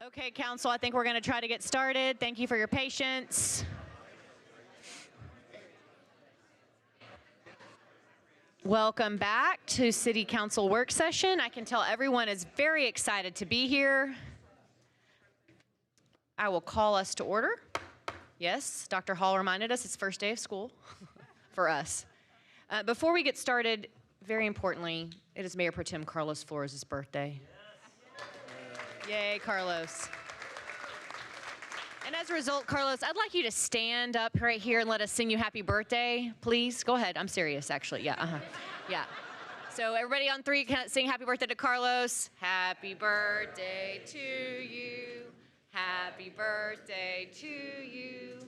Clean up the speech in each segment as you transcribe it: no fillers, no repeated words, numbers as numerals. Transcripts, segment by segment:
Okay, Council, I think we're going to try to get started. Thank you for your patience. Welcome back to City Council work session. I can tell everyone is very excited to be here. I will call us to order. Yes, Dr. Hall reminded us it's first day of school for us. Before we get started, very importantly, it is Mayor Pro Tem Carlos Flores' birthday. Yay, Carlos. And as a result, Carlos, I'd like you to stand up right here and let us sing you happy birthday, please. Go ahead. I'm serious, actually. Yeah, yeah. So everybody on three can sing happy birthday to Carlos. Happy birthday to you. Happy birthday to you.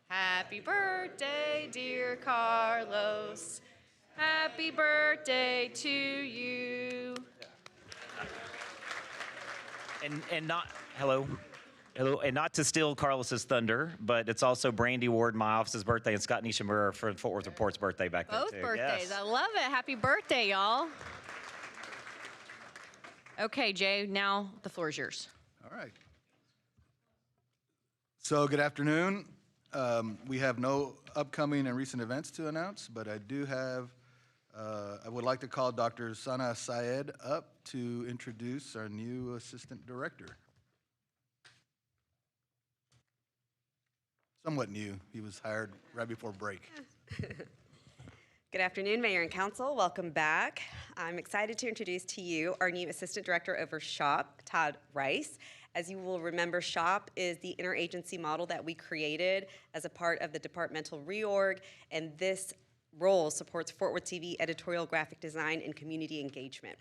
Happy birthday, dear Carlos. Happy birthday to you. And not, hello, and not to steal Carlos's thunder, but it's also Brandy Ward, my office's birthday, and Scott Nishimura for Fort Worth Report's birthday back there, Both too. birthdays. Yes. I love it. Happy birthday, y'all. Okay, Jay, now the floor is yours. All right. So good afternoon. We have no upcoming and recent events to announce, but I do have, I would like to call Dr. Sana Syed up to introduce our new assistant director. Somewhat new. He was hired right before break. Good afternoon, Mayor and Council. Welcome back. I'm excited to introduce to you our new Assistant Director over SHOP, Todd Rice. As you will remember, SHOP is the interagency model that we created as a part of the departmental reorg, and this role supports Fort Worth TV editorial, graphic design, and community engagement.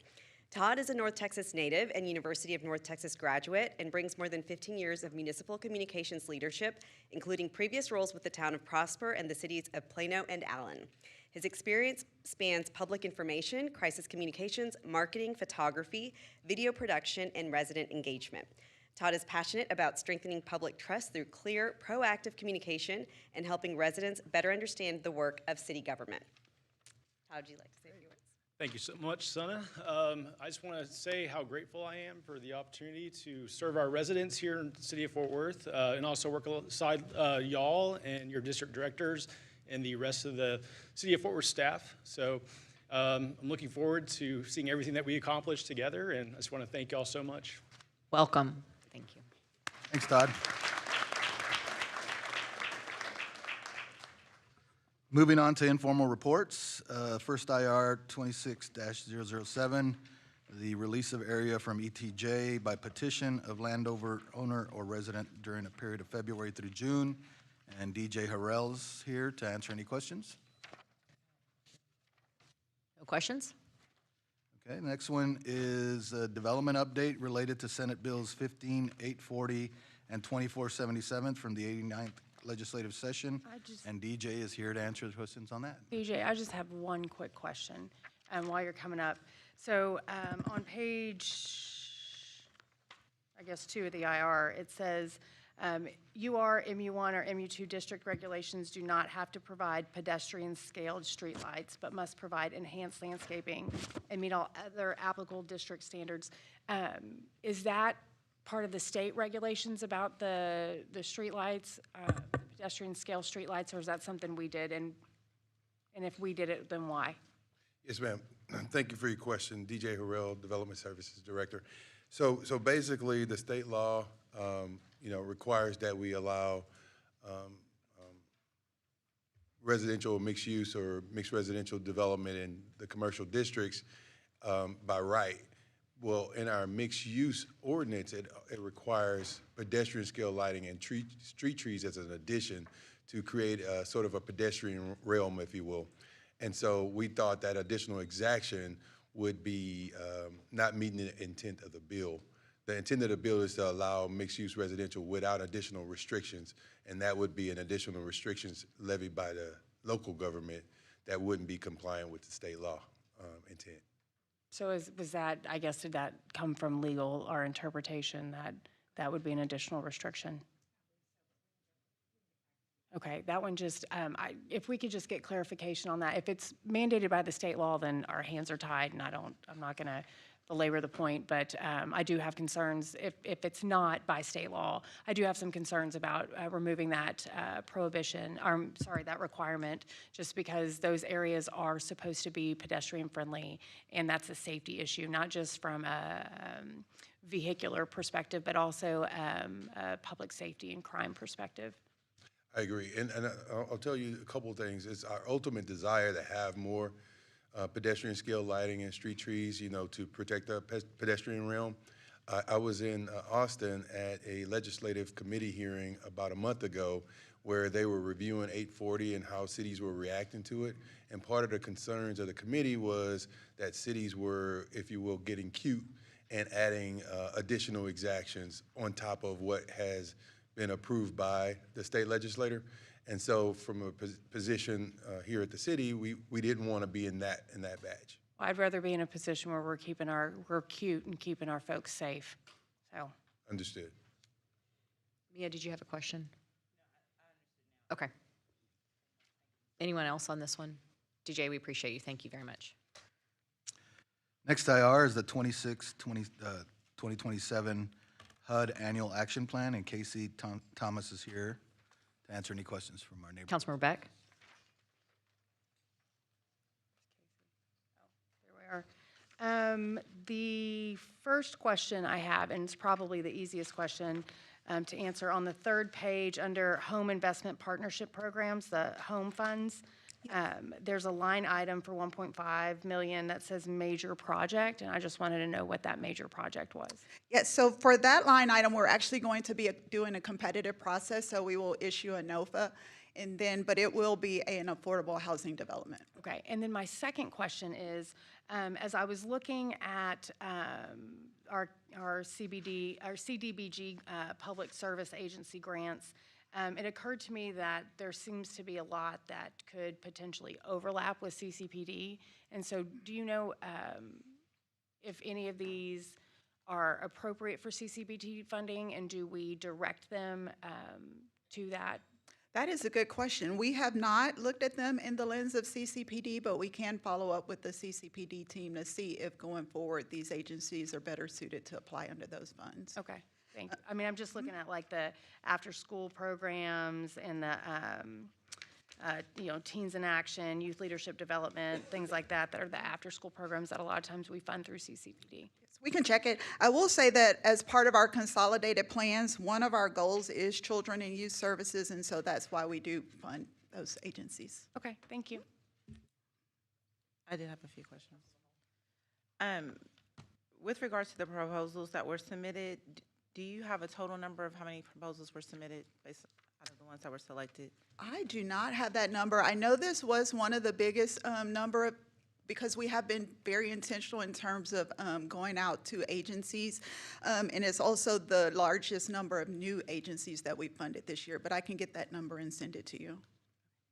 Todd is a North Texas native and University of North Texas graduate and brings more than 15 years of municipal communications leadership, including previous roles with the town of Prosper and the cities of Plano and Allen. His experience spans public information, crisis communications, marketing, photography, video production, and resident engagement. Todd is passionate about strengthening public trust through clear, proactive communication and helping residents better understand the work of city government. Todd, would you like to say a few words? Thank you so much, Sana. I just want to say how grateful I am for the opportunity to serve our residents here in the city of Fort Worth and also work alongside y'all and your district directors and the rest of the city of Fort Worth staff. So I'm looking forward to seeing everything that we accomplish together, and I just want to thank y'all so much. Welcome. Thank you. Thanks, Todd. Moving on to informal reports. First IR 26-007, the release of area from ETJ by petition of landowner, owner, or resident during a period of February through June. And DJ Harrell's here to answer any questions. No questions? Okay, next one is a development update related to Senate Bills 15-840 and 2477 from the 89th legislative session. And DJ is here to answer the questions on that. DJ, I just have one quick question while you're coming up. So on page, I guess, 2 of the IR, it says, UR, MU1, or MU2 district regulations do not have to provide pedestrian-scaled streetlights, but must provide enhanced landscaping and meet all other applicable district standards. Is that part of the state regulations about the streetlights, pedestrian-scale streetlights, or is that something we did? And if we did it, then why? Yes, ma'am. Thank you for your question. DJ Harrell, Development Services Director. So basically, the state law requires that we allow residential mixed use or mixed residential development in the commercial districts by right. Well, in our mixed use ordinance, it requires pedestrian scale lighting and street trees as an addition to create a sort of a pedestrian realm, if you will. And so we thought that additional exaction would be not meeting the intent of the bill. The intent of the bill is to allow mixed-use residential without additional restrictions, and that would be an additional restrictions levied by the local government that wouldn't be compliant with the state law intent. So was that, I guess, did that come from legal or interpretation that that would be an additional restriction? Okay, that one just, if we could just get clarification on that. If it's mandated by the state law, then our hands are tied, and I'm not going to belabor the point, but I do have concerns if it's not by state law. I do have some concerns about removing that prohibition, or sorry, that requirement, just because those areas are supposed to be pedestrian friendly, and that's a safety issue, not just from a vehicular perspective, but also a public safety and crime perspective. I agree, and I'll tell you a couple of things. It's our ultimate desire to have more pedestrian scale lighting and street trees, you know, to protect the pedestrian realm. I was in Austin at a legislative committee hearing about a month ago where they were reviewing 840 and how cities were reacting to it. And part of the concerns of the committee was that cities were, if you will, getting cute and adding additional exactions on top of what has been approved by the state legislator. And so from a position here at the city, we didn't want to be in that batch. I'd rather be in a position where we're cute and keeping our folks safe, so. Understood. Mia, did you have a question? Okay. Anyone else on this one? DJ, we appreciate you. Thank you very much. Next IR is the 2027 HUD Annual Action Plan, and Casey Thomas is here to answer any questions from our neighbors. Councilmember Beck? Here we are. The first question I have, and it's probably the easiest question to answer, on the third page under Home Investment Partnership Programs, the home funds, there's a line item for 1.5 million that says major project, and I just wanted to know what that major project was. Yes, so for that line item, we're actually going to be doing a competitive process, so we will issue a NOFA, and then, but it will be an affordable housing development. Okay, and then my second question is, as I was looking at our CDBG Public Service Agency grants, it occurred to me that there seems to be a lot that could potentially overlap with CCPD. And so do you know if any of these are appropriate for CCPD funding, and do we direct them to that? That is a good question. We have not looked at them in the lens of CCPD, but we can follow up with the CCPD team to see if going forward these agencies are better suited to apply under those funds. Okay, thank you. I mean, I'm just looking at like the after-school programs and the, Teens in Action, Youth Leadership Development, things like that, that are the after-school programs that a lot of times we fund through CCPD. We can check it. I will say that as part of our consolidated plans, one of our goals is children and youth services, and so that's why we do fund those agencies. Okay, thank you. I did have a few questions. With regards to the proposals that were submitted, do you have a total number of how many proposals were submitted based out of the ones that were selected? I do not have that number. I know this was one of the biggest number of, because we have been very intentional in terms of going out to agencies, and it's also the largest number of new agencies that we funded this year, but I can get that number and send it to you.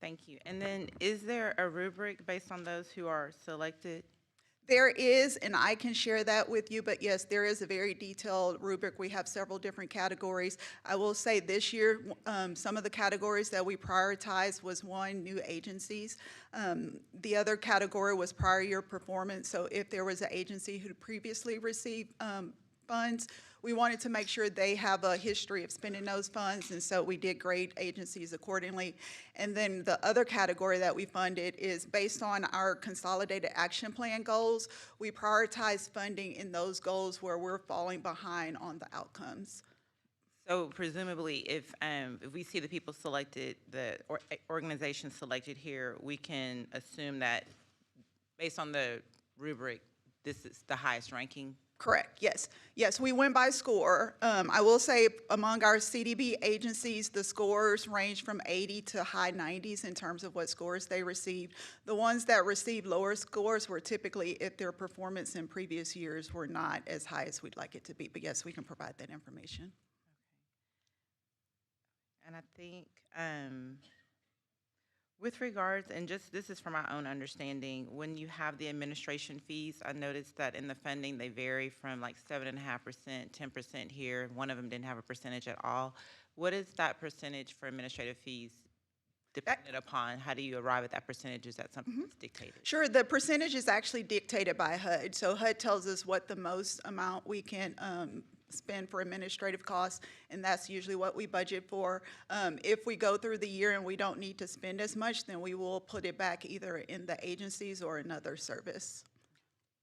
Thank you. And then is there a rubric based on those who are selected? There is, and I can share that with you, but yes, there is a very detailed rubric. We have several different categories. I will say this year, some of the categories that we prioritized was one, new agencies. The other category was prior year performance. So if there was an agency who previously received funds, we wanted to make sure they have a history of spending those funds, and so we did grade agencies accordingly. And then the other category that we funded is based on our consolidated action plan goals. We prioritize funding in those goals where we're falling behind on the outcomes. So presumably, if we see the people selected, the organizations selected here, we can assume that based on the rubric, this is the highest ranking? Correct, yes. Yes, we went by score. I will say among our CDB agencies, the scores range from 80 to high 90s in terms of what scores they received. The ones that received lower scores were typically if their performance in previous years were not as high as we'd like it to be. But yes, we can provide that information. And I think with regards, and just this is from my own understanding, when you have the administration fees, I noticed that in the funding, they vary from like 7.5%, 10% here. One of them didn't have a percentage at all. What is that percentage for administrative fees? dependent upon? How do you arrive at that percentage? Is that something that's dictated? Sure, the percentage is actually dictated by HUD. So HUD tells us what the most amount we can spend for administrative costs, and that's usually what we budget for. If we go through the year and we don't need to spend as much, then we will put it back either in the agencies or another service.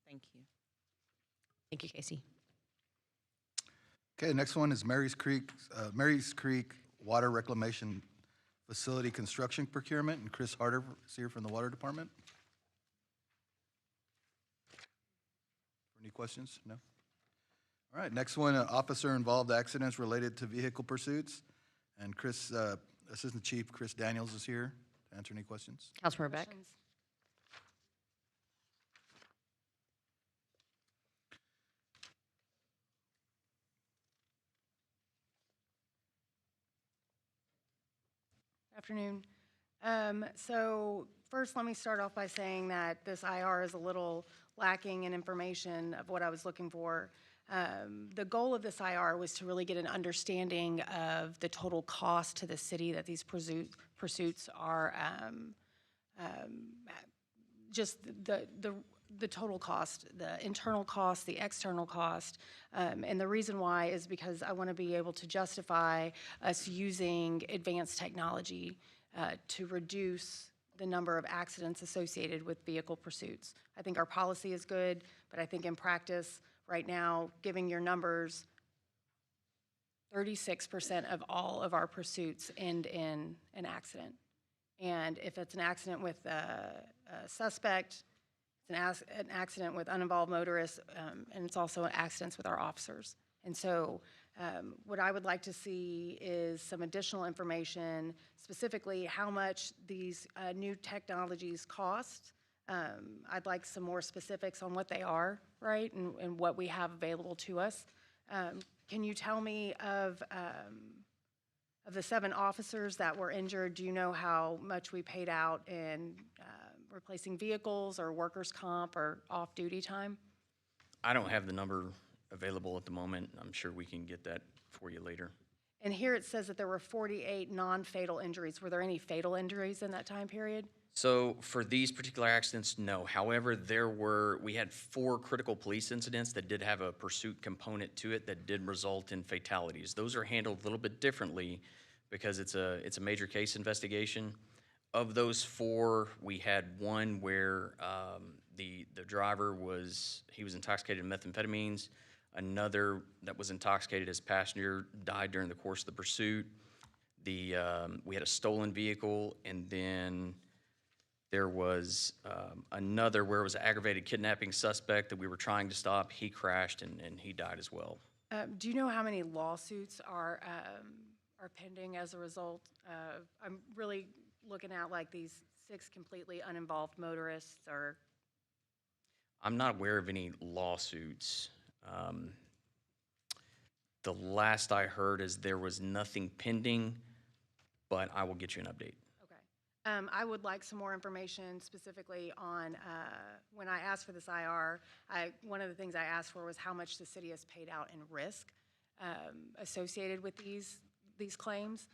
Thank you. Thank you, Casey. Okay, next one is Mary's Creek Water Reclamation Facility Construction Procurement, and Chris Harder is here from the Water Department. Any questions? No? All right, next one, officer-involved accidents related to vehicle pursuits. And Chris, Assistant Chief Chris Daniels is here to answer any questions. Councilmember Beck. Questions? Afternoon. So first, let me start off by saying that this IR is a little lacking in information of what I was looking for. The goal of this IR was to really get an understanding of the total cost to the city that these pursuits are, just the total cost, the internal cost, the external cost. And the reason why is because I want to be able to justify us using advanced technology to reduce the number of accidents associated with vehicle pursuits. I think our policy is good, but I think in practice, right now, giving your numbers, 36% of all of our pursuits end in an accident. And if it's an accident with a suspect, it's an accident with uninvolved motorists, and it's also accidents with our officers. And so what I would like to see is some additional information, specifically how much these new technologies cost. I'd like some more specifics on what they are, right, and what we have available to us. Can you tell me of the 7 officers that were injured, do you know how much we paid out in replacing vehicles or workers' comp or off-duty time? I don't have the number available at the moment. I'm sure we can get that for you later. And here it says that there were 48 non-fatal injuries. Were there any fatal injuries in that time period? So for these particular accidents, no. However, we had 4 critical police incidents that did have a pursuit component to it that did result in fatalities. Those are handled a little bit differently because it's a major case investigation. Of those 4, we had one where the driver was intoxicated in methamphetamines. Another that was intoxicated as passenger died during the course of the pursuit. We had a stolen vehicle, and then there was another where it was an aggravated kidnapping suspect that we were trying to stop. He crashed, and he died as well. Do you know how many lawsuits are pending as a result? I'm really looking at like these 6 completely uninvolved motorists, or? I'm not aware of any lawsuits. The last I heard is there was nothing pending, but I will get you an update. Okay. I would like some more information specifically on, when I asked for this IR, one of the things I asked for was how much the city has paid out in risk associated with these claims.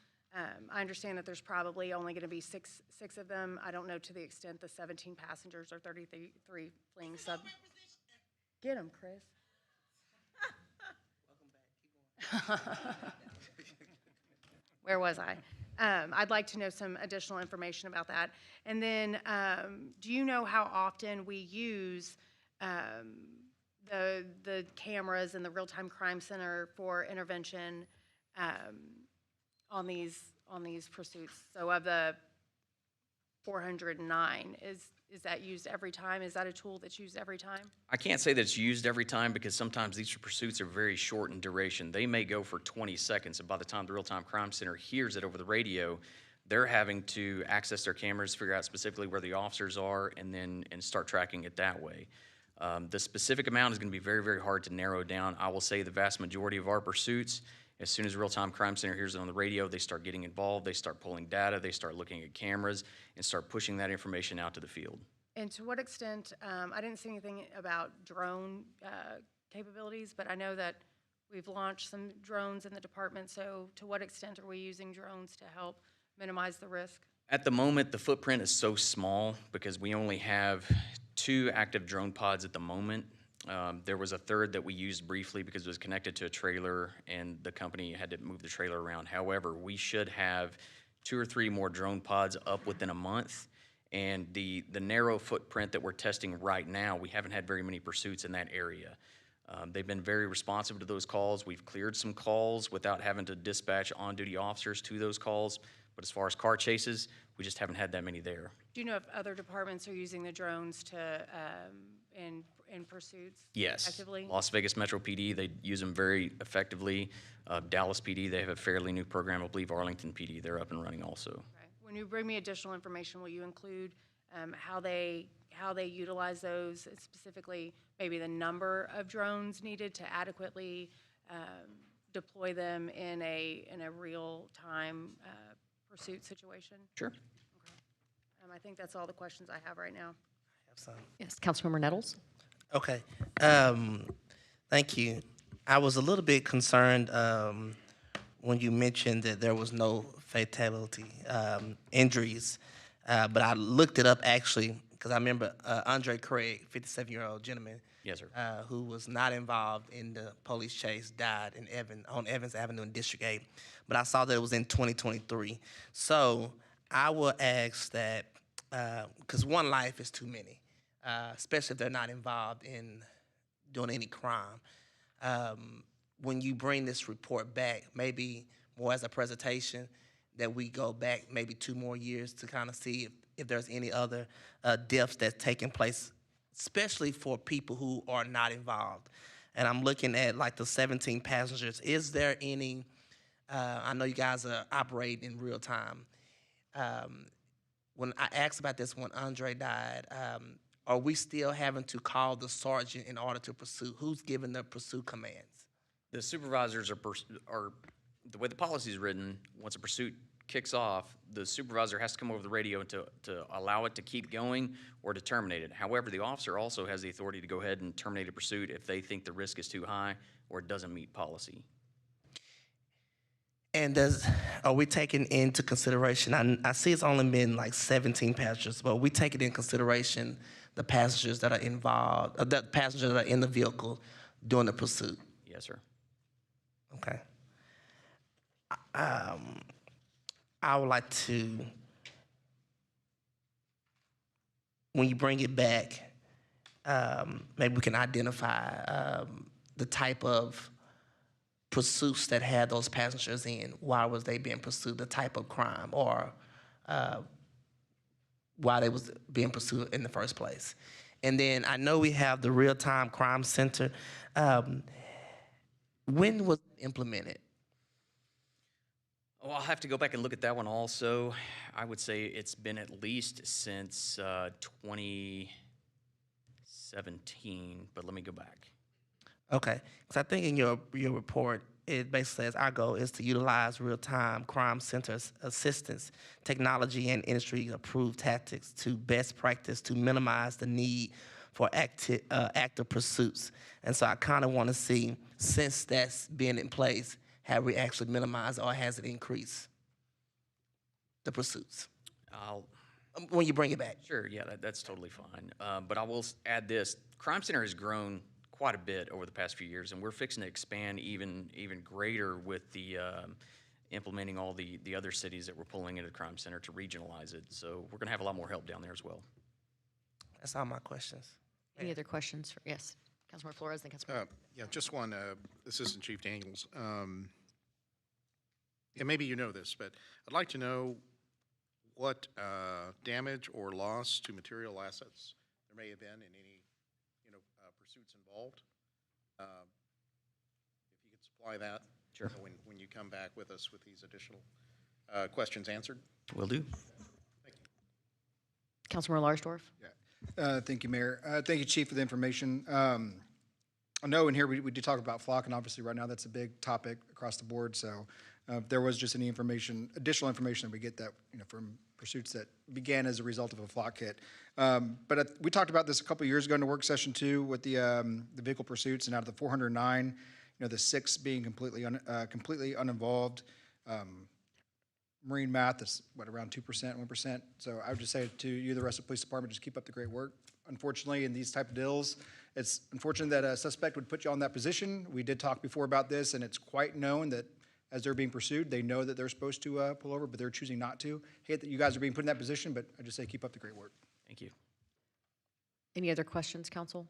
I understand that there's probably only going to be six of them. I don't know to the extent the 17 passengers or 33 fleeing sub. Get them, Chris. Welcome back. Where was I? I'd like to know some additional information about that. And then, do you know how often we use the cameras in the Real-Time Crime Center for intervention on these pursuits? So of the 409, is that used every time? Is that a tool that's used every time? I can't say that it's used every time because sometimes these pursuits are very short in duration. They may go for 20 seconds, and by the time the Real-Time Crime Center hears it over the radio, they're having to access their cameras, figure out specifically where the officers are, and start tracking it that way. The specific amount is going to be very, very hard to narrow down. I will say the vast majority of our pursuits, as soon as Real-Time Crime Center hears it on the radio, they start getting involved, they start pulling data, they start looking at cameras, and start pushing that information out to the field. And to what extent, I didn't see anything about drone capabilities, but I know that we've launched some drones in the department, so to what extent are we using drones to help minimize the risk? At the moment, the footprint is so small because we only have 2 active drone pods at the moment. There was a third that we used briefly because it was connected to a trailer and the company had to move the trailer around. However, we should have 2 or 3 more drone pods up within a month. And the narrow footprint that we're testing right now, we haven't had very many pursuits in that area. They've been very responsive to those calls. We've cleared some calls without having to dispatch on-duty officers to those calls. But as far as car chases, we just haven't had that many there. Do you know if other departments are using the drones to, in pursuits? Yes. Actively? Las Vegas Metro PD, they use them very effectively. Dallas PD, they have a fairly new program. I believe Arlington PD, they're up and running also. Okay. When you bring me additional information, will you include how they utilize those, specifically maybe the number of drones needed to adequately deploy them in a real-time pursuit situation? Sure. I think that's all the questions I have right now. Yes, Councilmember Nettles. Okay. Thank you. I was a little bit concerned when you mentioned that there was no fatality injuries, but I looked it up actually because I remember Andre Craig, 57-year-old gentleman, Yes, sir. who was not involved in the police chase, died on Evans Avenue in District 8. But I saw that it was in 2023. So I will ask that, because one life is too many, especially if they're not involved in doing any crime. When you bring this report back, maybe more as a presentation, that we go back maybe 2 more years to kind of see if there's any other deaths that's taking place, especially for people who are not involved. And I'm looking at like the 17 passengers. Is there any, I know you guys are operating in real time. When I asked about this when Andre died, are we still having to call the sergeant in order to pursue? Who's giving the pursuit commands? The supervisors are the way the policy is written, once a pursuit kicks off, the supervisor has to come over the radio to allow it to keep going or to terminate it. However, the officer also has the authority to go ahead and terminate a pursuit if they think the risk is too high or it doesn't meet policy. And are we taking into consideration, I see it's only been like 17 passengers, but are we taking in consideration the passengers that are involved, the passengers that are in the vehicle during the pursuit? Yes, sir. Okay. I would like to, when you bring it back, maybe we can identify the type of pursuits that had those passengers in. Why was they being pursued? The type of crime, or why they was being pursued in the first place. And then I know we have the Real-Time Crime Center. When was it implemented? Oh, I'll have to go back and look at that one also. I would say it's been at least since 2017, but let me go back. Okay, because I think in your report, it basically says our goal is to utilize real-time crime centers assistance, technology, and industry-approved tactics to best practice to minimize the need for active pursuits. And so I kind of want to see, since that's been in place, have we actually minimized or has it increased the pursuits? When you bring it back. Sure, yeah, that's totally fine. But I will add this. Crime Center has grown quite a bit over the past few years, and we're fixing to expand even greater with the implementing all the other cities that we're pulling into the Crime Center to regionalize it. So we're going to have a lot more help down there as well. That's all my questions. Any other questions? Yes, Councilmember Flores, then Councilmember. Yeah, just one, Assistant Chief Daniels. And maybe you know this, but I'd like to know what damage or loss to material assets there may have been in any, pursuits involved. If you could supply that. Sure. When you come back with us with these additional questions answered. Will do. Thank you. Councilmember Larsdorf. Thank you, Mayor. Thank you, Chief, for the information. I know in here we did talk about flock, and obviously right now that's a big topic across the board. So if there was just any information, additional information that we get that, from pursuits that began as a result of a flock hit. But we talked about this a couple of years ago in the work session too with the vehicle pursuits, and out of the 409, the 6 being completely uninvolved. marine math, that's what, around 2%, 1%. So I would just say to you, the rest of the police department, just keep up the great work. Unfortunately, in these type of deals, it's unfortunate that a suspect would put you on that position. We did talk before about this, and it's quite known that as they're being pursued, they know that they're supposed to pull over, but they're choosing not to. Hate that you guys are being put in that position, but I just say keep up the great work. Thank you. Any other questions, council?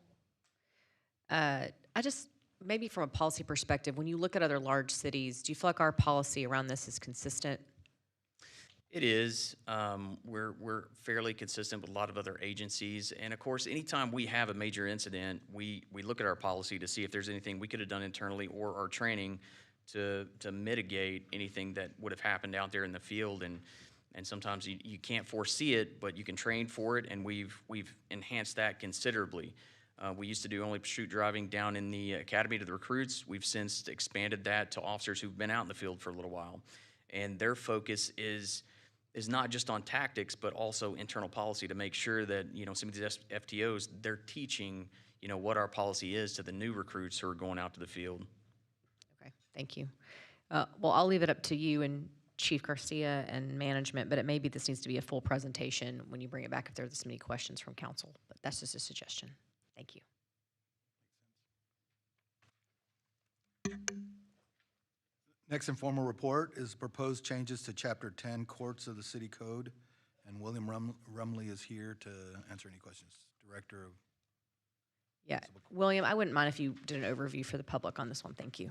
I just, maybe from a policy perspective, when you look at other large cities, do you feel like our policy around this is consistent? It is. We're fairly consistent with a lot of other agencies. And of course, anytime we have a major incident, we look at our policy to see if there's anything we could have done internally or our training to mitigate anything that would have happened out there in the field. And sometimes you can't foresee it, but you can train for it, and we've enhanced that considerably. We used to do only pursuit driving down in the academy to the recruits. We've since expanded that to officers who've been out in the field for a little while. And their focus is not just on tactics, but also internal policy to make sure that, some of these FTOs, they're teaching, what our policy is to the new recruits who are going out to the field. Okay, thank you. Well, I'll leave it up to you and Chief Garcia and management, but it may be this needs to be a full presentation when you bring it back if there's this many questions from council. But that's just a suggestion. Thank you. Next informal report is proposed changes to Chapter 10 Courts of the City Code, and William Rumley is here to answer any questions. Director of... Yeah, William, I wouldn't mind if you did an overview for the public on this one. Thank you.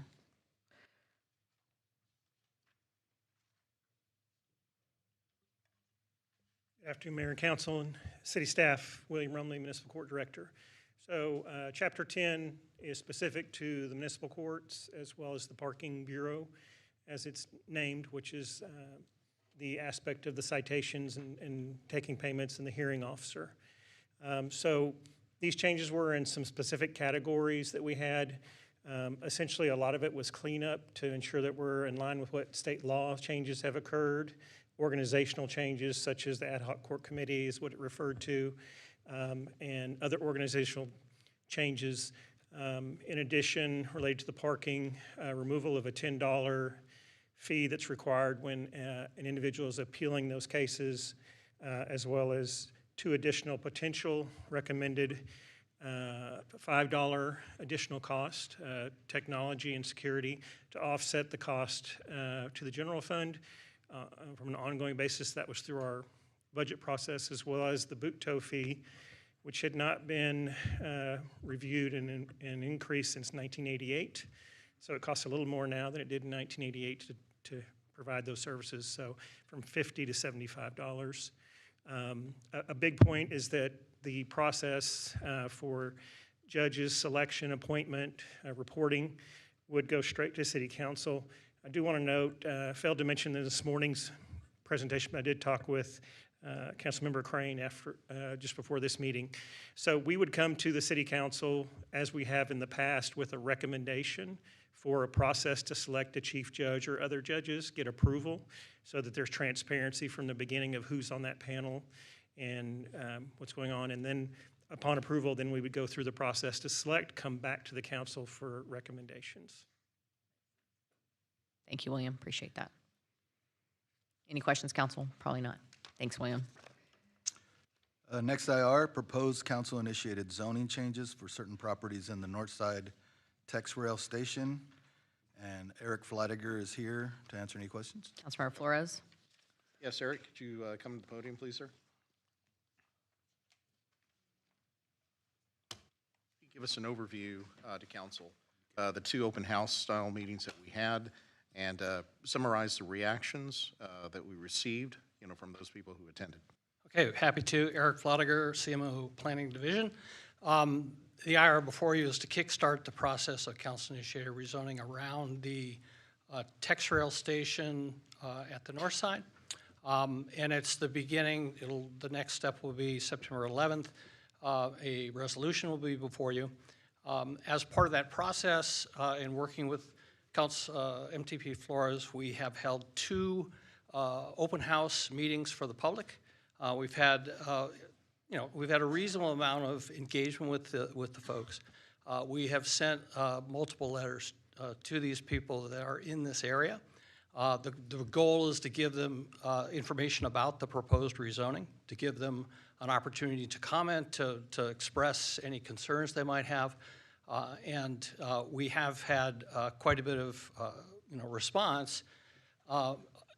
Good afternoon, Mayor and Council and City staff. William Rumley, Municipal Court Director. So Chapter 10 is specific to the municipal courts as well as the Parking Bureau, as it's named, which is the aspect of the citations and taking payments and the hearing officer. So these changes were in some specific categories that we had. Essentially, a lot of it was cleanup to ensure that we're in line with what state law changes have occurred. Organizational changes such as the ad hoc court committee is what it referred to, and other organizational changes. In addition, related to the parking, removal of a $10 fee that's required when an individual is appealing those cases, as well as 2 additional potential recommended $5 additional cost, technology and security, to offset the cost to the general fund. From an ongoing basis, that was through our budget process, as well as the boot tow fee, which had not been reviewed and increased since 1988. So it costs a little more now than it did in 1988 to provide those services, so from $50 to $75. A big point is that the process for judges' selection, appointment, reporting would go straight to City Council. I do want to note, failed to mention in this morning's presentation, but I did talk with Councilmember Crane after, just before this meeting. So we would come to the City Council, as we have in the past, with a recommendation for a process to select a chief judge or other judges, get approval, so that there's transparency from the beginning of who's on that panel and what's going on. And then upon approval, then we would go through the process to select, come back to the council for recommendations. Thank you, William. Appreciate that. Any questions, council? Probably not. Thanks, William. Next IR, proposed council-initiated zoning changes for certain properties in the Northside Tex Rail Station. And Eric Flatiger is here to answer any questions. Councilmember Flores. Yes, Eric, could you come to the podium, please, sir? Give us an overview to council, the 2 open house style meetings that we had, and summarize the reactions that we received, from those people who attended. Okay, happy to. Eric Flatiger, CMO Planning Division. The IR before you is to kickstart the process of council-initiated rezoning around the Tex Rail Station at the north side. And it's the beginning. The next step will be September 11th. A resolution will be before you. As part of that process, in working with MTP Flores, we have held 2 open house meetings for the public. We've had a reasonable amount of engagement with the folks. We have sent multiple letters to these people that are in this area. The goal is to give them information about the proposed rezoning, to give them an opportunity to comment, to express any concerns they might have. And we have had quite a bit of response.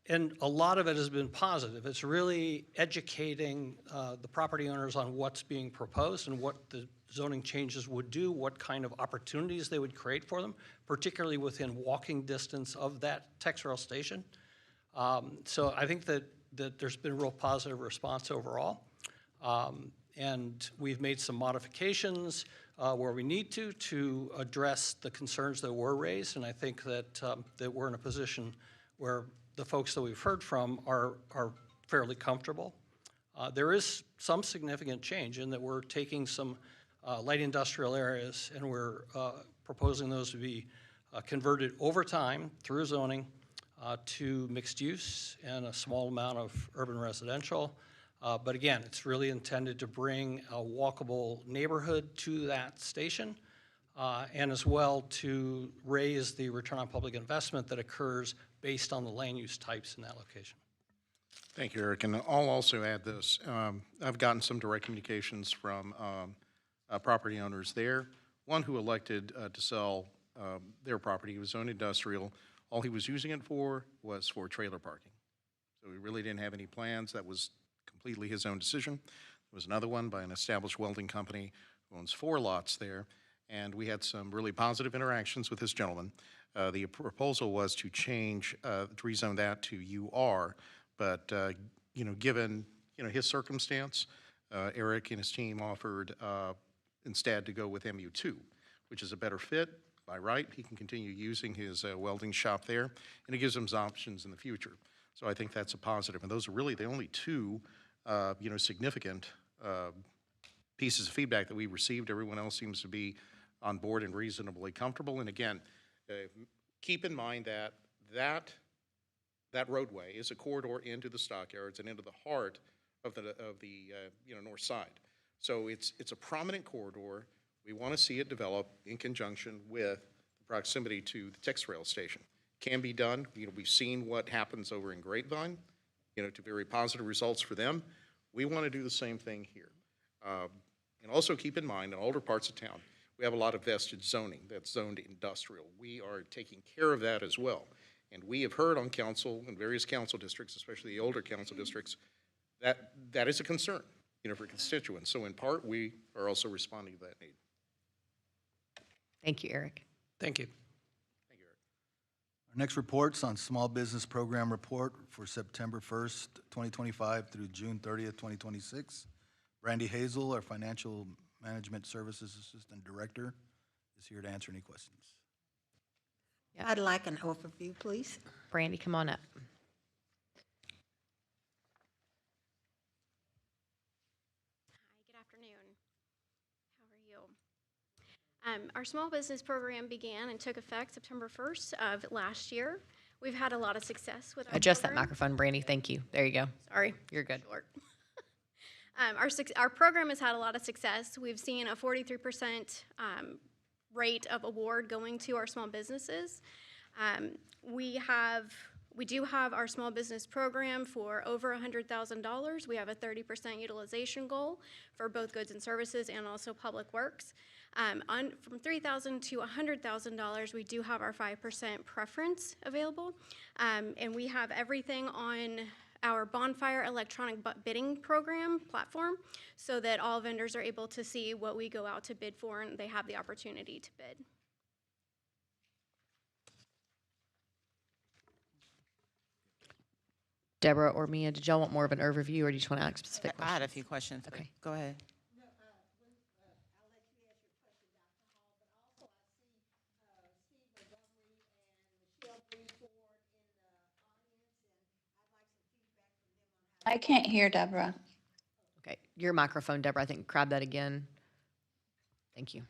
And a lot of it has been positive. It's really educating the property owners on what's being proposed and what the zoning changes would do, what kind of opportunities they would create for them, particularly within walking distance of that TexRail station. So I think that there's been a real positive response overall. And we've made some modifications where we need to address the concerns that were raised. And I think that we're in a position where the folks that we've heard from are fairly comfortable. There is some significant change in that we're taking some light industrial areas and we're proposing those to be converted over time through zoning to mixed use and a small amount of urban residential. But again, it's really intended to bring a walkable neighborhood to that station and as well to raise the return on public investment that occurs based on the land use types in that location. Thank you, Eric. And I'll also add this. I've gotten some direct communications from property owners there. One who elected to sell their property. He was zoned industrial. All he was using it for was for trailer parking. So he really didn't have any plans. That was completely his own decision. There was another one by an established welding company who owns 4 lots there. And we had some really positive interactions with this gentleman. The proposal was to change, to rezone that to UR, but given his circumstance, Eric and his team offered instead to go with MU2, which is a better fit. By right, he can continue using his welding shop there, and it gives him some options in the future. So I think that's a positive, and those are really the only 2, significant pieces of feedback that we received. Everyone else seems to be on board and reasonably comfortable. And again, keep in mind that roadway is a corridor into the stockyards and into the heart of the north side. So it's a prominent corridor. We want to see it develop in conjunction with the proximity to the TexRail station. Can be done. We've seen what happens over in Grapevine, to very positive results for them. We want to do the same thing here. And also keep in mind, in older parts of town, we have a lot of vested zoning that's zoned industrial. We are taking care of that as well. And we have heard on council, in various council districts, especially the older council districts, that is a concern, for constituents. So in part, we are also responding to that need. Thank you, Eric. Thank you. Thank you, Eric. Our next report's on Small Business Program Report for September 1st, 2025 through June 30th, 2026. Brandy Hazel, our Financial Management Services Assistant Director, is here to answer any questions. I'd like an overview, please. Brandy, come on up. Hi, good afternoon. How are you? Our small business program began and took effect September 1st of last year. We've had a lot of success with our Adjust that program. microphone, Brandy. Thank you. There you go. Sorry. You're good. Short. Our program has had a lot of success. We've seen a 43% rate of award going to our small businesses. We do have our small business program for over $100,000. We have a 30% utilization goal for both goods and services and also public works. From $3,000 to $100,000, we do have our 5% preference available. And we have everything on our Bonfire electronic bidding program platform so that all vendors are able to see what we go out to bid for and they have the opportunity to bid. Deborah or Mia, did y'all want more of an overview or do you just want to ask specific questions? I had a few questions. Okay. Go ahead. I can't hear Deborah. Okay, your microphone, Deborah, I think, grab that again. Thank you.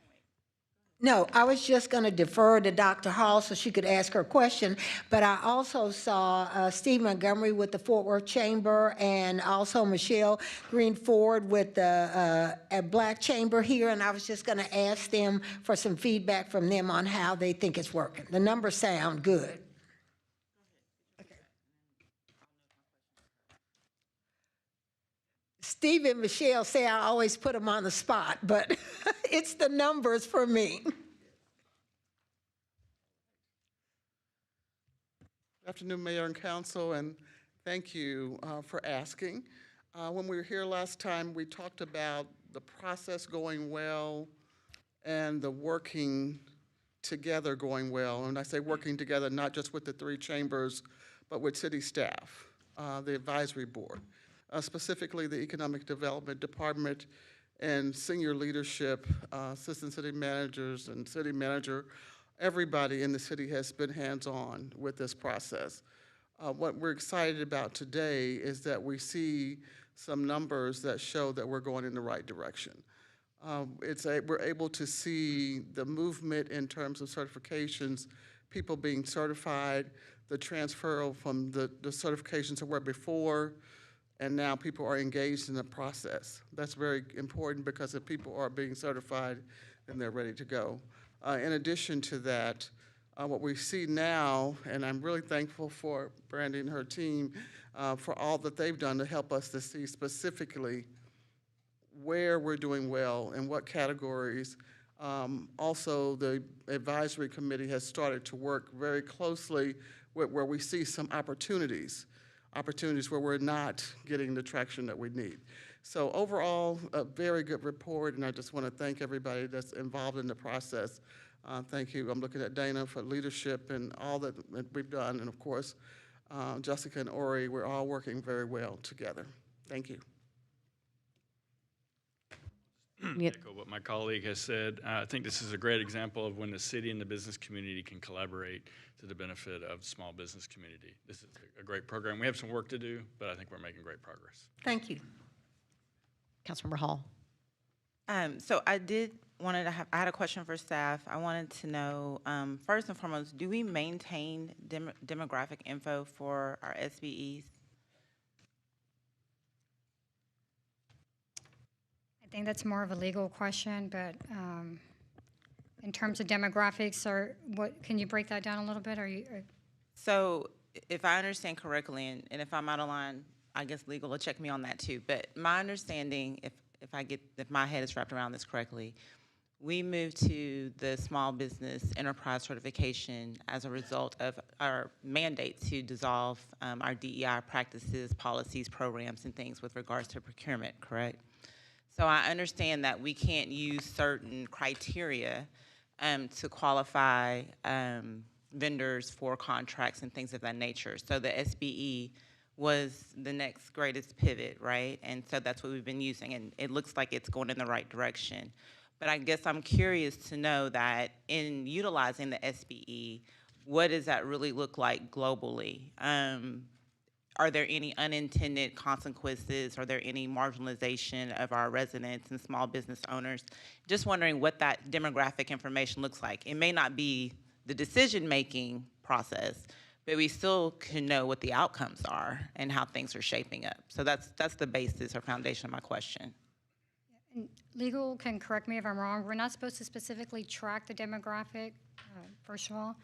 No, I was just going to defer to Dr. Hall so she could ask her question, but I also saw Steve Montgomery with the Fort Worth Chamber and also Michelle Green Ford with the Black Chamber here, and I was just going to ask them for some feedback from them on how they think it's working. The numbers sound good. Steve and Michelle say I always put them on the spot, but it's the numbers for me. Good afternoon, Mayor and Council, and thank you for asking. When we were here last time, we talked about the process going well and the working together going well. And I say working together not just with the three chambers, but with city staff, the advisory board, specifically the Economic Development Department and senior leadership, assistant city managers and city manager. Everybody in the city has been hands-on with this process. What we're excited about today is that we see some numbers that show that we're going in the right direction. We're able to see the movement in terms of certifications, people being certified, the transfer from the certifications that were before, and now people are engaged in the process. That's very important because if people are being certified, then they're ready to go. In addition to that, what we see now, and I'm really thankful for Brandy and her team for all that they've done to help us to see specifically where we're doing well and what categories. Also, the advisory committee has started to work very closely with where we see some opportunities where we're not getting the traction that we need. So overall, a very good report, and I just want to thank everybody that's involved in the process. Thank you. I'm looking at Dana for leadership and all that we've done, and of course, Jessica and Ori, we're all working very well together. Thank you. Echo what my colleague has said. I think this is a great example of when the city and the business community can collaborate to the benefit of the small business community. This is a great program. We have some work to do, but I think we're making great progress. Thank you. Councilmember Hall. So I had a question for staff. I wanted to know, first and foremost, do we maintain demographic info for our SBEs? I think that's more of a legal question, but in terms of demographics, can you break that down a little bit? So if I understand correctly, and if I'm out of line, I guess legal will check me on that too. But my understanding, if my head is wrapped around this correctly, we moved to the small business enterprise certification as a result of our mandate to dissolve our DEI practices, policies, programs, and things with regards to procurement, correct? So I understand that we can't use certain criteria to qualify vendors for contracts and things of that nature. So the SBE was the next greatest pivot, right? And so that's what we've been using, and it looks like it's going in the right direction. But I guess I'm curious to know that in utilizing the SBE, what does that really look like globally? Are there any unintended consequences? Are there any marginalization of our residents and small business owners? Just wondering what that demographic information looks like. It may not be the decision-making process, but we still can know what the outcomes are and how things are shaping up. So that's the basis or foundation of my question. And legal can correct me if I'm wrong. We're not supposed to specifically track the demographic, first of all.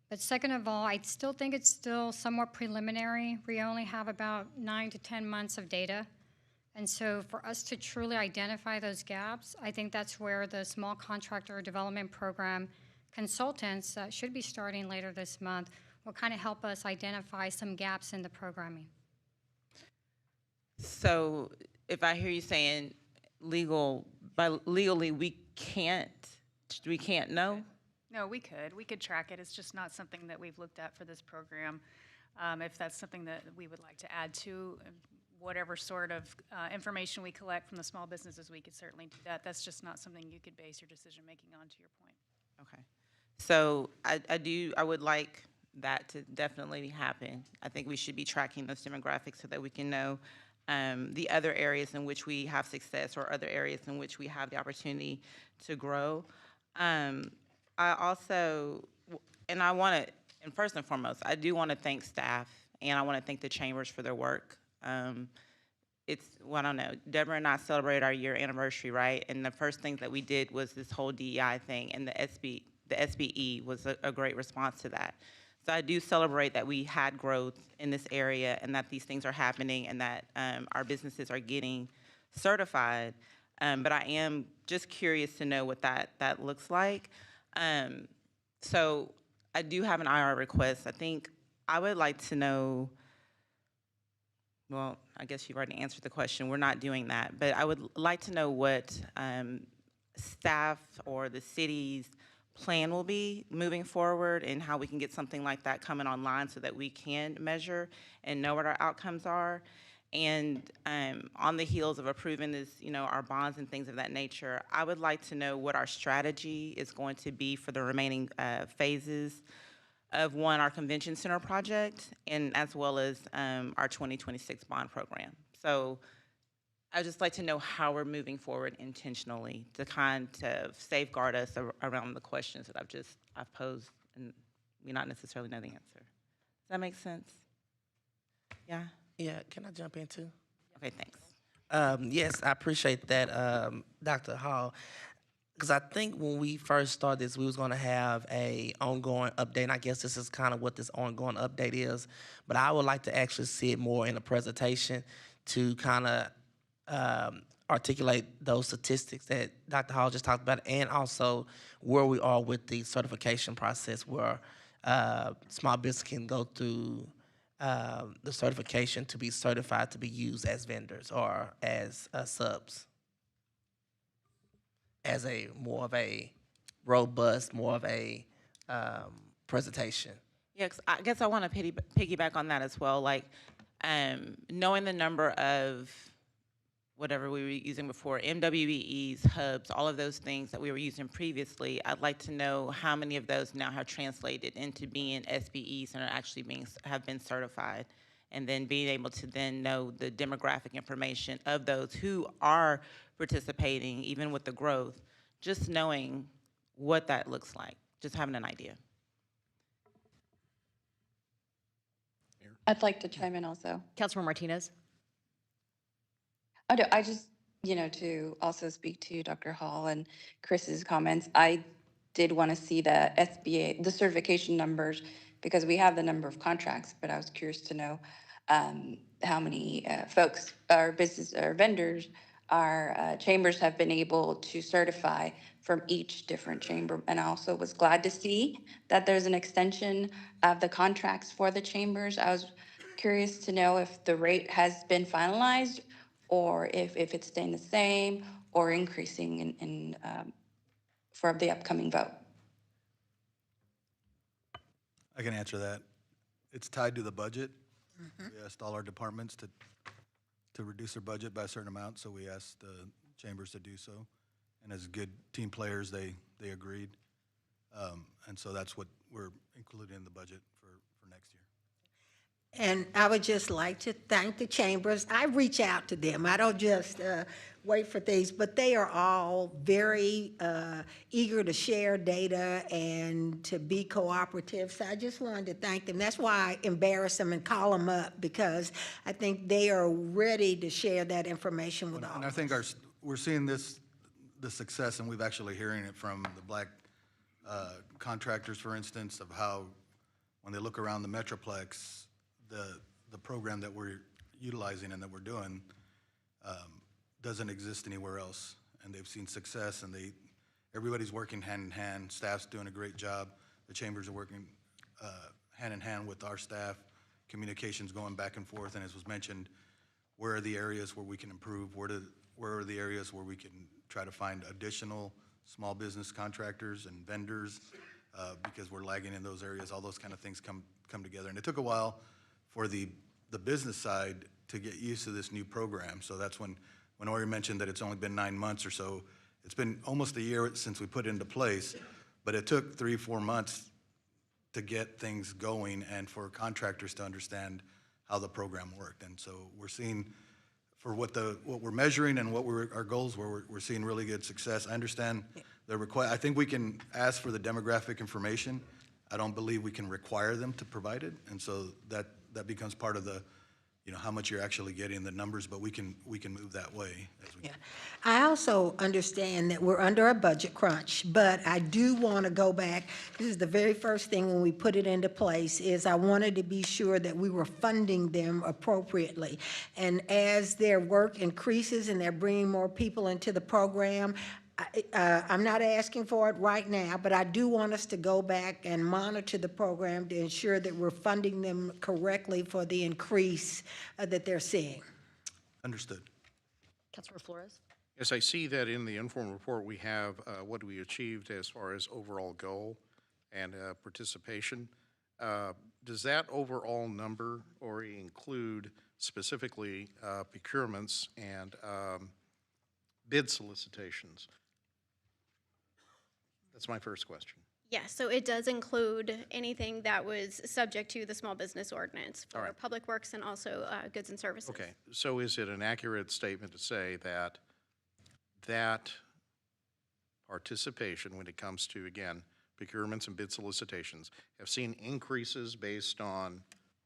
But second of all, I still think it's still somewhat preliminary. We only have about 9 to 10 months of data. And so for us to truly identify those gaps, I think that's where the small contractor development program consultants that should be starting later this month will kind of help us identify some gaps in the programming. So if I hear you saying legally we can't know? No, we could track it. It's just not something that we've looked at for this program. If that's something that we would like to add to, whatever sort of information we collect from the small businesses, we could certainly do that. That's just not something you could base your decision-making on, to your point. Okay. So I would like that to definitely happen. I think we should be tracking those demographics so that we can know the other areas in which we have success or other areas in which we have the opportunity to grow. I also, and first and foremost, I do want to thank staff, and I want to thank the chambers for their work. I don't know, Deborah and I celebrated our year anniversary, right? And the first thing that we did was this whole DEI thing, and the SBE was a great response to that. So I do celebrate that we had growth in this area and that these things are happening and that our businesses are getting certified. But I am just curious to know what that looks like. So I do have an IR request. I think I would like to know, well, I guess you've already answered the question. We're not doing that. But I would like to know what staff or the city's plan will be moving forward and how we can get something like that coming online so that we can measure and know what our outcomes are. And on the heels of approving this, our bonds and things of that nature, I would like to know what our strategy is going to be for the remaining phases of our convention center project, and as well as our 2026 bond program. So I'd just like to know how we're moving forward intentionally to kind of safeguard us around the questions that I've posed and we not necessarily know the answer. Does that make sense? Yeah? Yeah, can I jump in too? Okay, thanks. Yes, I appreciate that, Dr. Hall. Because I think when we first started this, we was going to have a ongoing update. And I guess this is kind of what this ongoing update is. But I would like to actually see it more in a presentation to kind of articulate those statistics that Dr. Hall just talked about, and also where we are with the certification process, where small business can go through the certification to be certified to be used as vendors or as subs, as a more of a robust, more of a presentation. Yeah, 'cause I guess I want to piggyback on that as well. Like, knowing the number of whatever we were using before, MWBEs, hubs, all of those things that we were using previously, I'd like to know how many of those now have translated into being SBEs and are actually have been certified. And then being able to then know the demographic information of those who are participating, even with the growth, just knowing what that looks like, just having an idea. I'd like to chime in also. Councilmember Martinez. I just, to also speak to Dr. Hall and Chris's comments, I did want to see the SBA, the certification numbers, because we have the number of contracts, but I was curious to know how many folks, our business, our vendors, our chambers have been able to certify from each different chamber. And I also was glad to see that there's an extension of the contracts for the chambers. I was curious to know if the rate has been finalized or if it's staying the same or increasing for the upcoming vote. I can answer that. It's tied to the budget. We asked all our departments to reduce their budget by a certain amount, so we asked the chambers to do so. And as good team players, they agreed. And so that's what we're including in the budget for next year. And I would just like to thank the chambers. I reach out to them. I don't just wait for things, but they are all very eager to share data and to be cooperative. So I just wanted to thank them. That's why I embarrass them and call them up, because I think they are ready to share that information with all And of I think us. we're seeing the success, and we've actually hearing it from the black contractors, for instance, of how when they look around the Metroplex, the program that we're utilizing and that we're doing doesn't exist anywhere else. And they've seen success, and everybody's working hand in hand. Staff's doing a great job. The chambers are working hand in hand with our staff. Communication's going back and forth, and as was mentioned, where are the areas where we can improve? Where are the areas where we can try to find additional small business contractors and vendors because we're lagging in those areas? All those kind of things come together. And it took a while for the business side to get used to this new program. So that's when Ori mentioned that it's only been 9 months or so. It's been almost a year since we put it into place, but it took 3-4 months to get things going and for contractors to understand how the program worked. And so we're seeing, for what we're measuring and what our goals were, we're seeing really good success. I understand the request. I think we can ask for the demographic information. I don't believe we can require them to provide it, and so that becomes part of the how much you're actually getting, the numbers, but we can move that way as we. Yeah. I also understand that we're under a budget crunch, but I do want to go back. This is the very first thing when we put it into place, is I wanted to be sure that we were funding them appropriately. And as their work increases and they're bringing more people into the program, I'm not asking for it right now, but I do want us to go back and monitor the program to ensure that we're funding them correctly for the increase that they're seeing. Understood. Councilor Flores? Yes, I see that in the informal report, we have what we achieved as far as overall goal and participation. Does that overall number or include specifically procurements and bid solicitations? That's my first question. Yes, so it does include anything that was subject to the small business ordinance All for right. Public Works and also goods and services. Okay, so is it an accurate statement to say that that participation, when it comes to, again, procurements and bid solicitations, have seen increases based on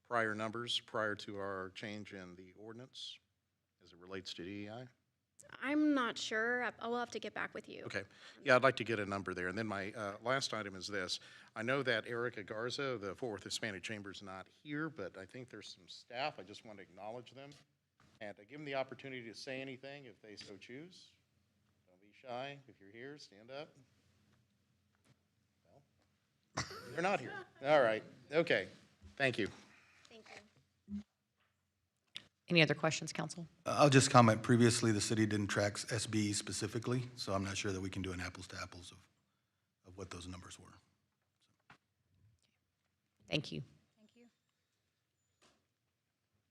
prior numbers prior to our change in the ordinance as it relates to DEI? I'm not sure. I will have to get back with you. Okay. Yeah, I'd like to get a number there. And then my last item is this. I know that Erica Garza, the Fort Worth Hispanic Chamber, is not here, but I think there's some staff. I just want to acknowledge them and give them the opportunity to say anything if they so choose. Don't be shy. If you're here, stand up. Well, they're not here. All right. Okay. Thank you. Thank you. Any other questions, council? I'll just comment, previously, the city didn't track SBE specifically, so I'm not sure that we can do an apples to apples of what those numbers were. Thank you.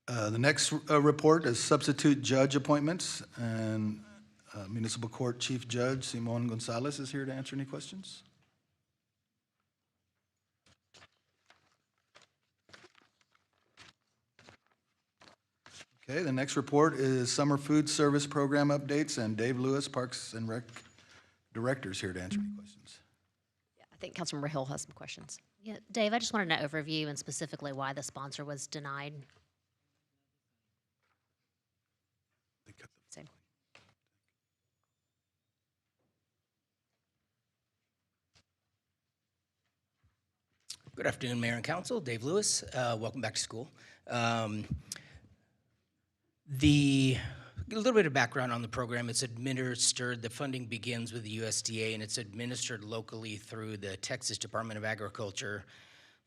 The next report is substitute judge appointments, and Municipal Court Chief Judge Simon Gonzalez is here to answer any questions. Okay, the next report is Summer Food Service Program updates, and Dave Lewis, Parks and Rec Director, is here to answer any questions. Yeah, I think Councilmember Hill has some questions. Yeah, Dave, I just wanted an overview and specifically why the sponsor was denied. Same. Good afternoon, Mayor and Council. Dave Lewis. Welcome back to school. A little bit of background on the program. It's administered, the funding begins with the USDA, and it's administered locally through the Texas Department of Agriculture.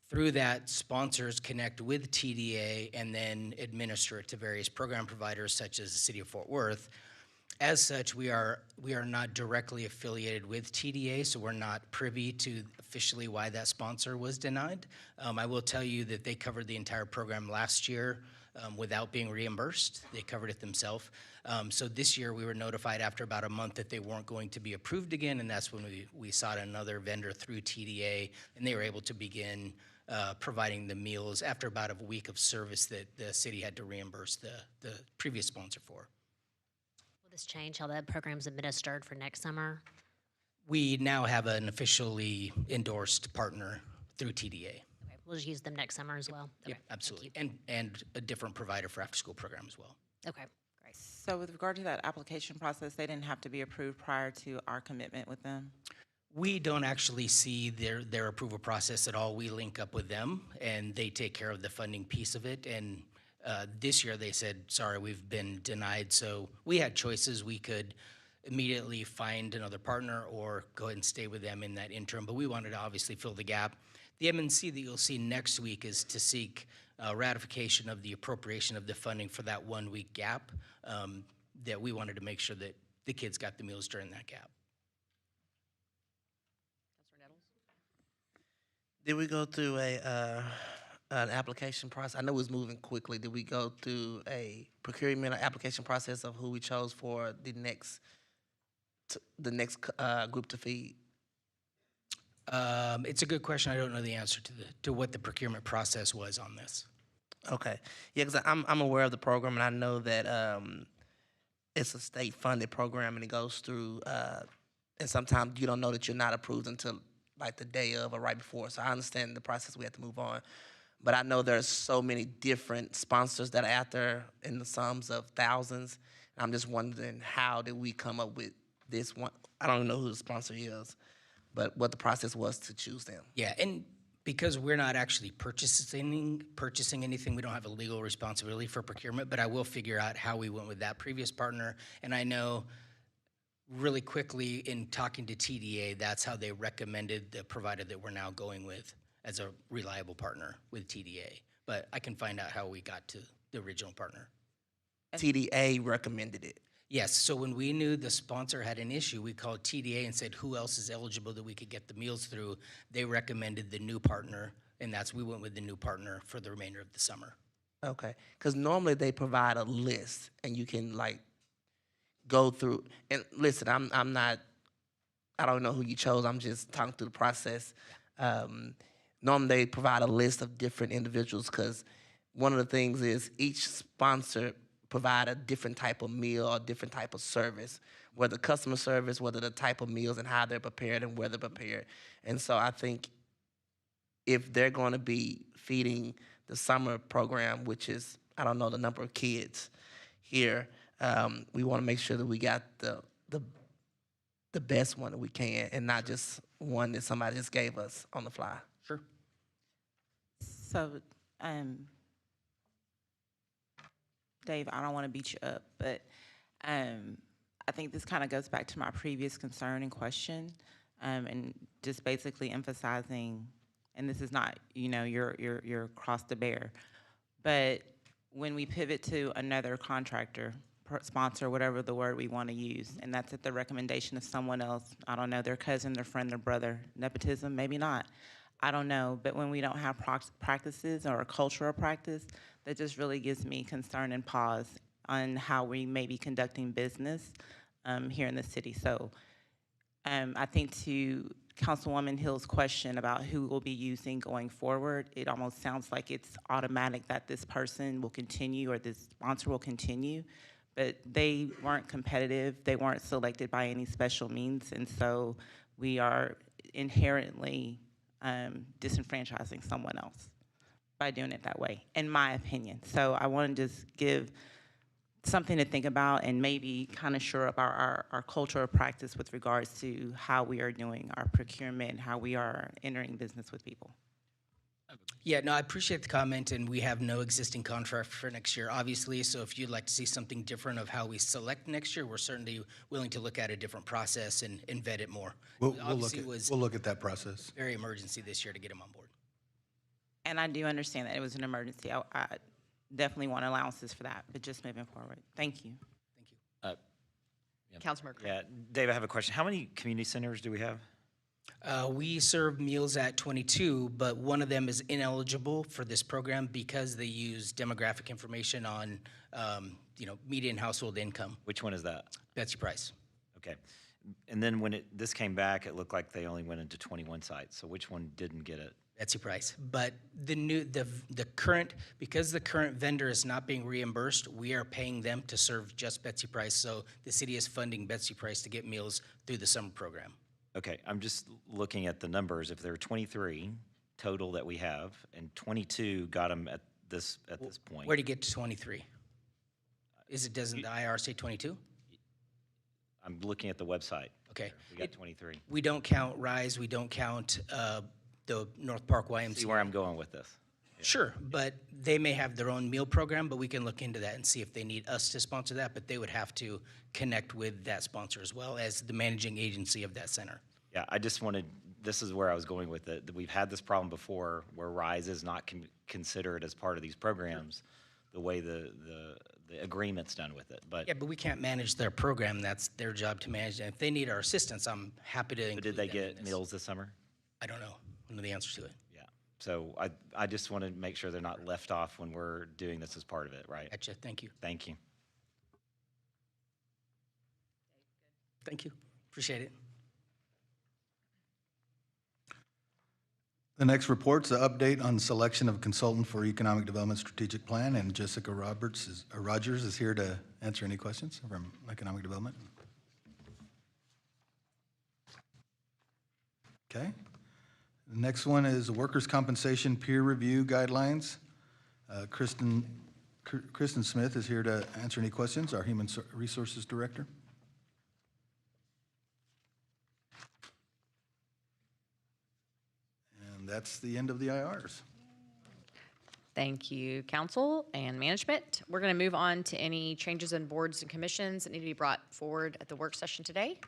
Through that, sponsors connect with TDA and then administer it to various program providers such as the City of Fort Worth. As such, we are not directly affiliated with TDA, so we're not privy to officially why that sponsor was denied. I will tell you that they covered the entire program last year without being reimbursed. They covered it themselves. So this year, we were notified after about a month that they weren't going to be approved again, and that's when we sought another vendor through TDA, and they were able to begin providing the meals after about a week of service that the city had to reimburse the previous sponsor for. Will this change how the program's administered for next summer? We now have an officially endorsed partner through TDA. Okay, we'll just use them next summer as well. Yep, Okay, absolutely. And a different provider for after-school program as well. Okay, great. So with regard to that application process, they didn't have to be approved prior to our commitment with them? We don't actually see their approval process at all. We link up with them, and they take care of the funding piece of it. And this year, they said, sorry, we've been denied. So we had choices. We could immediately find another partner or go ahead and stay with them in that interim. But we wanted to obviously fill the gap. The MNC that you'll see next week is to seek ratification of the appropriation of the funding for that 1 week gap that we wanted to make sure that the kids got the meals during that gap. Did we go through an application process? I know it was moving quickly. Did we go through a procurement or application process of who we chose for the next group to feed? It's a good question. I don't know the answer to what the procurement process was on this. Okay. Yeah, because I'm aware of the program, and I know that it's a state-funded program, and it goes through, and sometimes you don't know that you're not approved until like the day of or right before. So I understand the process. We have to move on. But I know there's so many different sponsors that are out there in the sums of thousands. I'm just wondering, how did we come up with this one? I don't even know who the sponsor is, but what the process was to choose them. Yeah, and because we're not actually purchasing anything, we don't have a legal responsibility for procurement, but I will figure out how we went with that previous partner. And I know really quickly in talking to TDA, that's how they recommended the provider that we're now going with as a reliable partner with TDA. But I can find out how we got to the original partner. TDA recommended it. Yes, so when we knew the sponsor had an issue, we called TDA and said, who else is eligible that we could get the meals through? They recommended the new partner, and we went with the new partner for the remainder of the summer. Okay, because normally they provide a list, and you can go through. And listen, I'm not. I don't know who you chose. I'm just talking through the process. Normally they provide a list of different individuals, because one of the things is each sponsor provide a different type of meal or different type of service, whether customer service, whether the type of meals and how they're prepared and where they're prepared. And so I think if they're going to be feeding the summer program, which is, I don't know the number of kids here, we want to make sure that we got the best one that we can, and not just one that somebody just gave us on the fly. Sure. So, Dave, I don't want to beat you up, but I think this kind of goes back to my previous concern and question, and just basically emphasizing, and this is not, your cross to bear, but when we pivot to another contractor, sponsor, whatever the word we want to use, and that's at the recommendation of someone else, I don't know, their cousin, their friend, their brother, nepotism, maybe not. I don't know, but when we don't have practices or a cultural practice, that just really gives me concern and pause on how we may be conducting business here in the city. So I think to Councilwoman Hill's question about who we'll be using going forward, it almost sounds like it's automatic that this person will continue or this sponsor will continue, but they weren't competitive. They weren't selected by any special means, and so we are inherently disenfranchising someone else by doing it that way, in my opinion. So I want to just give something to think about and maybe kind of shore up our cultural practice with regards to how we are doing our procurement, how we are entering business with people. Yeah, no, I appreciate the comment, and we have no existing contract for next year, obviously, so if you'd like to see something different of how we select next year, we're certainly willing to look at a different process and vet it more. We'll look at that process. Very emergency this year to get them on board. And I do understand that it was an emergency. I definitely want allowances for that, but just moving forward. Thank you. Councilmember Craig. Yeah, Dave, I have a question. How many community centers do we have? We serve meals at 22, but one of them is ineligible for this program because they use demographic information on, median household income. Which one is that? Betsy Price. Okay. And then when this came back, it looked like they only went into 21 sites. So which one didn't get it? Betsy Price. But the current, because the current vendor is not being reimbursed, we are paying them to serve just Betsy Price. So the city is funding Betsy Price to get meals through the summer program. Okay, I'm just looking at the numbers. If there are 23 total that we have, and 22 got them at this point. Where do you get to 23? Doesn't the IR say 22? I'm looking at the website. Okay. We got 23. We don't count RISE, we don't count the North Park YMCA. See where I'm going with this. Yeah. Sure, but they may have their own meal program, but we can look into that and see if they need us to sponsor that, but they would have to connect with that sponsor as well as the managing agency of that center. Yeah, I just wanted, this is where I was going with it. We've had this problem before where RISE is not considered as part of these programs, the way the agreement's done with it. But yeah, but we can't manage their program. That's their job to manage. And if they need our assistance, I'm happy to include did they them in get this. meals this summer? I don't know. I don't know the answer to it. Yeah. So I just want to make sure they're not left off when we're doing this as part of it, right? Gotcha. Thank you. Thank you. Thank you. Appreciate it. The next report's an update on selection of consultant for Economic Development Strategic Plan, and Jessica Rogers is here to answer any questions from Economic Development. The next one is workers' compensation peer review guidelines. Kristen Smith is here to answer any questions, our Human Resources Director. And that's the end of the IRs. Thank you, council and management. We're going to move on to any changes in boards and commissions that need to be brought forward at the work session today.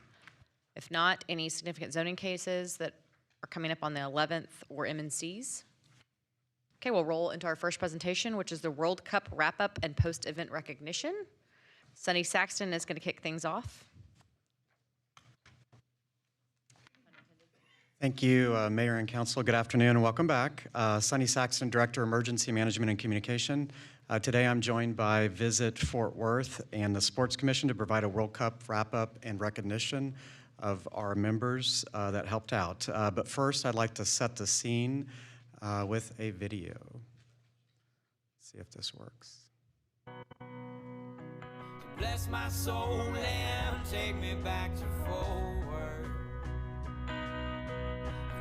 If not, any significant zoning cases that are coming up on the 11th or MNCs. Okay, we'll roll into our first presentation, which is the World Cup wrap-up and post-event recognition. Sunny Saxton is going to kick things off. Thank you, Mayor and Council. Good afternoon and welcome back. Sunny Saxton, Director, Emergency Management and Communication. Today I'm joined by Visit Fort Worth and the Sports Commission to provide a World Cup wrap-up and recognition of our members that helped out. But first, I'd like to set the scene with a video. Let's see if this works. Bless my soul and take me back to forward.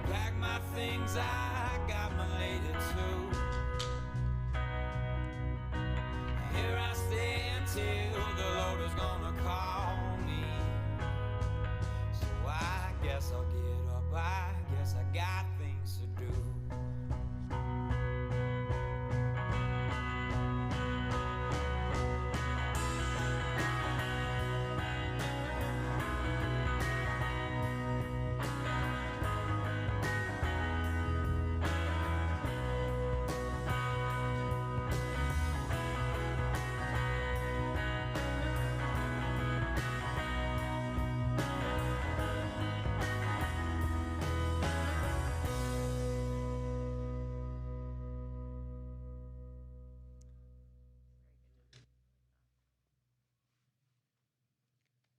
Pack my things, I got my lady too. Here I stand till the Lord is gonna call me. So I guess I'll get up, I guess I got things to do.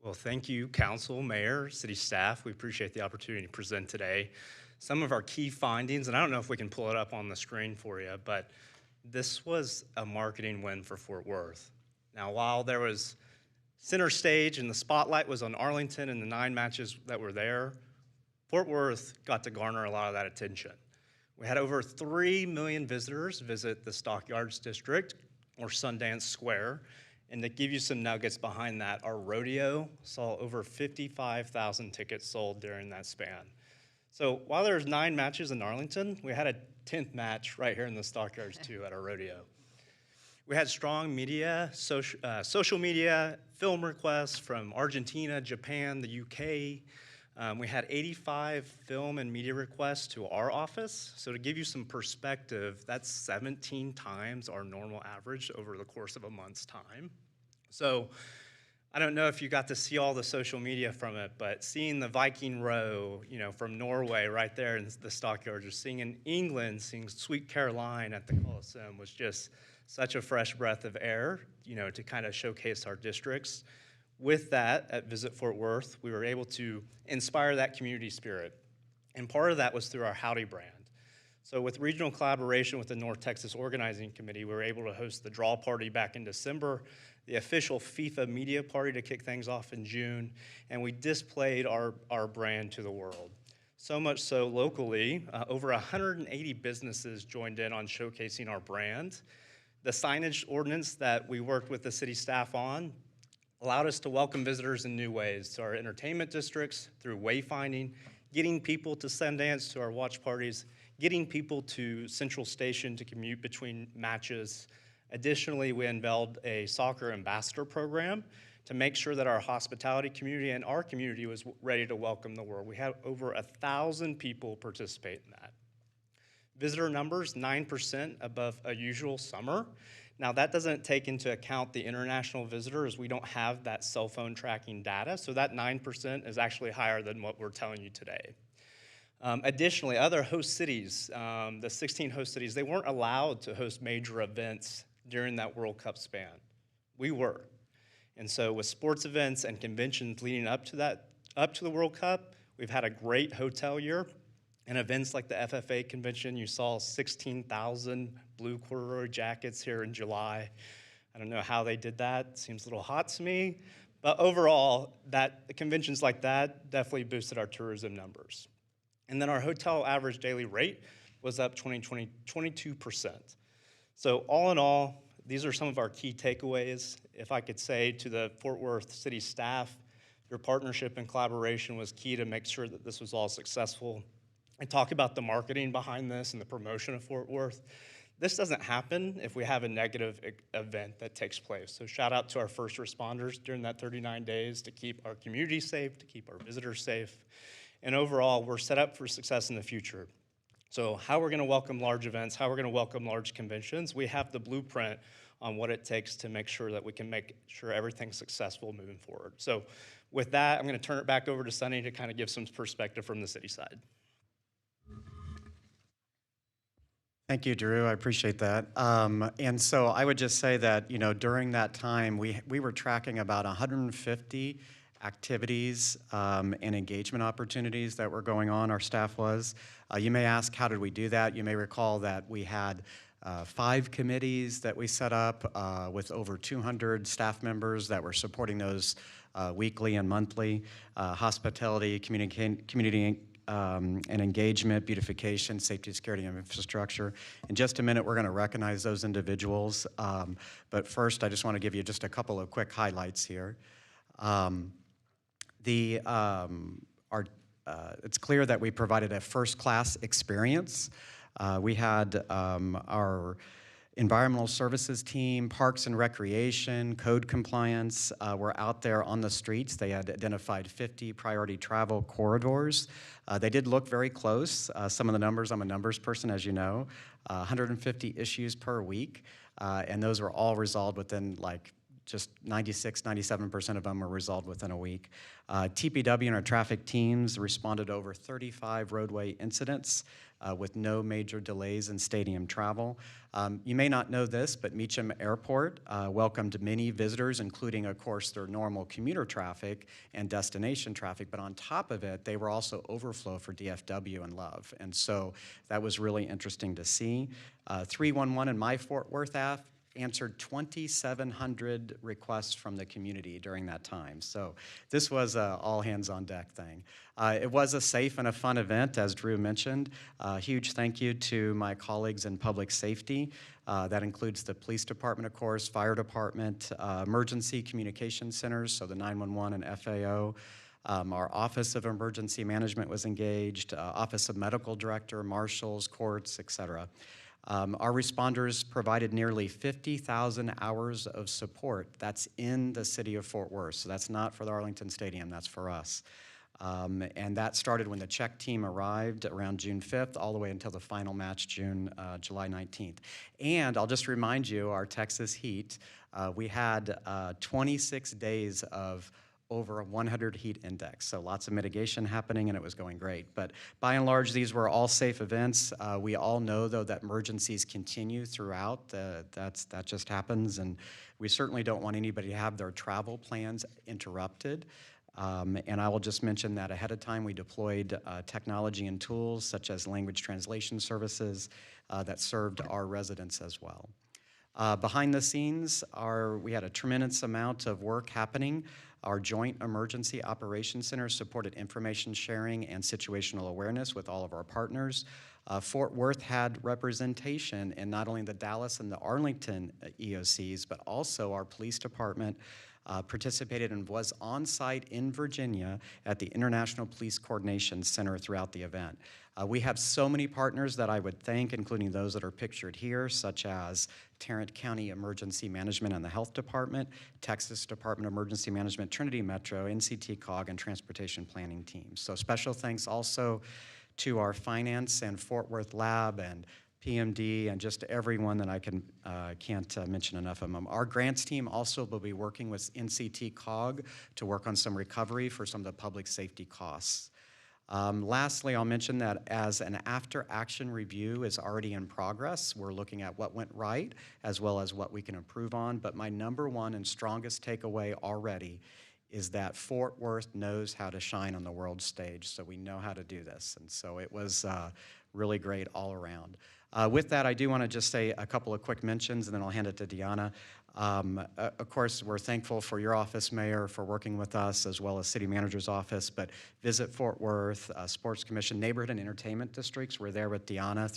Well, thank you, Council, Mayor, City staff. We appreciate the opportunity to present today. Some of our key findings, and I don't know if we can pull it up on the screen for you, but this was a marketing win for Fort Worth. Now, while there was center stage and the spotlight was on Arlington and the 9 matches that were there, Fort Worth got to garner a lot of that attention. We had over 3 million visitors visit the Stockyards District or Sundance Square. And to give you some nuggets behind that, our rodeo saw over 55,000 tickets sold during that span. So while there was 9 matches in Arlington, we had a 10th match right here in the Stockyards too at our rodeo. We had strong media, social media, film requests from Argentina, Japan, the UK. We had 85 film and media requests to our office. So to give you some perspective, that's 17 times our normal average over the course of a month's time. So I don't know if you got to see all the social media from it, but seeing the Viking Row, from Norway right there in the Stockyards, or seeing in England, seeing Sweet Caroline at the Coliseum was just such a fresh breath of air, to kind of showcase our districts. With that, at Visit Fort Worth, we were able to inspire that community spirit. And part of that was through our Howdy brand. So with regional collaboration with the North Texas Organizing Committee, we were able to host the Draw Party back in December, the official FIFA media party to kick things off in June, and we displayed our brand to the world. So much so locally, over 180 businesses joined in on showcasing our brand. The signage ordinance that we worked with the city staff on allowed us to welcome visitors in new ways to our entertainment districts through wayfinding, getting people to Sundance to our watch parties, getting people to Central Station to commute between matches. Additionally, we unveiled a soccer ambassador program to make sure that our hospitality community and our community was ready to welcome the world. We had over 1,000 people participate in that. Visitor numbers, 9% above a usual summer. Now, that doesn't take into account the international visitors. We don't have that cell phone tracking data, so that 9% is actually higher than what we're telling you today. Additionally, other host cities, the 16 host cities, they weren't allowed to host major events during that World Cup span. We were. And so with sports events and conventions leading up to the World Cup, we've had a great hotel year. And events like the FFA convention, you saw 16,000 blue corduroy jackets here in July. I don't know how they did that. Seems a little hot to me. But overall, conventions like that definitely boosted our tourism numbers. And then our hotel average daily rate was up 22%. So all in all, these are some of our key takeaways. If I could say to the Fort Worth City staff, your partnership and collaboration was key to make sure that this was all successful. And talk about the marketing behind this and the promotion of Fort Worth. This doesn't happen if we have a negative event that takes place. So shout out to our first responders during that 39 days to keep our community safe, to keep our visitors safe. And overall, we're set up for success in the future. So how we're gonna welcome large events, how we're gonna welcome large conventions, we have the blueprint on what it takes to make sure that we can make sure everything's successful moving forward. So with that, I'm gonna turn it back over to Sunny to kind of give some perspective from the city side. Thank you, Drew. I appreciate that. And so I would just say that, you know, during that time, we were tracking about 150 activities and engagement opportunities that were going on, our staff was. You may ask, how did we do that? You may recall that we had 5 committees that we set up with over 200 staff members that were supporting those weekly and monthly. Hospitality, community and engagement, beautification, safety, security, and infrastructure. In just a minute, we're going to recognize those individuals. But first, I just want to give you just a couple of quick highlights here. It's clear that we provided a first-class experience. We had our environmental services team, parks and recreation, code compliance were out there on the streets. They had identified 50 priority travel corridors. They did look very close. Some of the numbers, I'm a numbers person, as you know, 150 issues per week, and those were all resolved within like just 96, 97% of them were resolved within a week. TPW and our traffic teams responded to over 35 roadway incidents with no major delays in stadium travel. You may not know this, but Meacham Airport welcomed many visitors, including, of course, their normal commuter traffic and destination traffic, but on top of it, they were also overflow for DFW and Love. And so that was really interesting to see. 311 in my Fort Worth app answered 2,700 requests from the community during that time. So this was an all hands on deck thing. It was a safe and a fun event, as Drew mentioned. Huge thank you to my colleagues in public safety. That includes the police department, of course, fire department, emergency communication centers, so the 911 and FAO. Our Office of Emergency Management was engaged, Office of Medical Director, marshals, courts, et cetera. Our responders provided nearly 50,000 hours of support. That's in the city of Fort Worth. So that's not for the Arlington Stadium, that's for us. And that started when the Czech team arrived around June 5th, all the way until the final match, July 19th. And I'll just remind you, our Texas Heat, we had 26 days of over a 100 heat index. So lots of mitigation happening, and it was going great. But by and large, these were all safe events. We all know, though, that emergencies continue throughout. That just happens, and we certainly don't want anybody to have their travel plans interrupted. And I will just mention that ahead of time, we deployed technology and tools such as language translation services that served our residents as well. Behind the scenes, we had a tremendous amount of work happening. Our Joint Emergency Operations Center supported information sharing and situational awareness with all of our partners. Fort Worth had representation in not only the Dallas and the Arlington EOCs, but also our police department participated and was on site in Virginia at the International Police Coordination Center throughout the event. We have so many partners that I would thank, including those that are pictured here, such as Tarrant County Emergency Management and the Health Department, Texas Department of Emergency Management, Trinity Metro, NCT COG, and Transportation Planning teams. So special thanks also to our finance and Fort Worth lab and PMD and just everyone that I can't mention enough of them. Our grants team also will be working with NCT COG to work on some recovery for some of the public safety costs. Lastly, I'll mention that as an after-action review is already in progress, we're looking at what went right as well as what we can improve on, but my number one and strongest takeaway already is that Fort Worth knows how to shine on the world stage, so we know how to do this. And so it was really great all around. With that, I do want to just say a couple of quick mentions, and then I'll hand it to Deanna. Of course, we're thankful for your office, Mayor, for working with us, as well as City Manager's office, but Visit Fort Worth, Sports Commission, Neighborhood and Entertainment Districts, we're there with Deanna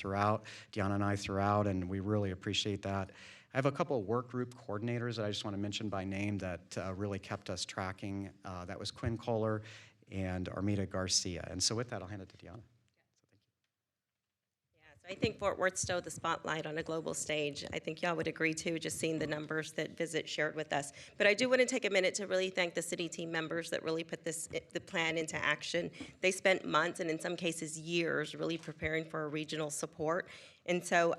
and I throughout, and we really appreciate that. I have a couple of work group coordinators that I just want to mention by name that really kept us tracking. That was Quinn Kohler and Armida Garcia. And so with that, I'll hand it to Deanna. I think Fort Worth stole the spotlight on a global stage. I think y'all would agree too, just seeing the numbers that Visit shared with us. But I do want to take a minute to really thank the city team members that really put the plan into action. They spent months and in some cases years really preparing for a regional support. And so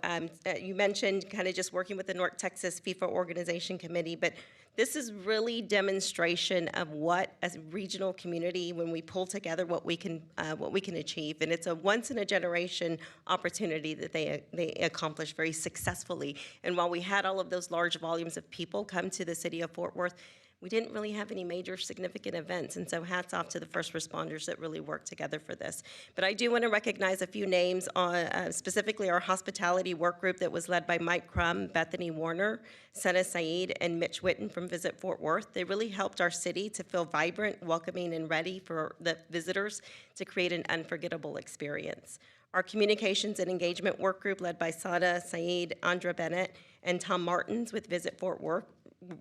you mentioned kind of just working with the North Texas FIFA Organization Committee, but this is really demonstration of what, as a regional community, when we pull together, what we can achieve. And it's a once-in-a-generation opportunity that they accomplished very successfully. And while we had all of those large volumes of people come to the city of Fort Worth, we didn't really have any major significant events, and so hats off to the first responders that really worked together for this. But I do want to recognize a few names, on specifically our hospitality work group that was led by Mike Crum, Bethany Warner, Senna Saeed, and Mitch Witten from Visit Fort Worth. They really helped our city to feel vibrant, welcoming, and ready for the visitors to create an unforgettable experience. Our communications and engagement work group led by Sana Saeed, Andra Bennett, and Tom Martins with Visit Fort Worth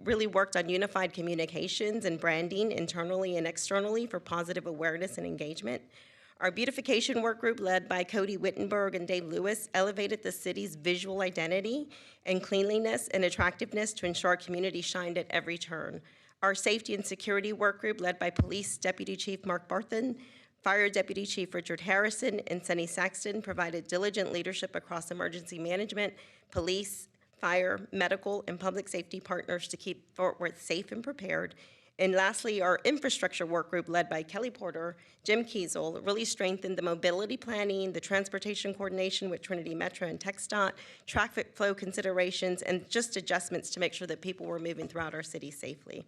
really worked on unified communications and branding internally and externally for positive awareness and engagement. Our beautification work group led by Cody Wittenberg and Dave Lewis elevated the city's visual identity and cleanliness and attractiveness to ensure our community shined at every turn. Our safety and security work group led by Police Deputy Chief Mark Barthen, Fire Deputy Chief Richard Harrison, and Sunny Saxton provided diligent leadership across emergency management, police, fire, medical, and public safety partners to keep Fort Worth safe and prepared. And lastly, our infrastructure work group led by Kelly Porter, Jim Kiesel, really strengthened the mobility planning, the transportation coordination with Trinity Metro and TxDOT, traffic flow considerations, and just adjustments to make sure that people were moving throughout our city safely.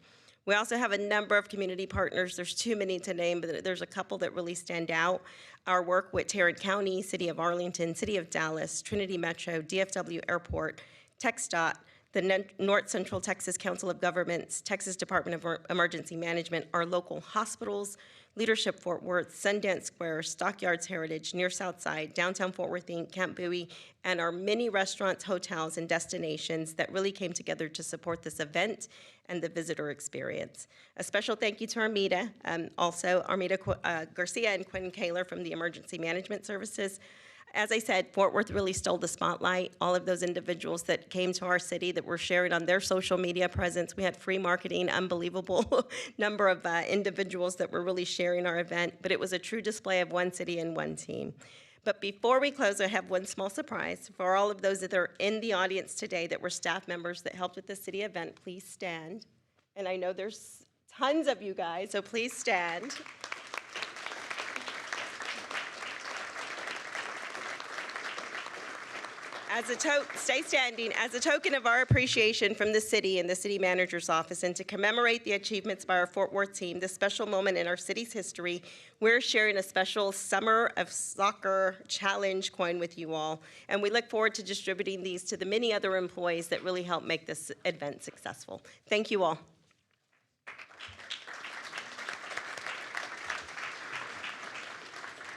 We also have a number of community partners. There's too many to name, but there's a couple that really stand out. Our work with Tarrant County, City of Arlington, City of Dallas, Trinity Metro, DFW Airport, TxDOT, the North Central Texas Council of Governments, Texas Department of Emergency Management, our local hospitals, Leadership Fort Worth, Sundance Square, Stockyards Heritage, Near Southside, Downtown Fort Worth Inc., Camp Bowie, and our many restaurants, hotels, and destinations that really came together to support this event and the visitor experience. A special thank you to Armida, also Armida Garcia and Quinn Kaler from the Emergency Management Services. As I said, Fort Worth really stole the spotlight. All of those individuals that came to our city that were sharing on their social media presence. We had free marketing, unbelievable number of individuals that were really sharing our event, but it was a true display of one city and one team. But before we close, I have one small surprise. For all of those that are in the audience today that were staff members that helped with the city event, please stand. And I know there's tons of you guys, so please stand. Stay standing. As a token of our appreciation from the city and the city manager's office, and to commemorate the achievements by our Fort Worth team, this special moment in our city's history, we're sharing a special Summer of Soccer Challenge coin with you all. And we look forward to distributing these to the many other employees that really helped make this event successful. Thank you all.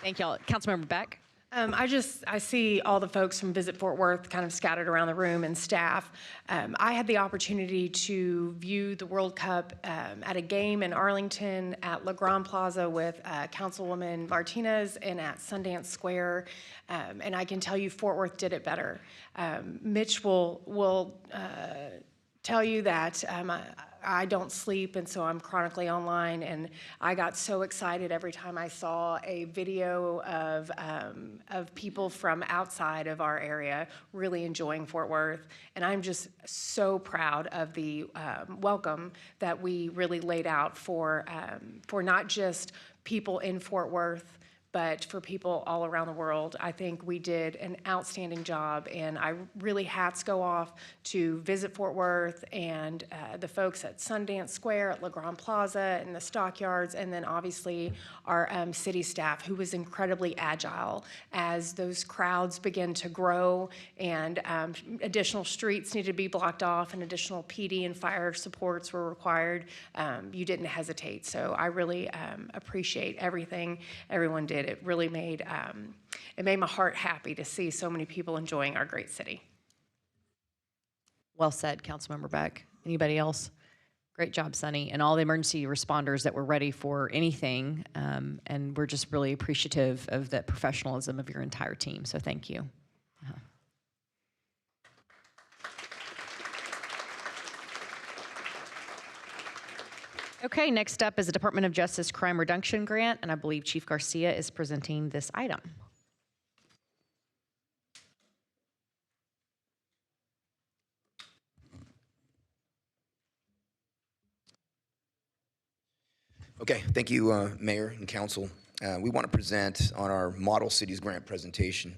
Thank y'all. Councilmember Beck. I see all the folks from Visit Fort Worth kind of scattered around the room and staff. I had the opportunity to view the World Cup at a game in Arlington at La Grande Plaza with Councilwoman Martinez and at Sundance Square. And I can tell you Fort Worth did it better. Mitch will tell you that I don't sleep, and so I'm chronically online, and I got so excited every time I saw a video of people from outside of our area really enjoying Fort Worth, and I'm just so proud of the welcome that we really laid out for not just people in Fort Worth, but for people all around the world. I think we did an outstanding job, and I really hats go off to Visit Fort Worth and the folks at Sundance Square, at LeGrand Plaza, and the Stockyards, and then obviously our city staff, who was incredibly agile as those crowds began to grow and additional streets needed to be blocked off and additional PD and fire supports were required. You didn't hesitate, so I really appreciate everything everyone did. It really made my heart happy to see so many people enjoying our great city. Well said, Councilmember Beck. Anybody else? Great job, Sunny, and all the emergency responders that were ready for anything. And we're just really appreciative of the professionalism of your entire team. So thank you. Okay, next up is the Department of Justice Crime Reduction Grant, and I believe Chief Garcia is presenting this item. Okay, thank you, Mayor and Council. We want to present on our Model Cities Grant presentation.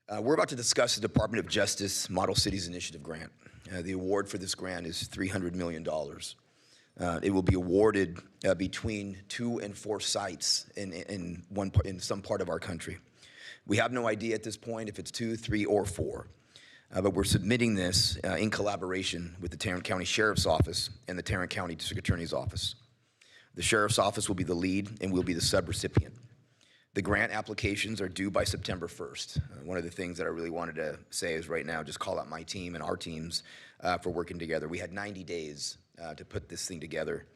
We're about to discuss the Department of Justice Model Cities Initiative Grant. The award for this grant is $300 million. It will be awarded between 2 and 4 sites in some part of our country. We have no idea at this point if it's 2, 3, or 4, but we're submitting this in collaboration with the Tarrant County Sheriff's Office and the Tarrant County District Attorney's Office. The Sheriff's Office will be the lead and we'll be the subrecipient. The grant applications are due by September 1st. One of the things that I really wanted to say is right now, just call out my team and our teams for working together. We had 90 days to put this thing together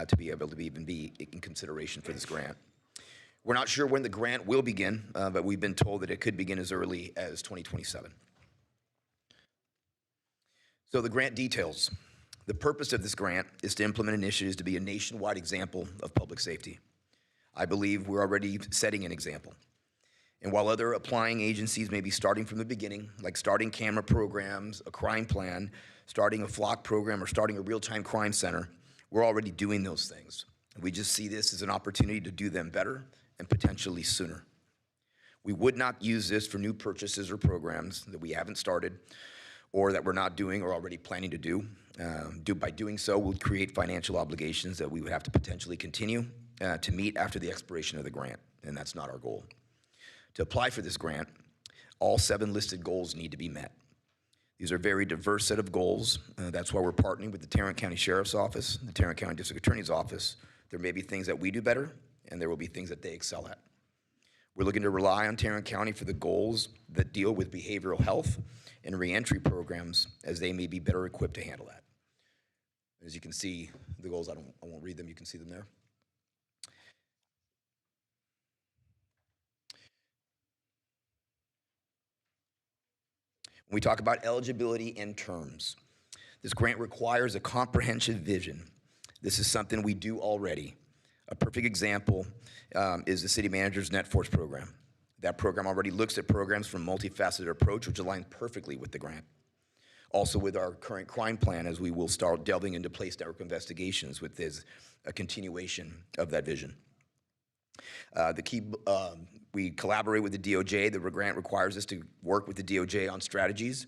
to be able to even be in consideration for this grant. We're not sure when the grant will begin, but we've been told that it could begin as early as 2027. So the grant details. The purpose of this grant is to implement initiatives to be a nationwide example of public safety. I believe we're already setting an example. And while other applying agencies may be starting from the beginning, like starting camera programs, a crime plan, starting a flock program, or starting a real-time crime center, we're already doing those things. We just see this as an opportunity to do them better and potentially sooner. We would not use this for new purchases or programs that we haven't started or that we're not doing or already planning to do. By doing so, we'll create financial obligations that we would have to potentially continue to meet after the expiration of the grant, and that's not our goal. To apply for this grant, all 7 listed goals need to be met. These are a very diverse set of goals. That's why we're partnering with the Tarrant County Sheriff's Office, the Tarrant County District Attorney's Office. There may be things that we do better, and there will be things that they excel at. We're looking to rely on Tarrant County for the goals that deal with behavioral health and reentry programs, as they may be better equipped to handle that. As you can see, the goals, I won't read them, you can see them there. When we talk about eligibility and terms, this grant requires a comprehensive vision. This is something we do already. A perfect example is the City Manager's NetForce program. That program already looks at programs from a multifaceted approach, which aligns perfectly with the grant. Also with our current crime plan, as we will start delving into police network investigations with this, a continuation of that vision. We collaborate with the DOJ. The grant requires us to work with the DOJ on strategies.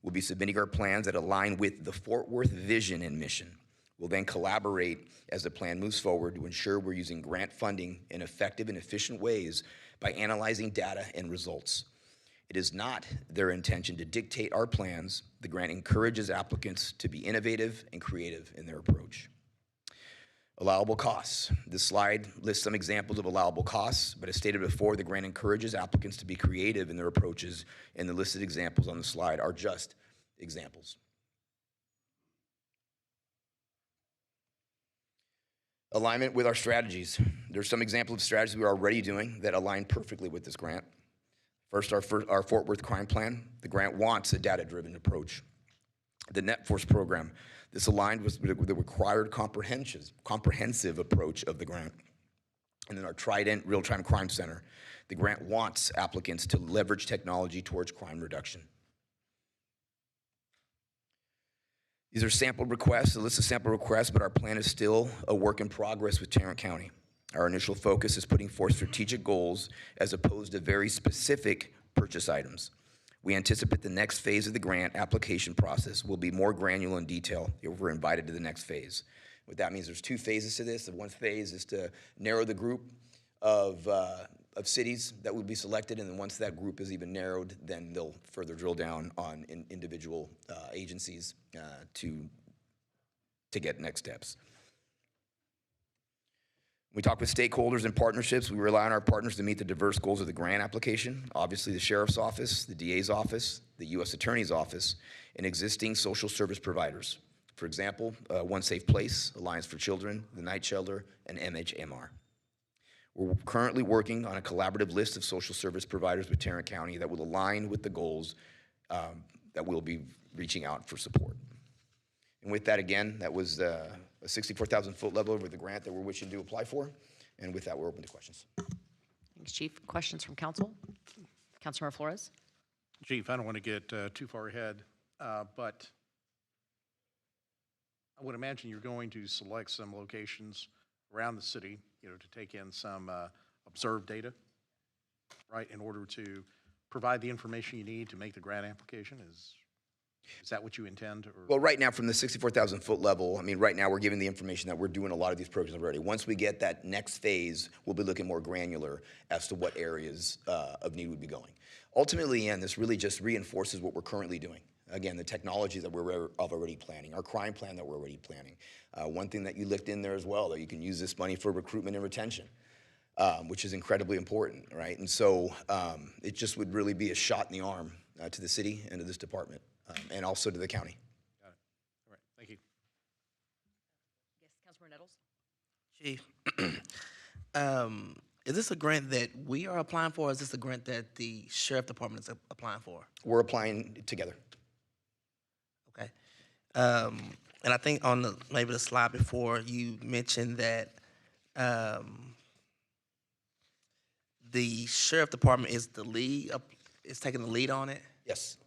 We'll be submitting our plans that align with the Fort Worth vision and mission. We'll then collaborate as the plan moves forward to ensure we're using grant funding in effective and efficient ways by analyzing data and results. It is not their intention to dictate our plans. The grant encourages applicants to be innovative and creative in their approach. Allowable costs. This slide lists some examples of allowable costs, but as stated before, the grant encourages applicants to be creative in their approaches, and the listed examples on the slide are just examples. Alignment with our strategies. There's some examples of strategies we're already doing that align perfectly with this grant. First, our Fort Worth crime plan. The grant wants a data-driven approach. The NetForce program. This aligned with the required comprehensive approach of the grant. And then our Trident Real-Time Crime Center. The grant wants applicants to leverage technology towards crime reduction. These are sample requests, a list of sample requests, but our plan is still a work in progress with Tarrant County. Our initial focus is putting forth strategic goals as opposed to very specific purchase items. We anticipate the next phase of the grant application process will be more granular in detail if we're invited to the next phase. What that means, there's two phases to this. The one phase is to narrow the group of cities that would be selected, and then once that group is even narrowed, then they'll further drill down on individual agencies to get next steps. We talk with stakeholders and partnerships. We rely on our partners to meet the diverse goals of the grant application. Obviously, the Sheriff's Office, the DA's Office, the U.S. Attorney's Office, and existing social service providers. For example, One Safe Place, Alliance for Children, the Night Shelter, and MHMR. We're currently working on a collaborative list of social service providers with Tarrant County that will align with the goals that we'll be reaching out for support. And with that, again, that was a 64,000-foot level over the grant that we're wishing to apply for. And with that, we're open to questions. Thanks, Chief. Questions from council? Councilmember Flores? Chief, I don't want to get too far ahead, but I would imagine you're going to select some locations around the city, to take in some observed data, right, in order to provide the information you need to make the grant application? Is that what you intend? Or? Well, right now, from the 64,000-foot level, I mean, right now we're giving the information that we're doing a lot of these programs already. Once we get that next phase, we'll be looking more granular as to what areas of need would be going. Ultimately, and this really just reinforces what we're currently doing. Again, the technologies that we're already planning, our crime plan that we're already planning. One thing that you lift in there as well, that you can use this money for recruitment and retention, which is incredibly important, right? And so it just would really be a shot in the arm to the city and to this department, and also to the county. Got it. All right, thank you. Yes, Councilmember Nettles? Chief, is this a grant that we are applying for, or is this a grant that the Sheriff Department is applying for? We're applying together. Okay. And I think on maybe the slide before, you mentioned that the Sheriff Department is the lead, is taking the lead on it? Yes.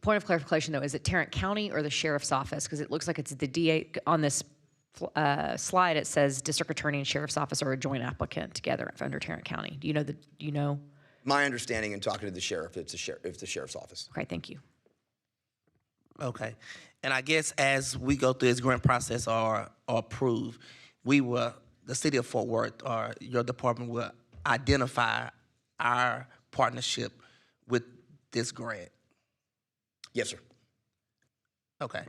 Point of clarification, though, is it Tarrant County or the Sheriff's Office? Because it looks like it's the DA, on this slide, it says District Attorney and Sheriff's Office are a joint applicant together under Tarrant County. Do you know? My understanding in talking to the sheriff, it's the Sheriff's Office. Okay, thank you. Okay. And I guess as we go through this grant process or approve, the city of Fort Worth or your department will identify our partnership with this grant. Yes, sir. Okay.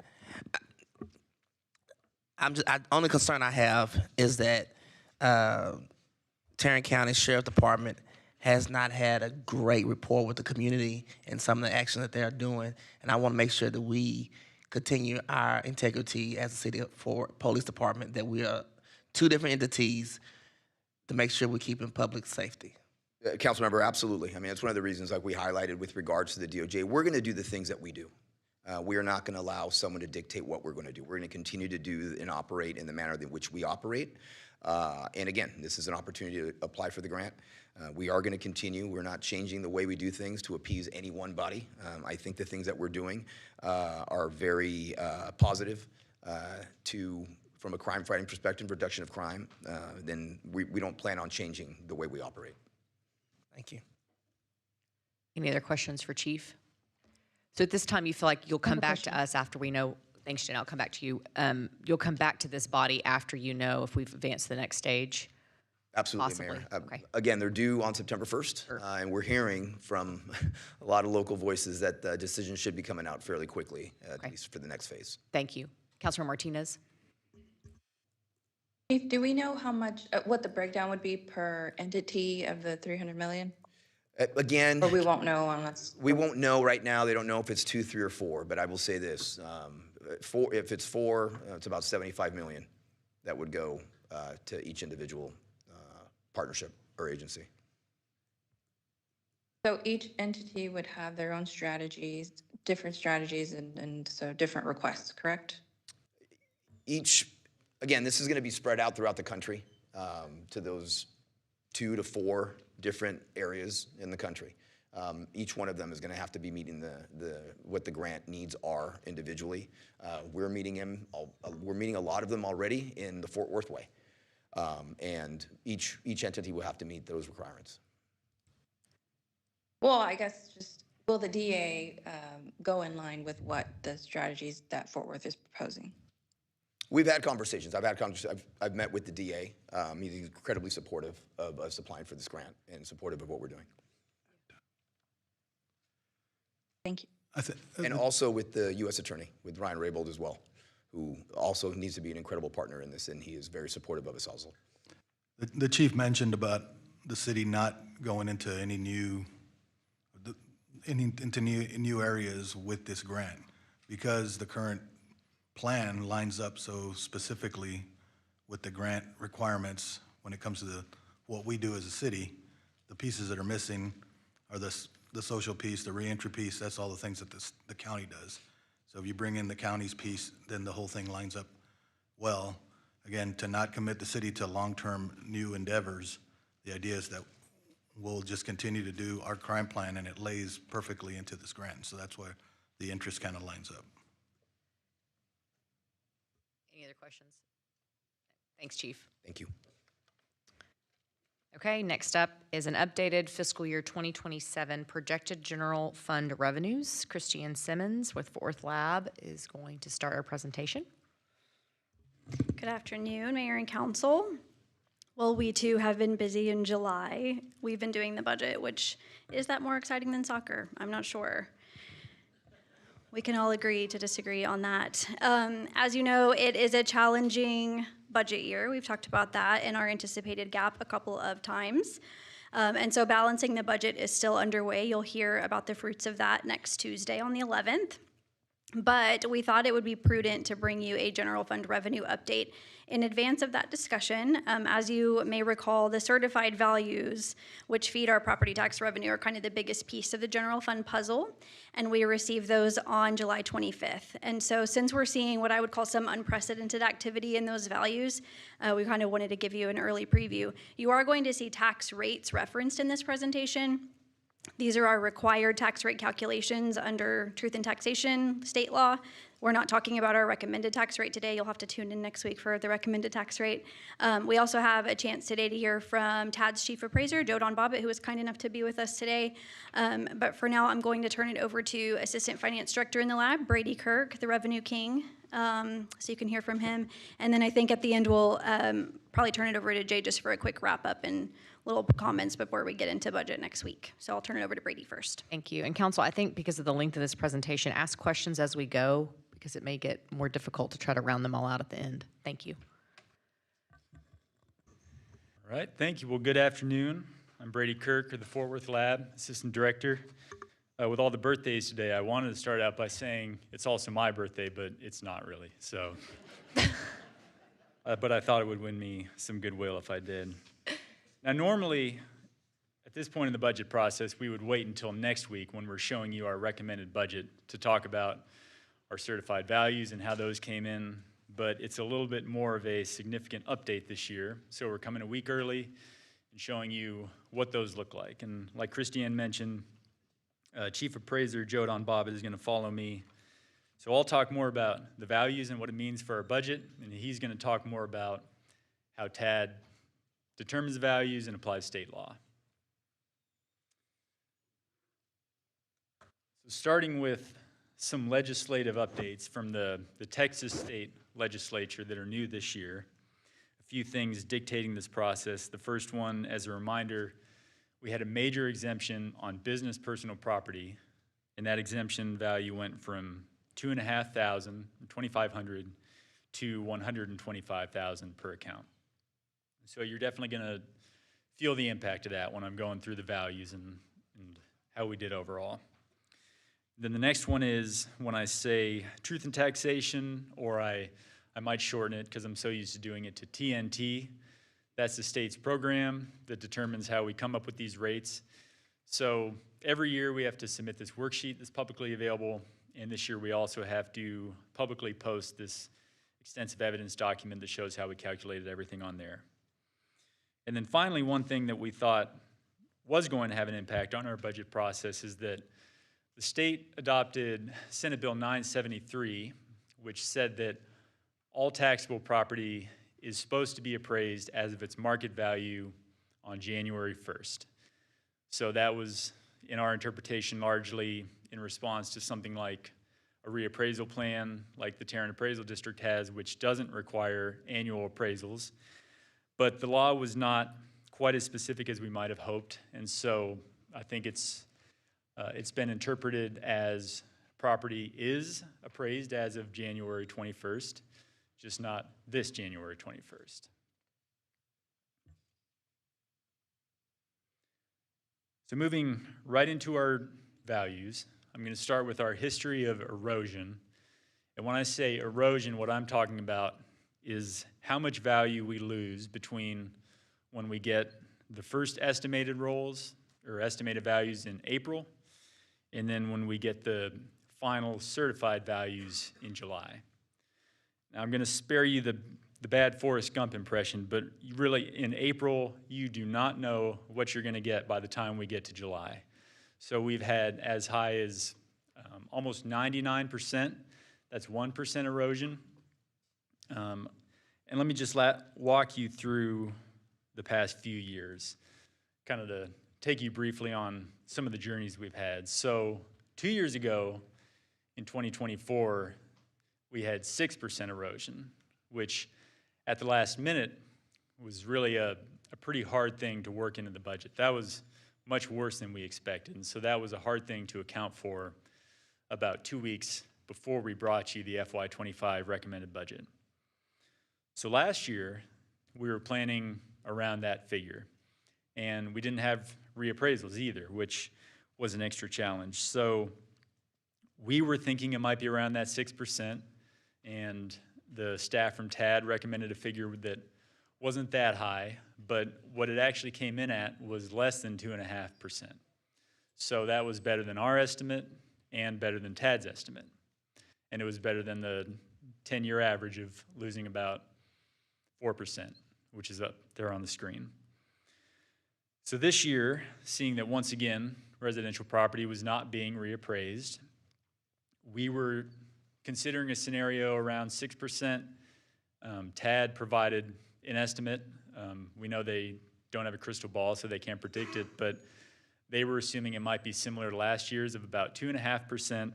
Only concern I have is that Tarrant County Sheriff Department has not had a great rapport with the community and some of the action that they're doing. And I want to make sure that we continue our integrity as a city for police department, that we are two different entities to make sure we keep in public safety. Councilmember, absolutely. I mean, it's one of the reasons, like we highlighted with regards to the DOJ, we're going to do the things that we do. We are not going to allow someone to dictate what we're going to do. We're going to continue to do and operate in the manner in which we operate. And again, this is an opportunity to apply for the grant. We are going to continue. We're not changing the way we do things to appease any one body. I think the things that we're doing are very positive from a crime fighting perspective, reduction of crime. Then we don't plan on changing the way we operate. Thank you. Any other questions for Chief? So at this time, you feel like you'll come back to us after we know, thanks, Jen, I'll come back to you. You'll come back to this body after you know if we've advanced to the next stage? Absolutely, Possibly. Mayor. Okay. Again, they're due on September 1st, and we're hearing from a lot of local voices that decisions should be coming out fairly quickly, at least for the next phase. Thank you. Councilor Martinez? Chief, do we know how much, what the breakdown would be per entity of the 300 million? Again, Or we won't know unless. we won't know right now. They don't know if it's 2, 3, or 4, but I will say this. If it's 4, it's about 75 million that would go to each individual partnership or agency. So each entity would have their own strategies, different strategies, and so different requests, correct? Again, this is going to be spread out throughout the country to those 2 to 4 different areas in the country. Each one of them is going to have to be meeting what the grant needs are individually. We're meeting a lot of them already in the Fort Worth way. And each entity will have to meet those requirements. Well, I guess just, will the DA go in line with what the strategies that Fort Worth is proposing? We've had conversations. I've met with the DA. He's incredibly supportive of us applying for this grant and supportive of what we're doing. Thank you. And also with the U.S. Attorney, with Ryan Raybould as well, who also needs to be an incredible partner in this, and he is very supportive of us also. The chief mentioned about the city not going into any new areas with this grant because the current plan lines up so specifically with the grant requirements when it comes to what we do as a city. The pieces that are missing are the social piece, the reentry piece. That's all the things that the county does. So if you bring in the county's piece, then the whole thing lines up well. Again, to not commit the city to long-term new endeavors, the idea is that we'll just continue to do our crime plan and it lays perfectly into this grant. So that's why the interest kind of lines up. Any other questions? Thanks, Chief. Thank you. Okay, next up is an updated fiscal year 2027 projected general fund revenues. Christiane Simmons with Fort Worth Lab is going to start our presentation. Good afternoon, Mayor and Council. Well, we too have been busy in July. We've been doing the budget, which is that more exciting than soccer? I'm not sure. We can all agree to disagree on that. As you know, it is a challenging budget year. We've talked about that in our anticipated gap a couple of times. And so balancing the budget is still underway. You'll hear about the fruits of that next Tuesday on the 11th. But we thought it would be prudent to bring you a general fund revenue update in advance of that discussion. As you may recall, the certified values, which feed our property tax revenue, are kind of the biggest piece of the general fund puzzle, and we received those on July 25th. And so since we're seeing what I would call some unprecedented activity in those values, we kind of wanted to give you an early preview. You are going to see tax rates referenced in this presentation. These are our required tax rate calculations under truth and taxation state law. We're not talking about our recommended tax rate today. You'll have to tune in next week for the recommended tax rate. We also have a chance today to hear from TAD's chief appraiser, Joe Don Bobbitt, who was kind enough to be with us today. But for now, I'm going to turn it over to Assistant Finance Director in the lab, Brady Kirk, the Revenue King, so you can hear from him. And then I think at the end, we'll probably turn it over to Jay just for a quick wrap up and little comments before we get into budget next week. So I'll turn it over to Brady first. Thank you. And Council, I think because of the length of this presentation, ask questions as we go because it may get more difficult to try to round them all out at the end. Thank you. All right, thank you. Well, good afternoon. I'm Brady Kirk of the Fort Worth Lab, Assistant Director. With all the birthdays today, I wanted to start out by saying it's also my birthday, but it's not really. So, but I thought it would win me some goodwill if I did. Now, normally, at this point in the budget process, we would wait until next week when we're showing you our recommended budget to talk about our certified values and how those came in, but it's a little bit more of a significant update this year. So we're coming a week early and showing you what those look like. And like Christiane mentioned, Chief Appraiser Joe Don Bobbitt is going to follow me. So I'll talk more about the values and what it means for our budget, and he's going to talk more about how TAD determines the values and applies state law. So starting with some legislative updates from the Texas State Legislature that are new this year. A few things dictating this process. The first one, as a reminder, we had a major exemption on business personal property, and that exemption value went from $2,500 to $125,000 per account. So you're definitely going to feel the impact of that when I'm going through the values and how we did overall. Then the next one is when I say truth and taxation, or I might shorten it because I'm so used to doing it to TNT. That's the state's program that determines how we come up with these rates. So every year we have to submit this worksheet that's publicly available, and this year we also have to publicly post this extensive evidence document that shows how we calculated everything on there. And then finally, one thing that we thought was going to have an impact on our budget process is that the state adopted Senate Bill 973, which said that all taxable property is supposed to be appraised as of its market value on January 1st. So that was, in our interpretation, largely in response to something like a reappraisal plan like the Tarrant Appraisal District has, which doesn't require annual appraisals. But the law was not quite as specific as we might have hoped, and so I think it's been interpreted as property is appraised as of January 21st, just not this January 21st. So moving right into our values, I'm going to start with our history of erosion. And when I say erosion, what I'm talking about is how much value we lose between when we get the first estimated rolls or estimated values in April, and then when we get the final certified values in July. Now I'm going to spare you the bad Forrest Gump impression, but really in April, you do not know what you're going to get by the time we get to July. So we've had as high as almost 99%. That's 1% erosion. And let me just walk you through the past few years, kind of to take you briefly on some of the journeys we've had. So 2 years ago, in 2024, we had 6% erosion, which at the last minute was really a pretty hard thing to work into the budget. That was much worse than we expected, and so that was a hard thing to account for about 2 weeks before we brought you the FY25 recommended budget. So last year, we were planning around that figure, and we didn't have reappraisals either, which was an extra challenge. So we were thinking it might be around that 6%, and the staff from TAD recommended a figure that wasn't that high, but what it actually came in at was less than 2.5%. So that was better than our estimate and better than TAD's estimate. And it was better than the 10-year average of losing about 4%, which is up there on the screen. So this year, seeing that once again, residential property was not being reappraised, we were considering a scenario around 6%. TAD provided an estimate. We know they don't have a crystal ball, so they can't predict it, but they were assuming it might be similar to last year's of about 2.5%,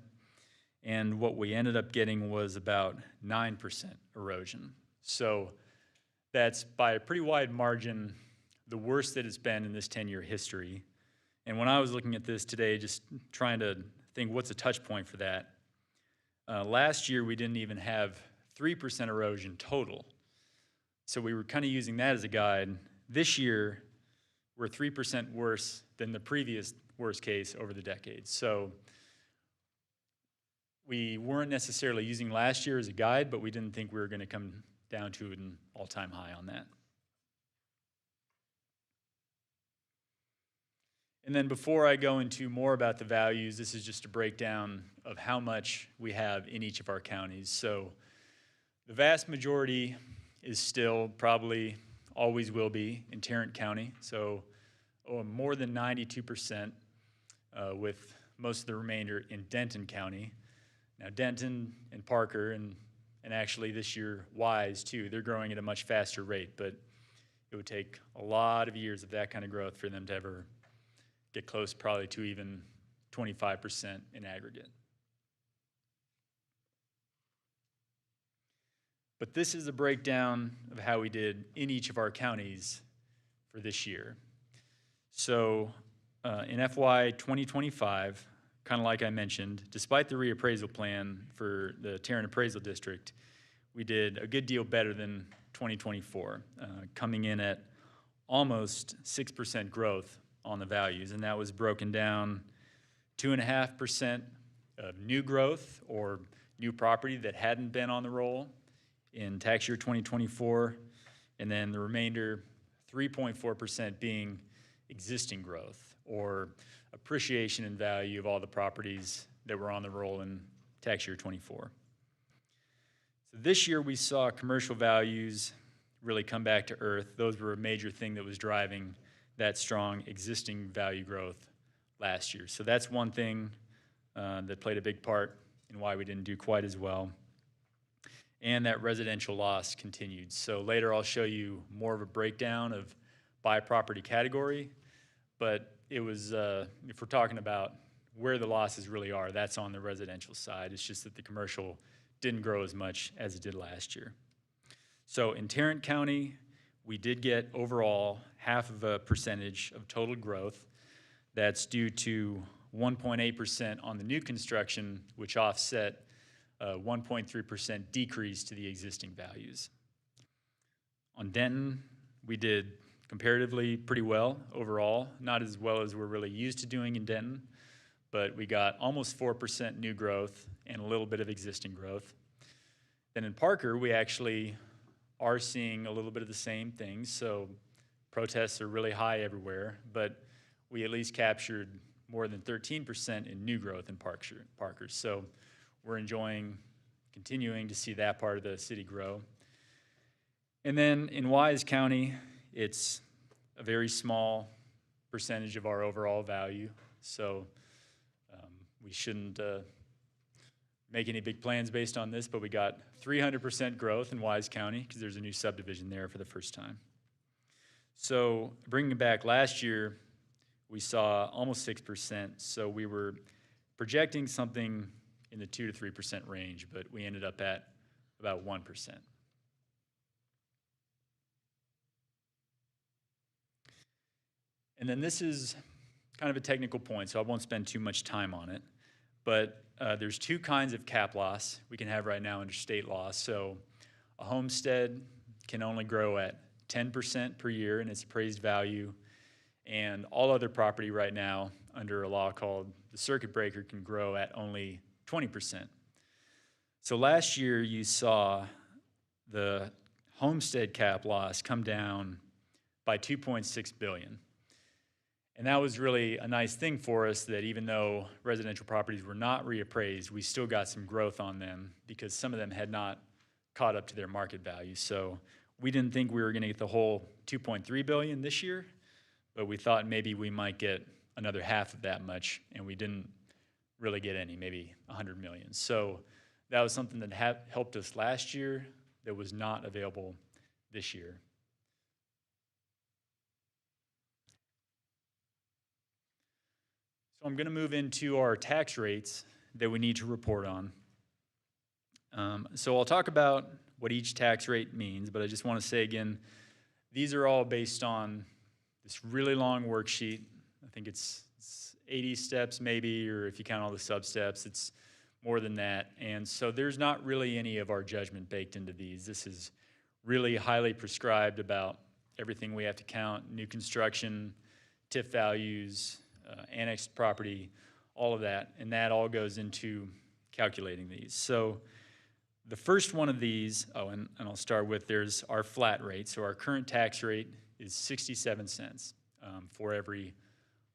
and what we ended up getting was about 9% erosion. So that's by a pretty wide margin the worst that it's been in this 10-year history. And when I was looking at this today, just trying to think what's a touch point for that, last year we didn't even have 3% erosion total. So we were kind of using that as a guide. This year, we're 3% worse than the previous worst case over the decades. So we weren't necessarily using last year as a guide, but we didn't think we were going to come down to an all-time high on that. And then before I go into more about the values, this is just a breakdown of how much we have in each of our counties. So the vast majority is still probably always will be in Tarrant County. So more than 92% with most of the remainder in Denton County. Now Denton and Parker and actually this year Wise too, they're growing at a much faster rate, but it would take a lot of years of that kind of growth for them to ever get close probably to even 25% in aggregate. But this is a breakdown of how we did in each of our counties for this year. So in FY 2025, kind of like I mentioned, despite the reappraisal plan for the Tarrant Appraisal District, we did a good deal better than 2024, coming in at almost 6% growth on the values, and that was broken down 2.5% of new growth or new property that hadn't been on the roll in tax year 2024, and then the remainder 3.4% being existing growth or appreciation in value of all the properties that were on the roll in tax year 24. So this year we saw commercial values really come back to earth. Those were a major thing that was driving that strong existing value growth last year. So that's one thing that played a big part in why we didn't do quite as well. and that residential loss continued. So later I'll show you more of a breakdown of by property category, but it was, if we're talking about where the losses really are, that's on the residential side. It's just that the commercial didn't grow as much as it did last year. So in Tarrant County, we did get overall 0.5% of total growth. That's due to 1.8% on the new construction, which offset 1.3% decrease to the existing values. On Denton, we did comparatively pretty well overall, not as well as we're really used to doing in Denton, but we got almost 4% new growth and a little bit of existing growth. Then in Parker, we actually are seeing a little bit of the same things. So protests are really high everywhere, but we at least captured more than 13% in new growth in Parker. So we're continuing to see that part of the city grow. And then in Wise County, it's a very small percentage of our overall value. So we shouldn't make any big plans based on this, but we got 300% growth in Wise County because there's a new subdivision there for the first time. So bringing it back last year, we saw almost 6%. So we were projecting something in the 2 to 3% range, but we ended up at about 1%. And then this is kind of a technical point, so I won't spend too much time on it. But there's two kinds of cap loss we can have right now under state law. So a homestead can only grow at 10% per year in its appraised value, and all other property right now under a law called the circuit breaker can grow at only 20%. So last year you saw the homestead cap loss come down by $2.6 billion. And that was really a nice thing for us, that even though residential properties were not reappraised, we still got some growth on them because some of them had not caught up to their market value. So we didn't think we were going to get the whole $2.3 billion this year, but we thought maybe we might get another half of that much, and we didn't really get any, maybe $100 million. So that was something that helped us last year that was not available this year. So I'm going to move into our tax rates that we need to report on. So I'll talk about what each tax rate means, but I just want to say again, these are all based on this really long worksheet. I think it's 80 steps maybe, or if you count all the sub-steps, it's more than that. And so there's not really any of our judgment baked into these. This is really highly prescribed about everything we have to count: new construction, TIF values, annexed property, all of that, and that all goes into calculating these. So the first one of these, and I'll start with, there's our flat rate. So our current tax rate is 67 cents for every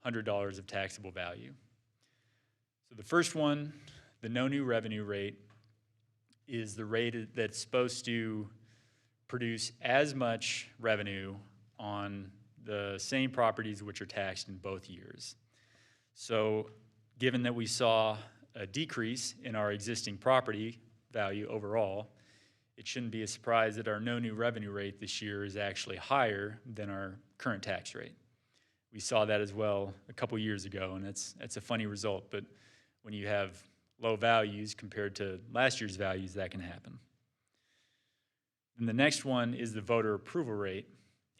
$100 of taxable value. So the first one, the no new revenue rate, is the rate that's supposed to produce as much revenue on the same properties which are taxed in both years. So given that we saw a decrease in our existing property value overall, it shouldn't be a surprise that our no new revenue rate this year is actually higher than our current tax rate. We saw that as well a couple years ago, and that's a funny result, but when you have low values compared to last year's values, that can happen. And the next one is the voter approval rate,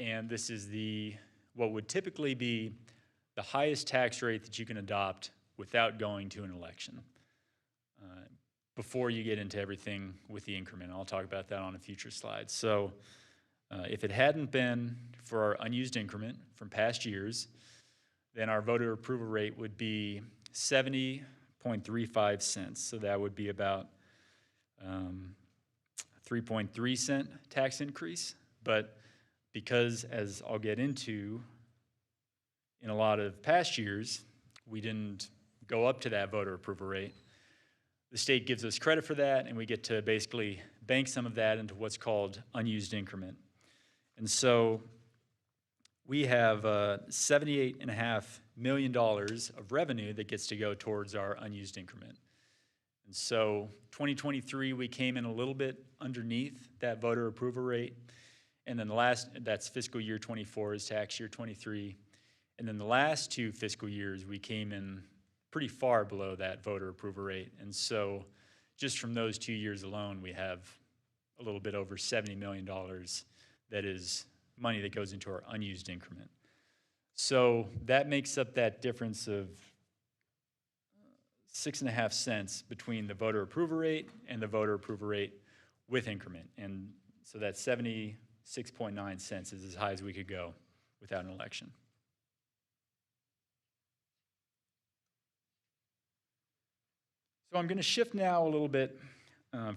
and this is what would typically be the highest tax rate that you can adopt without going to an election before you get into everything with the increment. I'll talk about that on a future slide. So if it hadn't been for our unused increment from past years, then our voter approval rate would be 70.35 cents. So that would be about 3.3 cent tax increase. But because, as I'll get into, in a lot of past years, we didn't go up to that voter approval rate, the state gives us credit for that, and we get to basically bank some of that into what's called unused increment. And so we have $78.5 million of revenue that gets to go towards our unused increment. And so 2023, we came in a little bit underneath that voter approval rate. And then that's fiscal year 24 is tax year 23. And then the last 2 fiscal years, we came in pretty far below that voter approval rate. And so just from those 2 years alone, we have a little bit over $70 million that is money that goes into our unused increment. So that makes up that difference of 6.5 cents between the voter approval rate and the voter approval rate with increment. And so that 76.9 cents is as high as we could go without an election. So I'm going to shift now a little bit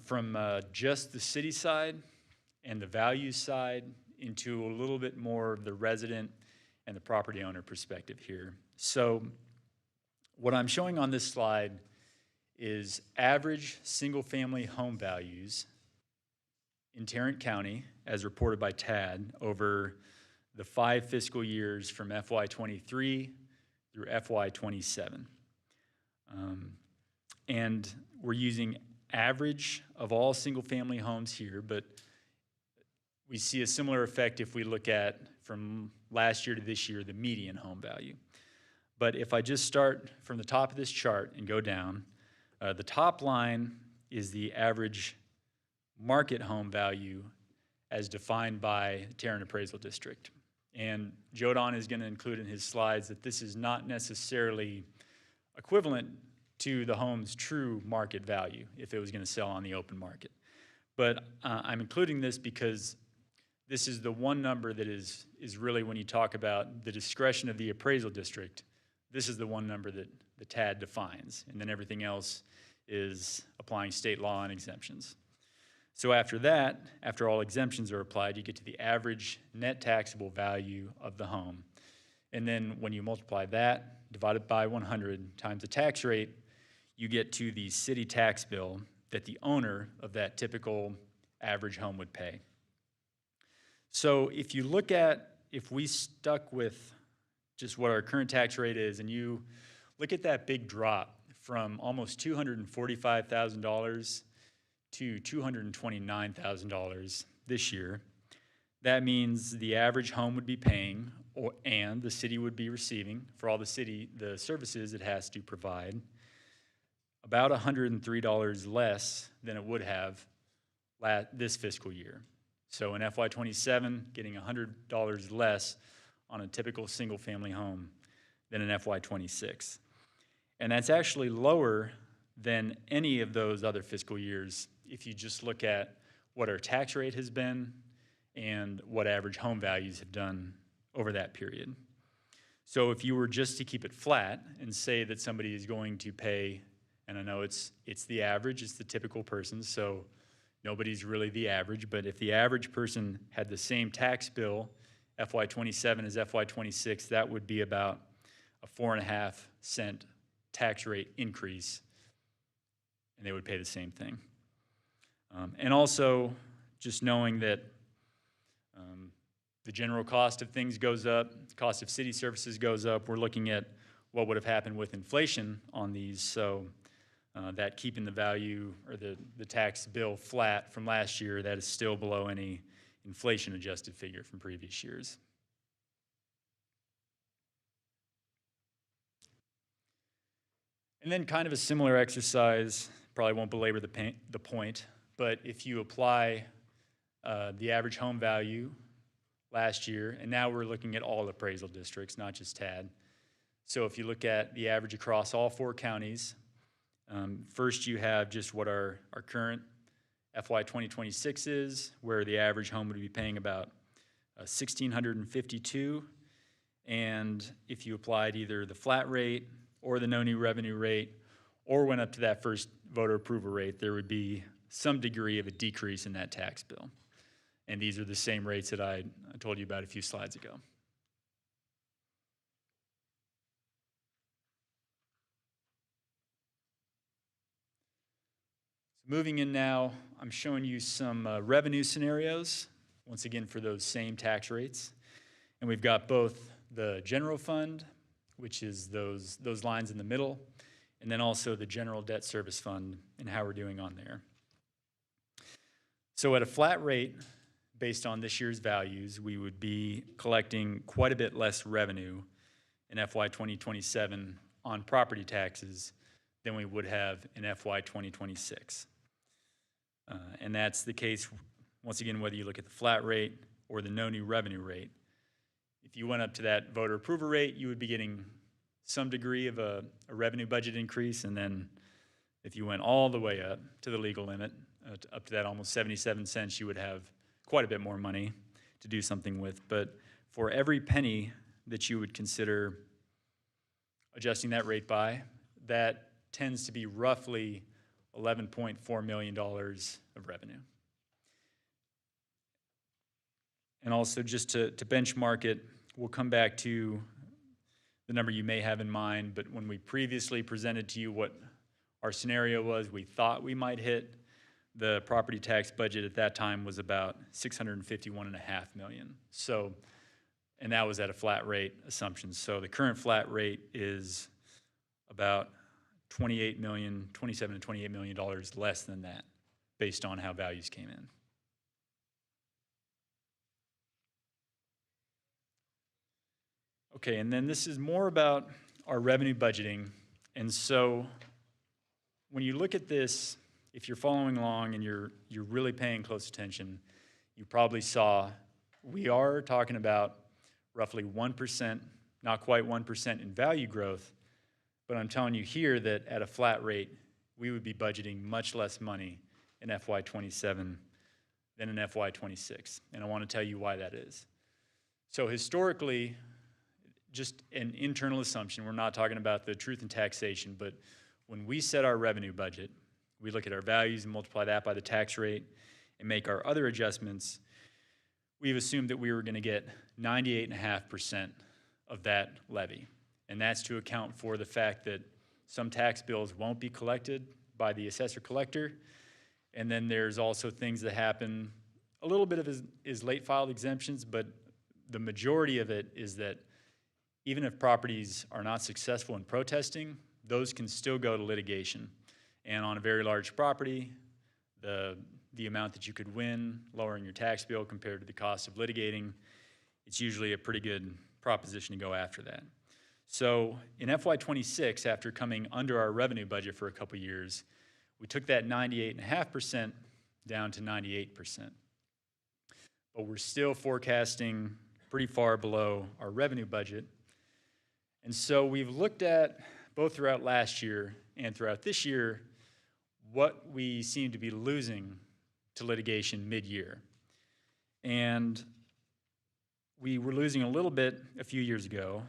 from just the city side and the value side into a little bit more of the resident and the property owner perspective here. So what I'm showing on this slide is average single-family home values in Tarrant County as reported by TAD over the 5 fiscal years from FY23 through FY27. And we're using average of all single-family homes here, but we see a similar effect if we look at from last year to this year, the median home value. But if I just start from the top of this chart and go down, the top line is the average market home value as defined by Tarrant Appraisal District. And Jodan is going to include in his slides that this is not necessarily equivalent to the home's true market value if it was going to sell on the open market. But I'm including this because this is the one number that is really, when you talk about the discretion of the appraisal district, this is the one number that the TAD defines, and then everything else is applying state law and exemptions. So after that, after all exemptions are applied, you get to the average net taxable value of the home. And then when you multiply that, divided by 100 times the tax rate, you get to the city tax bill that the owner of that typical average home would pay. So if you look at, if we stuck with just what our current tax rate is, and you look at that big drop from almost $245,000 to $229,000 this year, that means the average home would be paying, and the city would be receiving for all the services it has to provide, about $103 less than it would have this fiscal year. So in FY27, getting $100 less on a typical single-family home than in FY26. And that's actually lower than any of those other fiscal years if you just look at what our tax rate has been and what average home values have done over that period. So if you were just to keep it flat and say that somebody is going to pay, and I know it's the average, it's the typical person, so nobody's really the average, but if the average person had the same tax bill, FY27 as FY26, that would be about a 4.5 cent tax rate increase, and they would pay the same thing. And also, just knowing that the general cost of things goes up, cost of city services goes up, we're looking at what would have happened with inflation on these, so that keeping the value or the tax bill flat from last year, that is still below any inflation-adjusted figure from previous years. And then kind of a similar exercise, probably won't belabor the point, but if you apply the average home value last year, and now we're looking at all appraisal districts, not just TAD. So if you look at the average across all 4 counties, first you have just what our current FY 2026 is, where the average home would be paying about $1,652, and if you applied either the flat rate or the no new revenue rate, or went up to that first voter approval rate, there would be some degree of a decrease in that tax bill. And these are the same rates that I told you about a few slides ago. Moving in now, I'm showing you some revenue scenarios, once again for those same tax rates. And we've got both the general fund, which is those lines in the middle, and then also the general debt service fund and how we're doing on there. So at a flat rate, based on this year's values, we would be collecting quite a bit less revenue in FY 2027 on property taxes than we would have in FY 2026. And that's the case, once again, whether you look at the flat rate or the no new revenue rate. If you went up to that voter approval rate, you would be getting some degree of a revenue budget increase. And then if you went all the way up to the legal limit, up to that almost 77 cents, you would have quite a bit more money to do something with. But for every penny that you would consider adjusting that rate by, that tends to be roughly $11.4 million of revenue. And also just to benchmark it, we'll come back to the number you may have in mind, but when we previously presented to you what our scenario was, we thought we might hit, the property tax budget at that time was about $651.5 million. So, and that was at a flat rate assumption. So the current flat rate is about $27 to $28 million less than that, based on how values came in. Okay, and then this is more about our revenue budgeting. And so when you look at this, if you're following along and you're really paying close attention, you probably saw we are talking about roughly 1%, not quite 1% in value growth, but I'm telling you here that at a flat rate, we would be budgeting much less money in FY27 than in FY26. And I want to tell you why that is. So historically, just an internal assumption, we're not talking about the truth in taxation, but when we set our revenue budget, we look at our values and multiply that by the tax rate and make our other adjustments, we've assumed that we were going to get 98.5% of that levy. And that's to account for the fact that some tax bills won't be collected by the assessor collector. And then there's also things that happen, a little bit of is late filed exemptions, but the majority of it is that even if properties are not successful in protesting, those can still go to litigation. And on a very large property, the amount that you could win, lowering your tax bill compared to the cost of litigating, it's usually a pretty good proposition to go after that. So in FY26, after coming under our revenue budget for a couple years, we took that 98.5% down to 98%. But we're still forecasting pretty far below our revenue budget. And so we've looked at, both throughout last year and throughout this year, what we seem to be losing to litigation mid-year. And we were losing a little bit a few years ago.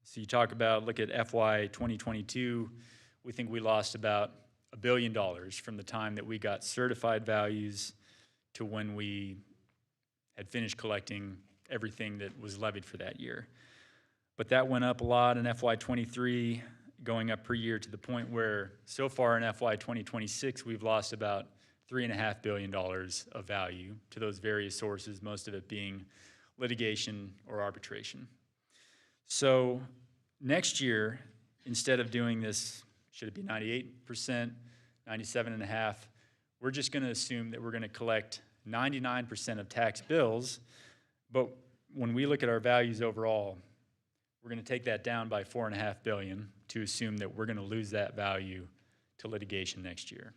So you talk about, look at FY 2022, we think we lost about $1 billion from the time that we got certified values to when we had finished collecting everything that was levied for that year. But that went up a lot in FY 23, going up per year to the point where so far in FY 2026, we've lost about $3.5 billion of value to those various sources, most of it being litigation or arbitration. So next year, instead of doing this, should it be 98%, 97.5%, we're just going to assume that we're going to collect 99% of tax bills, but when we look at our values overall, we're going to take that down by $4.5 billion to assume that we're going to lose that value to litigation next year.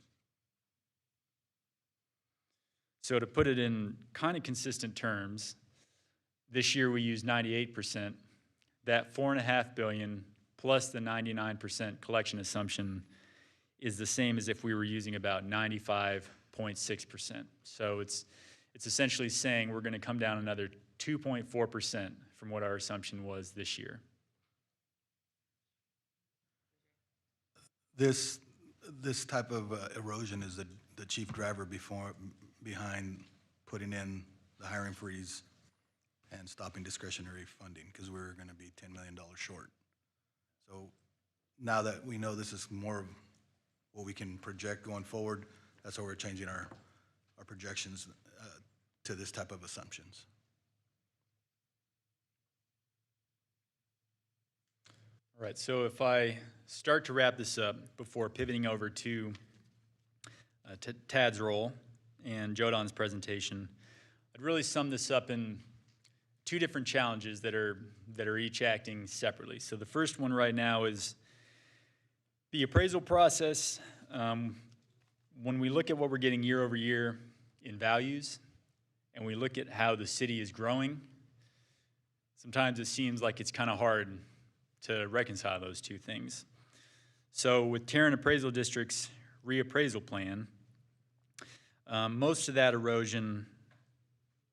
So to put it in kind of consistent terms, this year we used 98%. That $4.5 billion plus the 99% collection assumption is the same as if we were using about 95.6%. So it's essentially saying we're going to come down another 2.4% from what our assumption was this year. This type of erosion is the chief driver behind putting in the hiring freeze and stopping discretionary funding, because we're going to be $10 million short. So now that we know this is more of what we can project going forward, that's why we're changing our projections to this type of assumptions. All right, so if I start to wrap this up before pivoting over to Tad's role and Jodan's presentation, I'd really sum this up in two different challenges that are each acting separately. So the first one right now is the appraisal process. When we look at what we're getting year over year in values, and we look at how the city is growing, sometimes it seems like it's kind of hard to reconcile those two things. So with Tarrant Appraisal District's reappraisal plan, most of that erosion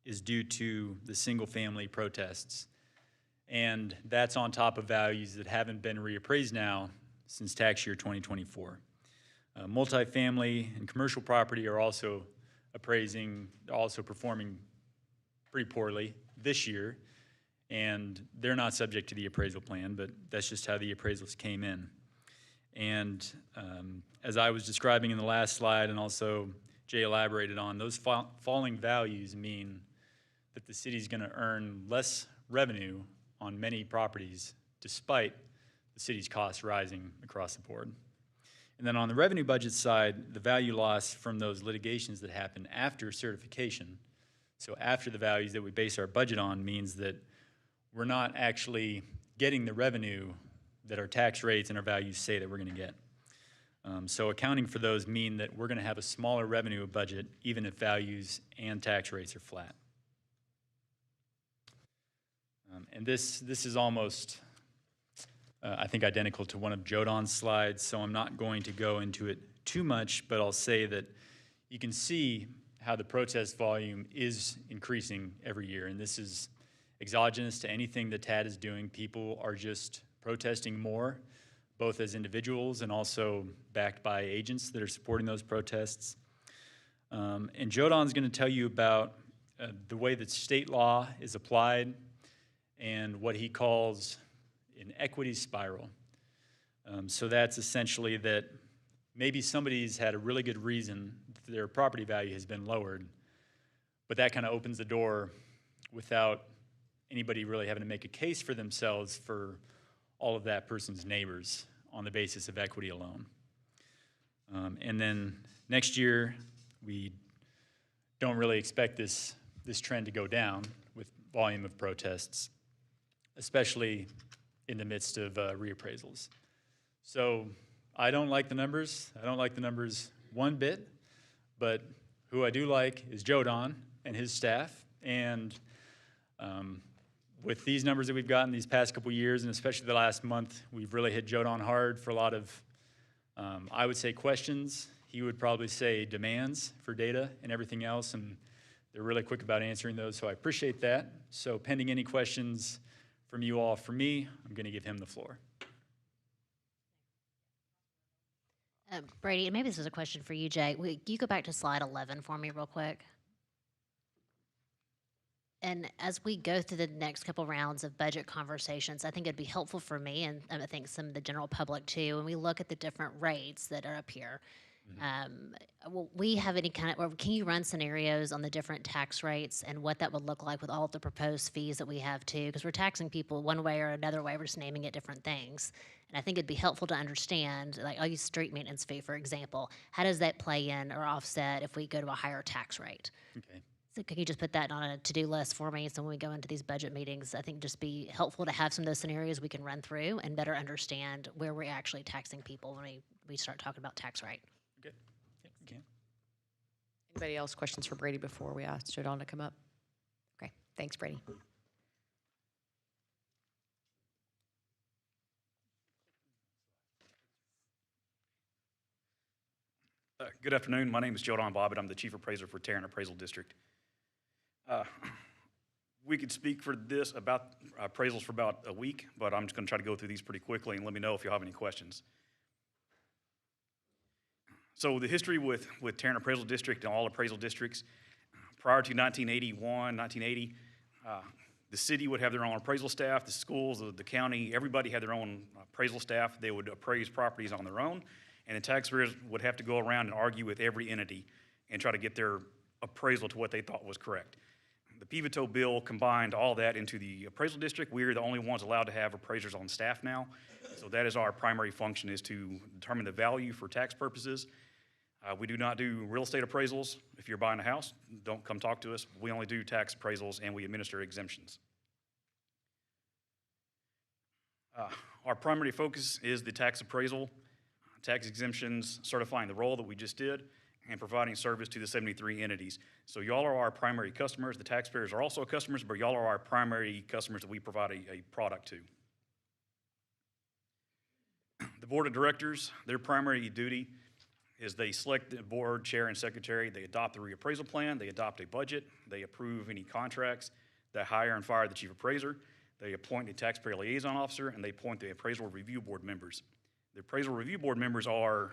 is due to the single-family protests. And that's on top of values that haven't been reappraised now since tax year 2024. Multifamily and commercial property are also performing pretty poorly this year, and they're not subject to the appraisal plan, but that's just how the appraisals came in. And as I was describing in the last slide, and also Jay elaborated on, those falling values mean that the city's going to earn less revenue on many properties despite the city's costs rising across the board. And then on the revenue budget side, the value loss from those litigations that happen after certification, so after the values that we base our budget on, means that we're not actually getting the revenue that our tax rates and our values say that we're going to get. So accounting for those mean that we're going to have a smaller revenue budget even if values and tax rates are flat. And this is almost, I think, identical to one of Jodan's slides, so I'm not going to go into it too much, but I'll say that you can see how the protest volume is increasing every year, and this is exogenous to anything that TAD is doing. People are just protesting more, both as individuals and also backed by agents that are supporting those protests. And Jodan's going to tell you about the way that state law is applied and what he calls an equity spiral. So that's essentially that maybe somebody's had a really good reason that their property value has been lowered, but that kind of opens the door without anybody really having to make a case for themselves for all of that person's neighbors on the basis of equity alone. And then next year, we don't really expect this trend to go down with volume of protests, especially in the midst of reappraisals. So I don't like the numbers. I don't like the numbers one bit, but who I do like is Jodan and his staff. And with these numbers that we've gotten these past couple years, and especially the last month, we've really hit Jodan hard for a lot of, I would say, questions. He would probably say demands for data and everything else, and they're really quick about answering those, so I appreciate that. So pending any questions from you all for me, I'm going to give him the floor. Brady, maybe this is a question for you, Jay. Can you go back to slide 11 for me real quick? And as we go through the next couple rounds of budget conversations, I think it'd be helpful for me, and I think some of the general public too, when we look at the different rates that are up here. Will we have any kind of, or can you run scenarios on the different tax rates and what that would look like with all of the proposed fees that we have too? Because we're taxing people one way or another way, we're just naming it different things. And I think it'd be helpful to understand, like I'll use street maintenance fee, for example. How does that play in or offset if we go to a higher tax rate? Okay. So can you just put that on a to-do list for me, so when we go into these budget meetings, I think just be helpful to have some of those scenarios we can run through and better understand where we're actually taxing people when we start talking about tax rate. Good. Yeah, you can. Anybody else questions for Brady before we ask Jodan to come up? Okay, thanks, Brady. Good afternoon. My name is Jodan Bobbitt. I'm the Chief Appraiser for Tarrant Appraisal District. We could speak for this about appraisals for about a week, but I'm just going to try to go through these pretty quickly and let me know if you have any questions. So the history with Tarrant Appraisal District and all appraisal districts, prior to 1981, 1980, the city would have their own appraisal staff, the schools, the county, everybody had their own appraisal staff. They would appraise properties on their own, and the taxpayers would have to go around and argue with every entity and try to get their appraisal to what they thought was correct. The Pivotal bill combined all that into the appraisal district. We are the only ones allowed to have appraisers on staff now. So that is our primary function, is to determine the value for tax purposes. We do not do real estate appraisals. If you're buying a house, don't come talk to us. We only do tax appraisals, and we administer exemptions. Our primary focus is the tax appraisal, tax exemptions, certifying the roll that we just did, and providing service to the 73 entities. So y'all are our primary customers. The taxpayers are also customers, but y'all are our primary customers that we provide a product to. The board of directors, their primary duty is they select the board chair and secretary, they adopt the reappraisal plan, they adopt a budget, they approve any contracts, they hire and fire the chief appraiser, they appoint a taxpayer liaison officer, and they appoint the appraisal review board members. The appraisal review board members are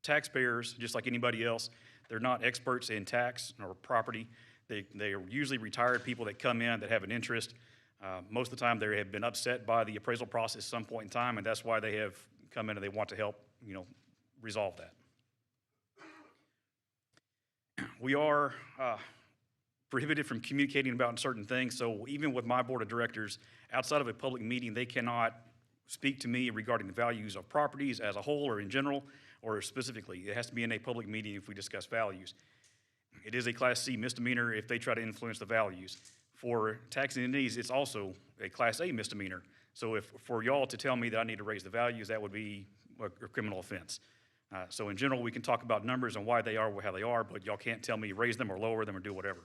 taxpayers, just like anybody else. They're not experts in tax or property. They are usually retired people that come in that have an interest. Most of the time, they have been upset by the appraisal process at some point in time, and that's why they have come in and they want to help, resolve that. We are prohibited from communicating about certain things, so even with my board of directors, outside of a public meeting, they cannot speak to me regarding the values of properties as a whole or in general, or specifically. It has to be in a public meeting if we discuss values. It is a Class C misdemeanor if they try to influence the values. For tax entities, it's also a Class A misdemeanor. So if for y'all to tell me that I need to raise the values, that would be a criminal offense. So in general, we can talk about numbers and why they are how they are, but y'all can't tell me raise them or lower them or do whatever.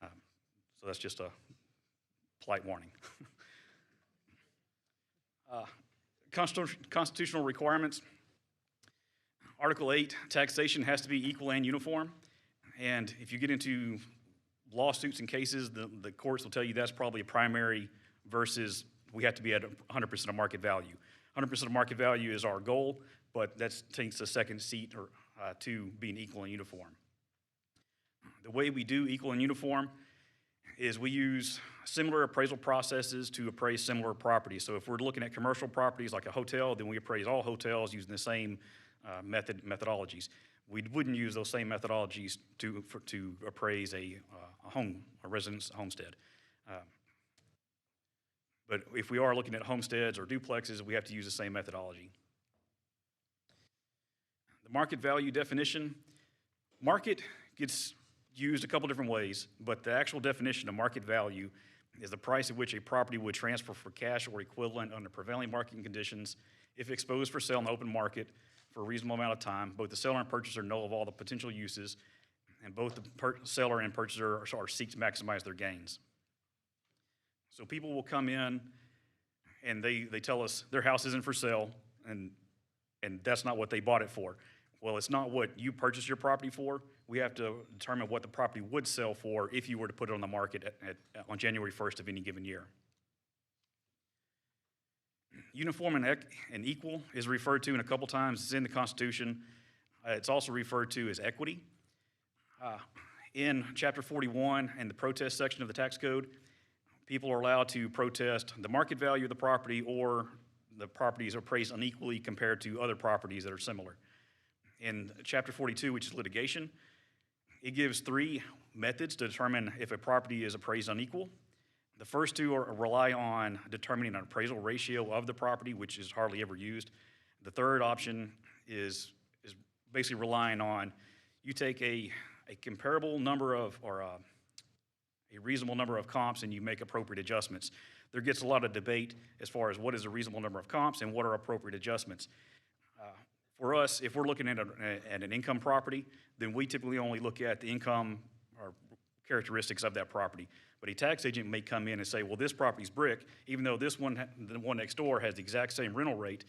So that's just a polite warning. Constitutional requirements. Article 8, taxation has to be equal and uniform. And if you get into lawsuits and cases, the courts will tell you that's probably a primary versus we have to be at 100% of market value. 100% of market value is our goal, but that takes a second seat to being equal and uniform. The way we do equal and uniform is we use similar appraisal processes to appraise similar properties. So if we're looking at commercial properties like a hotel, then we appraise all hotels using the same methodologies. We wouldn't use those same methodologies to appraise a home, a residence homestead. But if we are looking at homesteads or duplexes, we have to use the same methodology. The market value definition. Market gets used a couple different ways, but the actual definition of market value is the price at which a property would transfer for cash or equivalent under prevailing market conditions if exposed for sale in the open market for a reasonable amount of time. Both the seller and purchaser know of all the potential uses, and both the seller and purchaser are seek to maximize their gains. So people will come in and they tell us their house isn't for sale, and that's not what they bought it for. Well, it's not what you purchased your property for. We have to determine what the property would sell for if you were to put it on the market on January 1st of any given year. Uniform and equal is referred to in a couple times. It's in the Constitution. It's also referred to as equity. In Chapter 41 and the protest section of the tax code, people are allowed to protest the market value of the property or the properties are appraised unequally compared to other properties that are similar. In Chapter 42, which is litigation, it gives 3 methods to determine if a property is appraised unequal. The first 2 rely on determining an appraisal ratio of the property, which is hardly ever used. The third option is basically relying on you take a comparable number of, or a reasonable number of comps, and you make appropriate adjustments. There gets a lot of debate as far as what is a reasonable number of comps and what are appropriate adjustments. For us, if we're looking at an income property, then we typically only look at the income or characteristics of that property. But a tax agent may come in and say, well, this property's brick, even though the one next door has the exact same rental rate,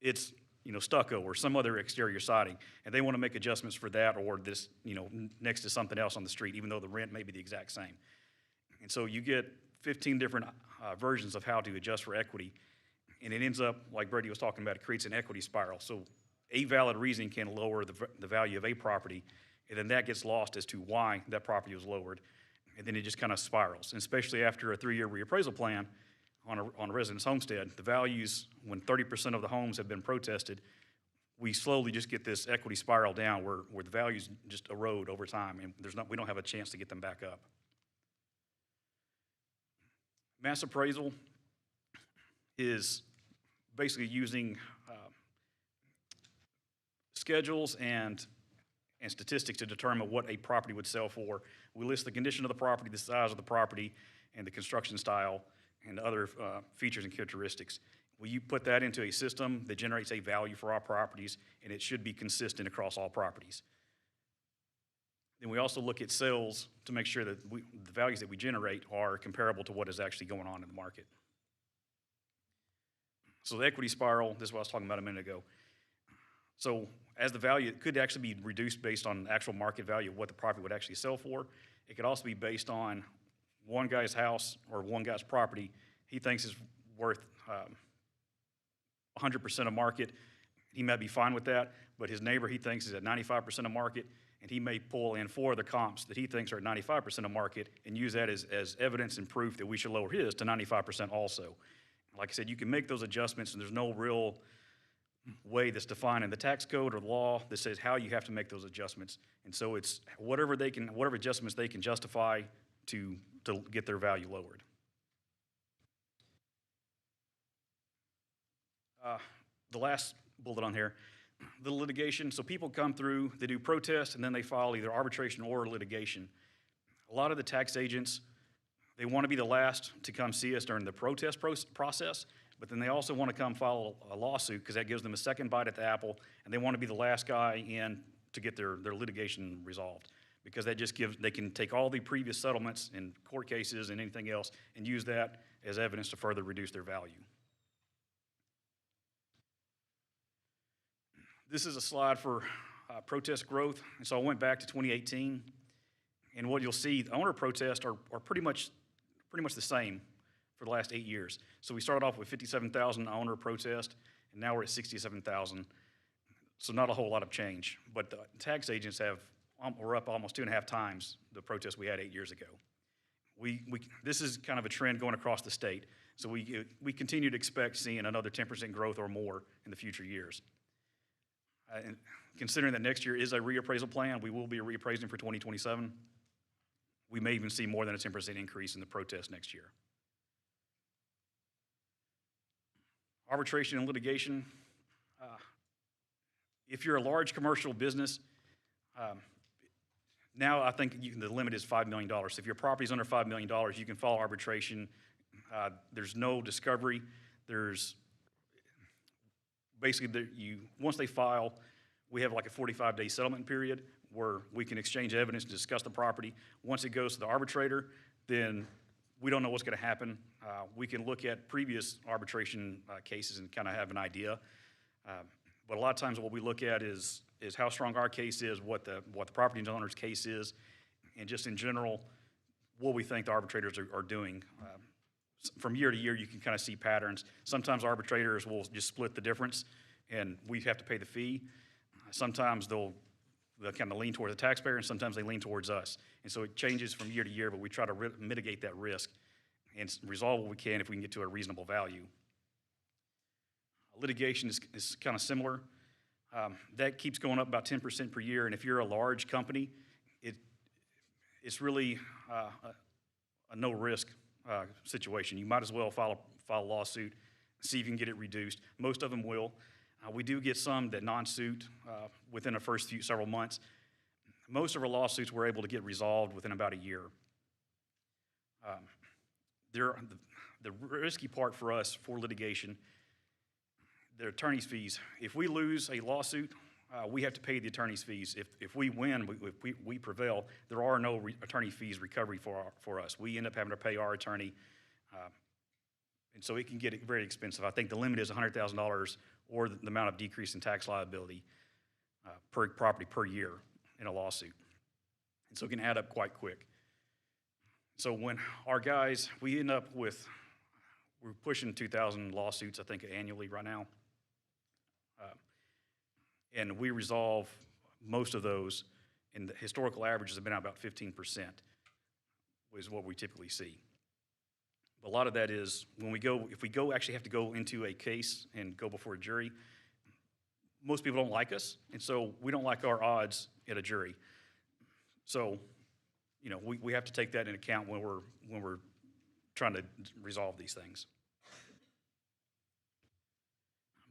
it's stucco or some other exterior siding, and they want to make adjustments for that or this, next to something else on the street, even though the rent may be the exact same. And so you get 15 different versions of how to adjust for equity, and it ends up, like Brady was talking about, it creates an equity spiral. So a valid reason can lower the value of a property, and then that gets lost as to why that property was lowered, and then it just kind of spirals. And especially after a 3-year reappraisal plan on a residence homestead, the values, when 30% of the homes have been protested, we slowly just get this equity spiral down where the values just erode over time, and we don't have a chance to get them back up. Mass appraisal is basically using schedules and statistics to determine what a property would sell for. We list the condition of the property, the size of the property, and the construction style, and other features and characteristics. You put that into a system that generates a value for our properties, and it should be consistent across all properties. Then we also look at sales to make sure that the values that we generate are comparable to what is actually going on in the market. So the equity spiral, this is what I was talking about a minute ago. So as the value, it could actually be reduced based on actual market value of what the property would actually sell for. It could also be based on one guy's house or one guy's property he thinks is worth 100% of market. He might be fine with that, but his neighbor he thinks is at 95% of market, and he may pull in 4 other comps that he thinks are at 95% of market and use that as evidence and proof that we should lower his to 95% also. Like I said, you can make those adjustments, and there's no real way that's defined in the tax code or the law that says how you have to make those adjustments. And so it's whatever adjustments they can justify to get their value lowered. The last bullet on here, the litigation. So people come through, they do protests, and then they file either arbitration or litigation. A lot of the tax agents, they want to be the last to come see us during the protest process, but then they also want to come file a lawsuit because that gives them a second bite at the apple, and they want to be the last guy in to get their litigation resolved, because that just gives, they can take all the previous settlements and court cases and anything else and use that as evidence to further reduce their value. This is a slide for protest growth. And so I went back to 2018, and what you'll see, the owner protests are pretty much the same for the last 8 years. So we started off with 57,000 owner protest, and now we're at 67,000. So not a whole lot of change. But the tax agents we're up almost 2.5 times the protests we had 8 years ago. This is kind of a trend going across the state. So we continue to expect seeing another 10% growth or more in the future years. And considering that next year is a reappraisal plan, we will be reappraising for 2027. We may even see more than a 10% increase in the protest next year. Arbitration and litigation. If you're a large commercial business, now I think the limit is $5 million. So if your property is under $5 million, you can file arbitration. There's no discovery. There's basically, once they file, we have like a 45-day settlement period where we can exchange evidence and discuss the property. Once it goes to the arbitrator, then we don't know what's going to happen. We can look at previous arbitration cases and kind of have an idea. But a lot of times what we look at is how strong our case is, what the property owner's case is, and just in general, what we think the arbitrators are doing. From year to year, you can kind of see patterns. Sometimes arbitrators will just split the difference, and we have to pay the fee. Sometimes they'll kind of lean towards the taxpayer, and sometimes they lean towards us. And so it changes from year to year, but we try to mitigate that risk and resolve what we can if we can get to a reasonable value. Litigation is kind of similar. That keeps going up about 10% per year, and if you're a large company, it's really a no-risk situation. You might as well file a lawsuit, see if you can get it reduced. Most of them will. We do get some that non-suit within the first several months. Most of our lawsuits we're able to get resolved within about a year. The risky part for us for litigation, the attorney's fees. If we lose a lawsuit, we have to pay the attorney's fees. If we win, if we prevail, there are no attorney fees recovery for us. We end up having to pay our attorney, and so it can get very expensive. I think the limit is $100,000 or the amount of decrease in tax liability per property per year in a lawsuit. And so it can add up quite quick. So when our guys, we end up with, we're pushing 2,000 lawsuits, I think, annually right now. And we resolve most of those, and the historical averages have been about 15%, is what we typically see. A lot of that is when if we actually have to go into a case and go before a jury, most people don't like us, and so we don't like our odds at a jury. So, we have to take that into account when we're trying to resolve these things.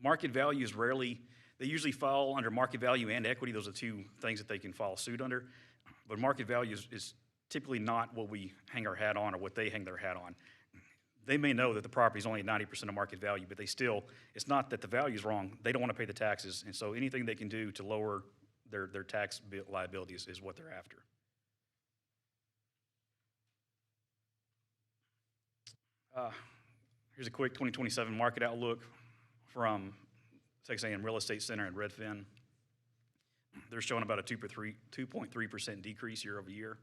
Market value is rarely, they usually fall under market value and equity. Those are the two things that they can file suit under. But market value is typically not what we hang our hat on or what they hang their hat on. They may know that the property is only 90% of market value, but they still, it's not that the value is wrong. They don't want to pay the taxes. And so anything they can do to lower their tax liabilities is what they're after. Here's a quick 2027 market outlook from Texas A&M Real Estate Center in Redfin. They're showing about a 2.3% decrease year over year.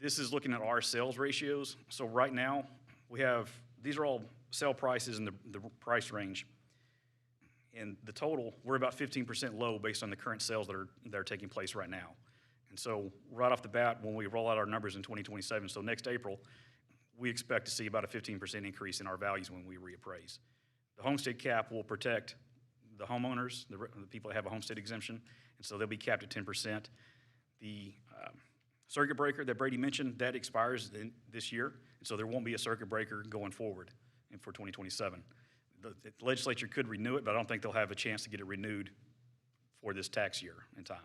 This is looking at our sales ratios. So right now, we have, these are all sale prices in the price range. And the total, we're about 15% low based on the current sales that are taking place right now. And so right off the bat, when we roll out our numbers in 2027, so next April, we expect to see about a 15% increase in our values when we reappraise. The homestead cap will protect the homeowners, the people that have a homestead exemption, and so they'll be capped at 10%. The circuit breaker that Brady mentioned, that expires this year, and so there won't be a circuit breaker going forward for 2027. The legislature could renew it, but I don't think they'll have a chance to get it renewed for this tax year in time.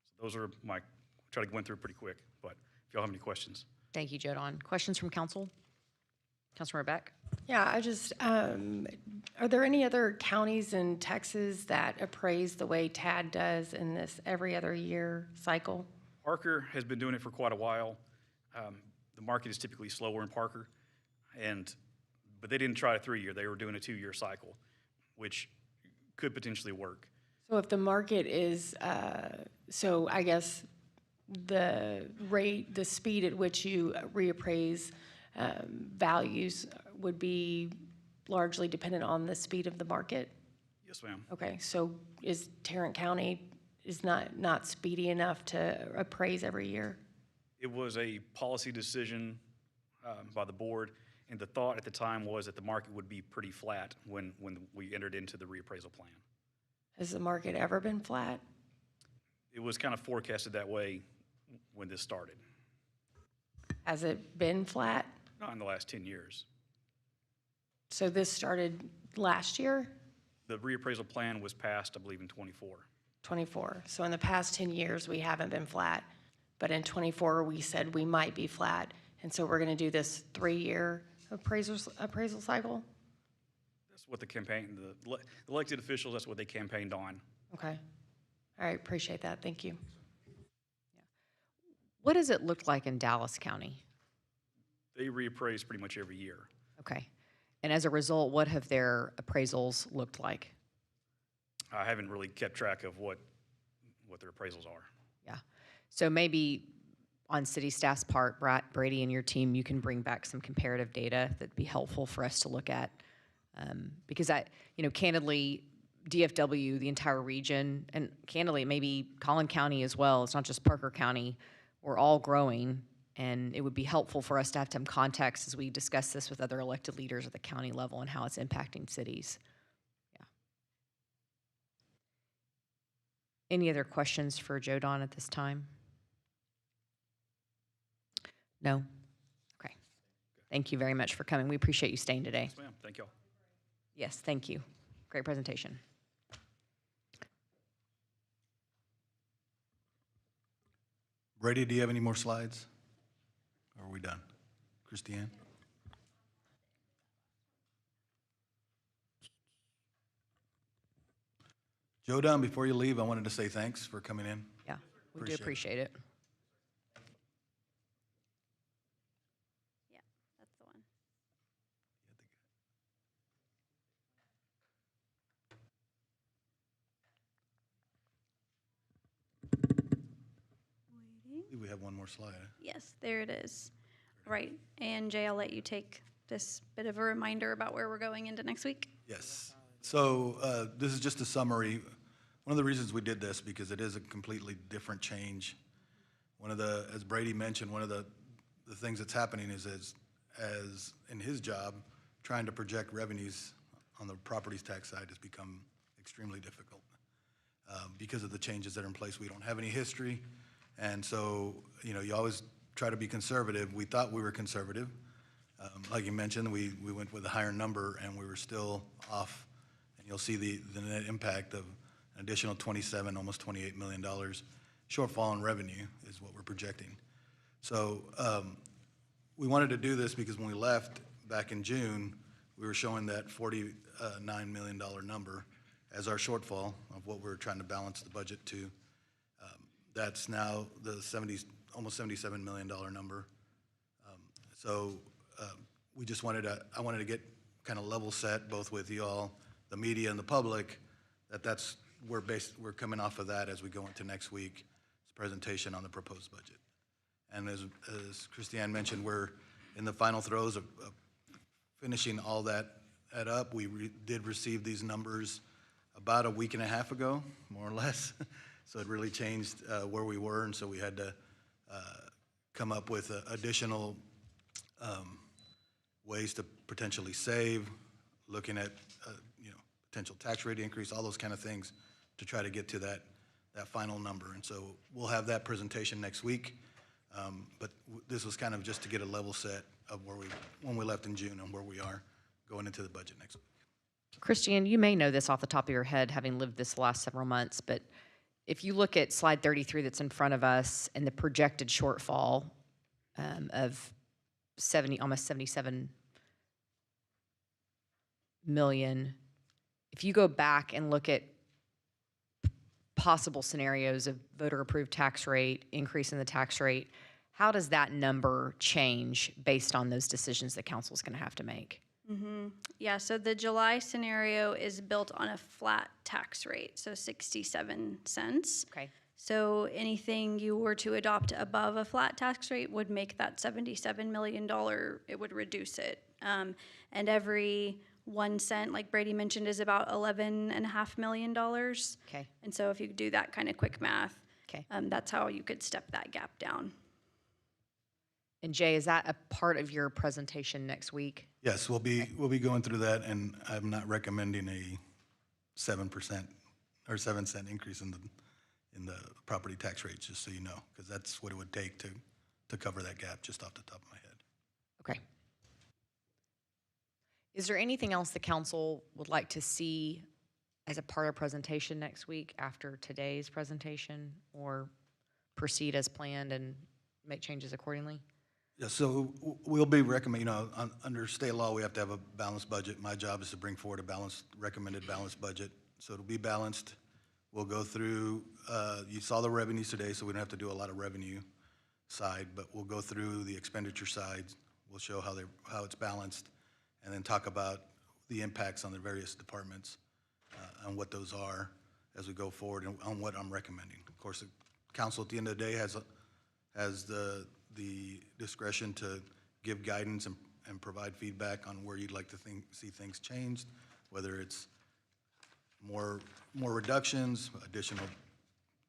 So those are my, try to go through pretty quick, but if y'all have any questions. Thank you, Joe Don. Questions from council? Councilmember Beck? Yeah, I just, are there any other counties in Texas that appraise the way TAD does in this every other year cycle? Parker has been doing it for quite a while. The market is typically slower in Parker, but they didn't try a 3-year. They were doing a 2-year cycle, which could potentially work. So if the market is, so I guess the rate, the speed at which you reappraise values would be largely dependent on the speed of the market? Yes, ma'am. Okay, so is Tarrant County is not speedy enough to appraise every year? It was a policy decision by the board, and the thought at the time was that the market would be pretty flat when we entered into the reappraisal plan. Has the market ever been flat? It was kind of forecasted that way when this started. Has it been flat? Not in the last 10 years. So this started last year? The reappraisal plan was passed, I believe, in 24. 24. So in the past 10 years, we haven't been flat. But in 24, we said we might be flat. And so we're going to do this 3-year appraisal cycle? That's what the campaign, the elected officials, that's what they campaigned on. Okay. All right, appreciate that. Thank you. What does it look like in Dallas County? They reappraise pretty much every year. Okay. And as a result, what have their appraisals looked like? I haven't really kept track of what their appraisals are. Yeah. So maybe on city staff's part, Brady and your team, you can bring back some comparative data that'd be helpful for us to look at. Because candidly, DFW, the entire region, and candidly, maybe Collin County as well, it's not just Parker County, we're all growing, and it would be helpful for us to have some context as we discuss this with other elected leaders at the county level and how it's impacting cities. Yeah. Any other questions for Joe Don at this time? No? Okay. Thank you very much for coming. We appreciate you staying today. Yes, ma'am. Thank y'all. Yes, thank you. Great presentation. Brady, do you have any more slides? Or are we done? Christiane? Joe Don, before you leave, I wanted to say thanks for coming in. Yeah, we do appreciate it. Yeah, that's the one. I believe we have one more slide. Yes, there it is. Right, and Jay, I'll let you take this bit of a reminder about where we're going into next week. Yes. So this is just a summary. One of the reasons we did this, because it is a completely different change. One of the, as Brady mentioned, one of the things that's happening is as in his job, trying to project revenues on the properties tax side has become extremely difficult. Because of the changes that are in place, we don't have any history. And so, you always try to be conservative. We thought we were conservative. Like you mentioned, we went with a higher number and we were still off. And you'll see the net impact of an additional almost $28 million shortfall in revenue is what we're projecting. So we wanted to do this because when we left back in June, we were showing that $49 million number as our shortfall of what we're trying to balance the budget to. That's now the almost $77 million number. So we just I wanted to get kind of level set both with you all, the media and the public, we're coming off of that as we go into next week's presentation on the proposed budget. And as Christiane mentioned, we're in the final throes of finishing all that up. We did receive these numbers about a week and a half ago, more or less. So it really changed where we were, and so we had to come up with additional ways to potentially save, looking at potential tax rate increase, all those kind of things to try to get to that final number. And so we'll have that presentation next week. But this was kind of just to get a level set of when we left in June and where we are going into the budget next week. Christiane, you may know this off the top of your head, having lived this last several months, but if you look at slide 33 that's in front of us and the projected shortfall of almost 77 million, if you go back and look at possible scenarios of voter-approved tax rate, increase in the tax rate, how does that number change based on those decisions that council's going to have to make? Yeah, so the July scenario is built on a flat tax rate, so 67 cents. Okay. So anything you were to adopt above a flat tax rate would make that $77 million, it would reduce it. And every 1 cent, like Brady mentioned, is about $11.5 million. Okay. And so if you do that kind of quick math, okay, that's how you could step that gap down. And Jay, is that a part of your presentation next week? Yes, we'll be going through that, and I'm not recommending a 7% or 7 cent increase in the property tax rates, just so you know, because that's what it would take to cover that gap just off the top of my head. Okay. Is there anything else the council would like to see as a part of presentation next week after today's presentation, or proceed as planned and make changes accordingly? Yeah, so we'll be recommending, under state law, we have to have a balanced budget. My job is to bring forward a recommended balanced budget. So it'll be balanced. We'll go through, you saw the revenues today, so we don't have to do a lot of revenue side, but we'll go through the expenditure side. We'll show how it's balanced, and then talk about the impacts on the various departments and what those are as we go forward and on what I'm recommending. Of course, the council at the end of the day has the discretion to give guidance and provide feedback on where you'd like to see things changed, whether it's more reductions, additional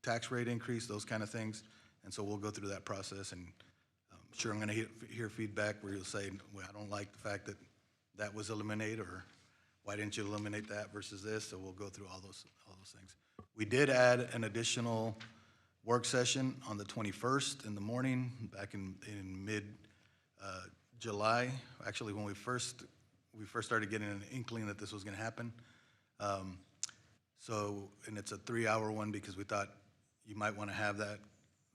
tax rate increase, those kind of things. And so we'll go through that process, and I'm sure I'm going to hear feedback where you'll say, well, I don't like the fact that was eliminated, or why didn't you eliminate that versus this? So we'll go through all those things. We did add an additional work session on the 21st in the morning, back in mid-July. Actually, when we first started getting an inkling that this was going to happen. And it's a 3-hour one because we thought you might want to have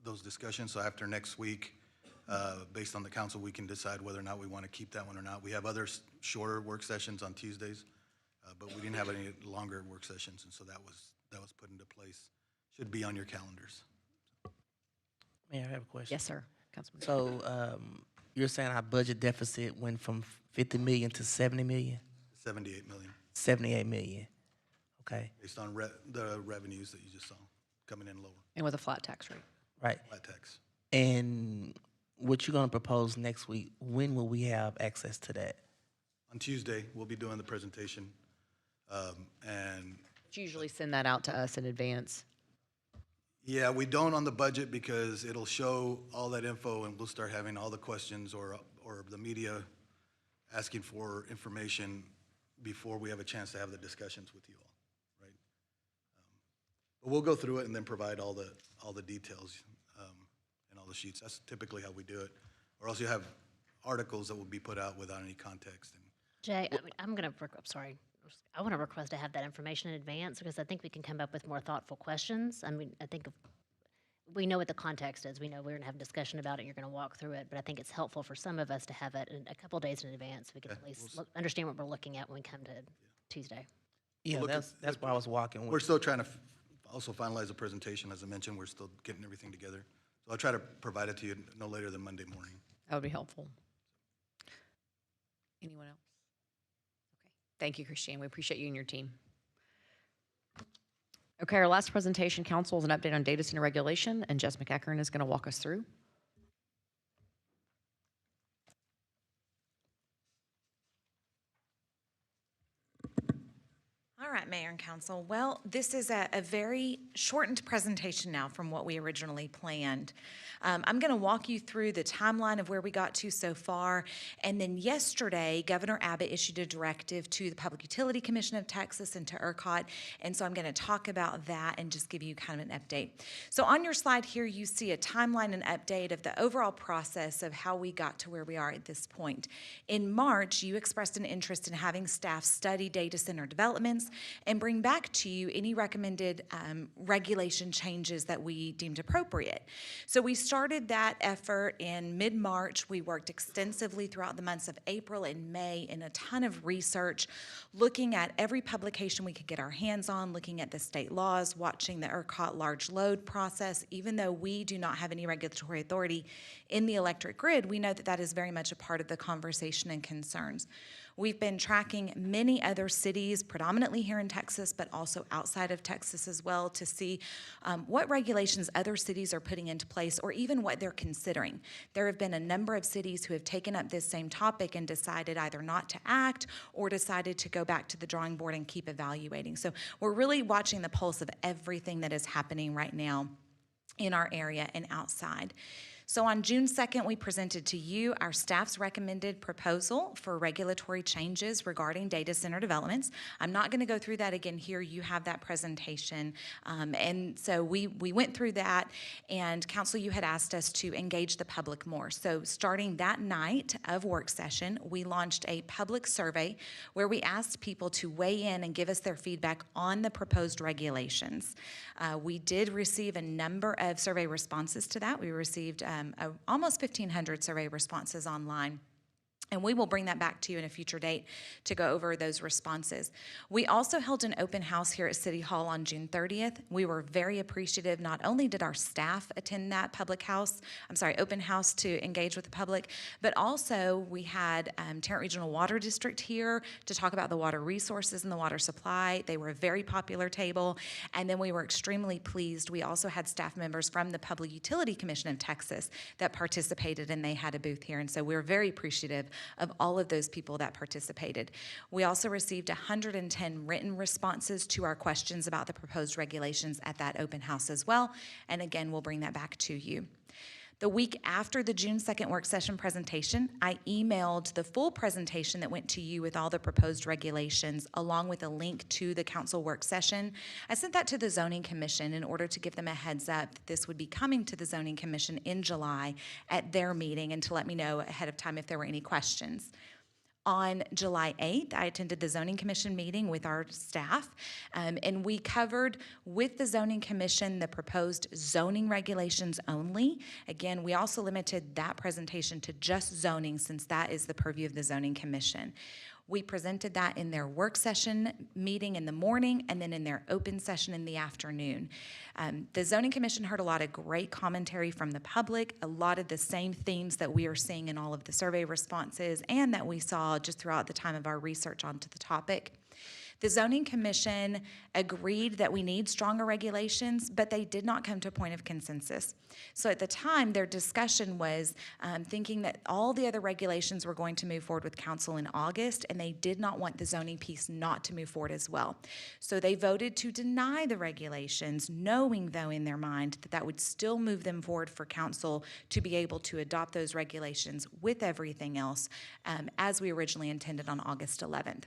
those discussions. So after next week, based on the council, we can decide whether or not we want to keep that one or not. We have other shorter work sessions on Tuesdays, but we didn't have any longer work sessions, and so that was put into place. Should be on your calendars. Mayor, I have a question. Yes, sir. Councilman. So you're saying our budget deficit went from 50 million to 70 million? 78 million. 78 million. Okay. Based on the revenues that you just saw coming in lower. And with a flat tax rate. Right. Flat tax. And what you're going to propose next week, when will we have access to that? On Tuesday, we'll be doing the presentation. And Do you usually send that out to us in advance? yeah, we don't on the budget because it'll show all that info, and we'll start having all the questions or the media asking for information before we have a chance to have the discussions with you all, right? But we'll go through it and then provide all the details and all the sheets. That's typically how we do it. Or else you have articles that will be put out without any context. And Jay, I'm sorry. I want to request to have that information in advance because I think we can come up with more thoughtful questions. I mean, I think we know what the context is. We know we're going to have a discussion about it. You're going to walk through it, but I think it's helpful for some of us to have it in a couple days in advance. We can at least understand what we're looking at when we come to Tuesday. Yeah, that's why I was walking with. we're still trying to also finalize the presentation. As I mentioned, we're still getting everything together. So I'll try to provide it to you no later than Monday morning. That would be helpful. Anyone else? Okay. Thank you, Christine. We appreciate you and your team. Okay, our last presentation, council, is an update on data center regulation, and Jess McEachern is going to walk us through. All right, Mayor and Council. Well, this is a very shortened presentation now from what we originally planned. I'm going to walk you through the timeline of where we got to so far. And then yesterday, Governor Abbott issued a directive to the Public Utility Commission of Texas and to ERCOT. And so I'm going to talk about that and just give you kind of an update. So on your slide here, you see a timeline and update of the overall process of how we got to where we are at this point. In March, you expressed an interest in having staff study data center developments and bring back to you any recommended regulation changes that we deemed appropriate. So we started that effort in mid-March. We worked extensively throughout the months of April and May in a ton of research, looking at every publication we could get our hands on, looking at the state laws, watching the ERCOT large load process. Even though we do not have any regulatory authority in the electric grid, we know that that is very much a part of the conversation and concerns. We've been tracking many other cities, predominantly here in Texas, but also outside of Texas as well, to see what regulations other cities are putting into place or even what they're considering. There have been a number of cities who have taken up this same topic and decided either not to act or decided to go back to the drawing board and keep evaluating. So we're really watching the pulse of everything that is happening right now in our area and outside. So on June 2nd, we presented to you our staff's recommended proposal for regulatory changes regarding data center developments. I'm not going to go through that again here. You have that presentation. And so we went through that, and Council, you had asked us to engage the public more. So starting that night of work session, we launched a public survey where we asked people to weigh in and give us their feedback on the proposed regulations. We did receive a number of survey responses to that. We received almost 1,500 survey responses online. And we will bring that back to you in a future date to go over those responses. We also held an open house here at City Hall on June 30th. We were very appreciative. Not only did our staff attend that open house to engage with the public, but also we had Tarrant Regional Water District here to talk about the water resources and the water supply. They were a very popular table. And then we were extremely pleased. We also had staff members from the Public Utility Commission of Texas that participated, and they had a booth here. And so we were very appreciative of all of those people that participated. We also received 110 written responses to our questions about the proposed regulations at that open house as well. And again, we'll bring that back to you. The week after the June 2nd work session presentation, I emailed the full presentation that went to you with all the proposed regulations, along with a link to the council work session. I sent that to the Zoning Commission in order to give them a heads up that this would be coming to the Zoning Commission in July at their meeting, and to let me know ahead of time if there were any questions. On July 8th, I attended the Zoning Commission meeting with our staff, and we covered with the Zoning Commission the proposed zoning regulations only. Again, we also limited that presentation to just zoning, since that is the purview of the Zoning Commission. We presented that in their work session meeting in the morning and then in their open session in the afternoon. The Zoning Commission heard a lot of great commentary from the public, a lot of the same themes that we are seeing in all of the survey responses and that we saw just throughout the time of our research onto the topic. The Zoning Commission agreed that we need stronger regulations, but they did not come to a point of consensus. So at the time, their discussion was thinking that all the other regulations were going to move forward with council in August, and they did not want the zoning piece not to move forward as well. So they voted to deny the regulations, knowing though in their mind that that would still move them forward for council to be able to adopt those regulations with everything else as we originally intended on August 11th.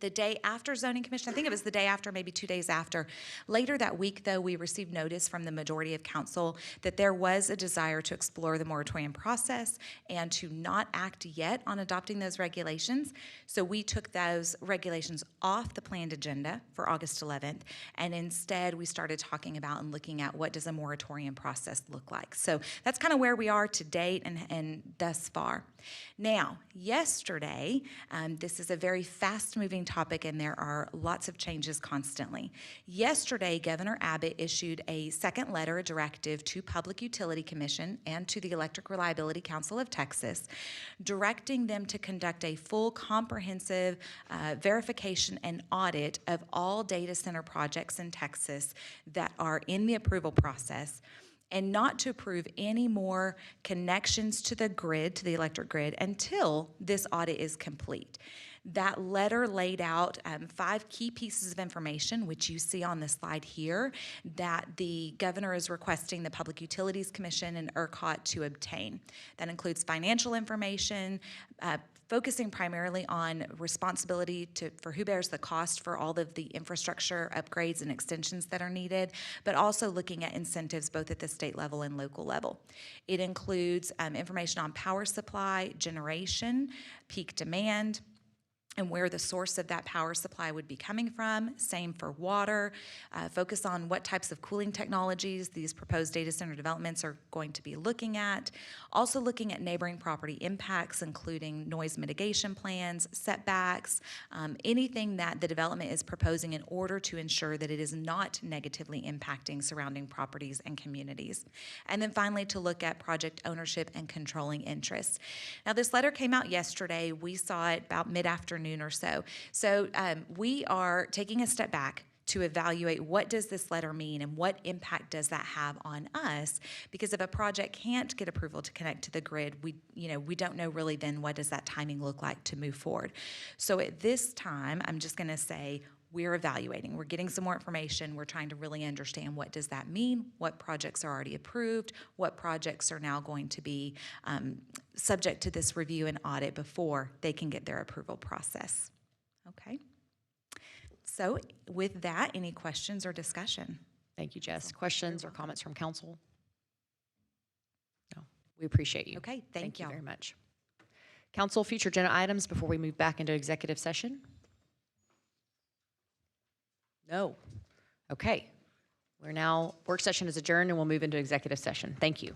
the day after zoning commission, I think it was the day after, maybe 2 days after. Later that week, though, we received notice from the majority of council that there was a desire to explore the moratorium process and to not act yet on adopting those regulations. So we took those regulations off the planned agenda for August 11th, and instead we started talking about and looking at what does a moratorium process look like. So that's kind of where we are to date and thus far. Now, yesterday, this is a very fast-moving topic, and there are lots of changes constantly. Yesterday, Governor Abbott issued a second letter, a directive to Public Utility Commission and to the Electric Reliability Council of Texas, directing them to conduct a full, comprehensive verification and audit of all data center projects in Texas that are in the approval process, and not to approve any more connections to the grid, to the electric grid, until this audit is complete. That letter laid out 5 key pieces of information, which you see on the slide here, that the governor is requesting the Public Utilities Commission and ERCOT to obtain. That includes financial information, focusing primarily on responsibility for who bears the cost for all of the infrastructure upgrades and extensions that are needed, but also looking at incentives both at the state level and local level. It includes information on power supply, generation, peak demand, and where the source of that power supply would be coming from. Same for water. Focus on what types of cooling technologies these proposed data center developments are going to be looking at. Also looking at neighboring property impacts, including noise mitigation plans, setbacks, anything that the development is proposing in order to ensure that it is not negatively impacting surrounding properties and communities. And then finally, to look at project ownership and controlling interests. Now, this letter came out yesterday. We saw it about mid-afternoon or so. So we are taking a step back to evaluate what does this letter mean and what impact does that have on us, because if a project can't get approval to connect to the grid, we don't know really then what does that timing look like to move forward. So at this time, I'm just going to say we're evaluating. We're getting some more information. We're trying to really understand what does that mean, what projects are already approved, what projects are now going to be subject to this review and audit before they can get their approval process. Okay. So with that, any questions or discussion? Thank you, Jess. Questions or comments from council? No, we appreciate you. Okay, thank you y'all. very much. Council, future agenda items before we move back into executive session? No. Okay. Work session is adjourned and we'll move into executive session. Thank you.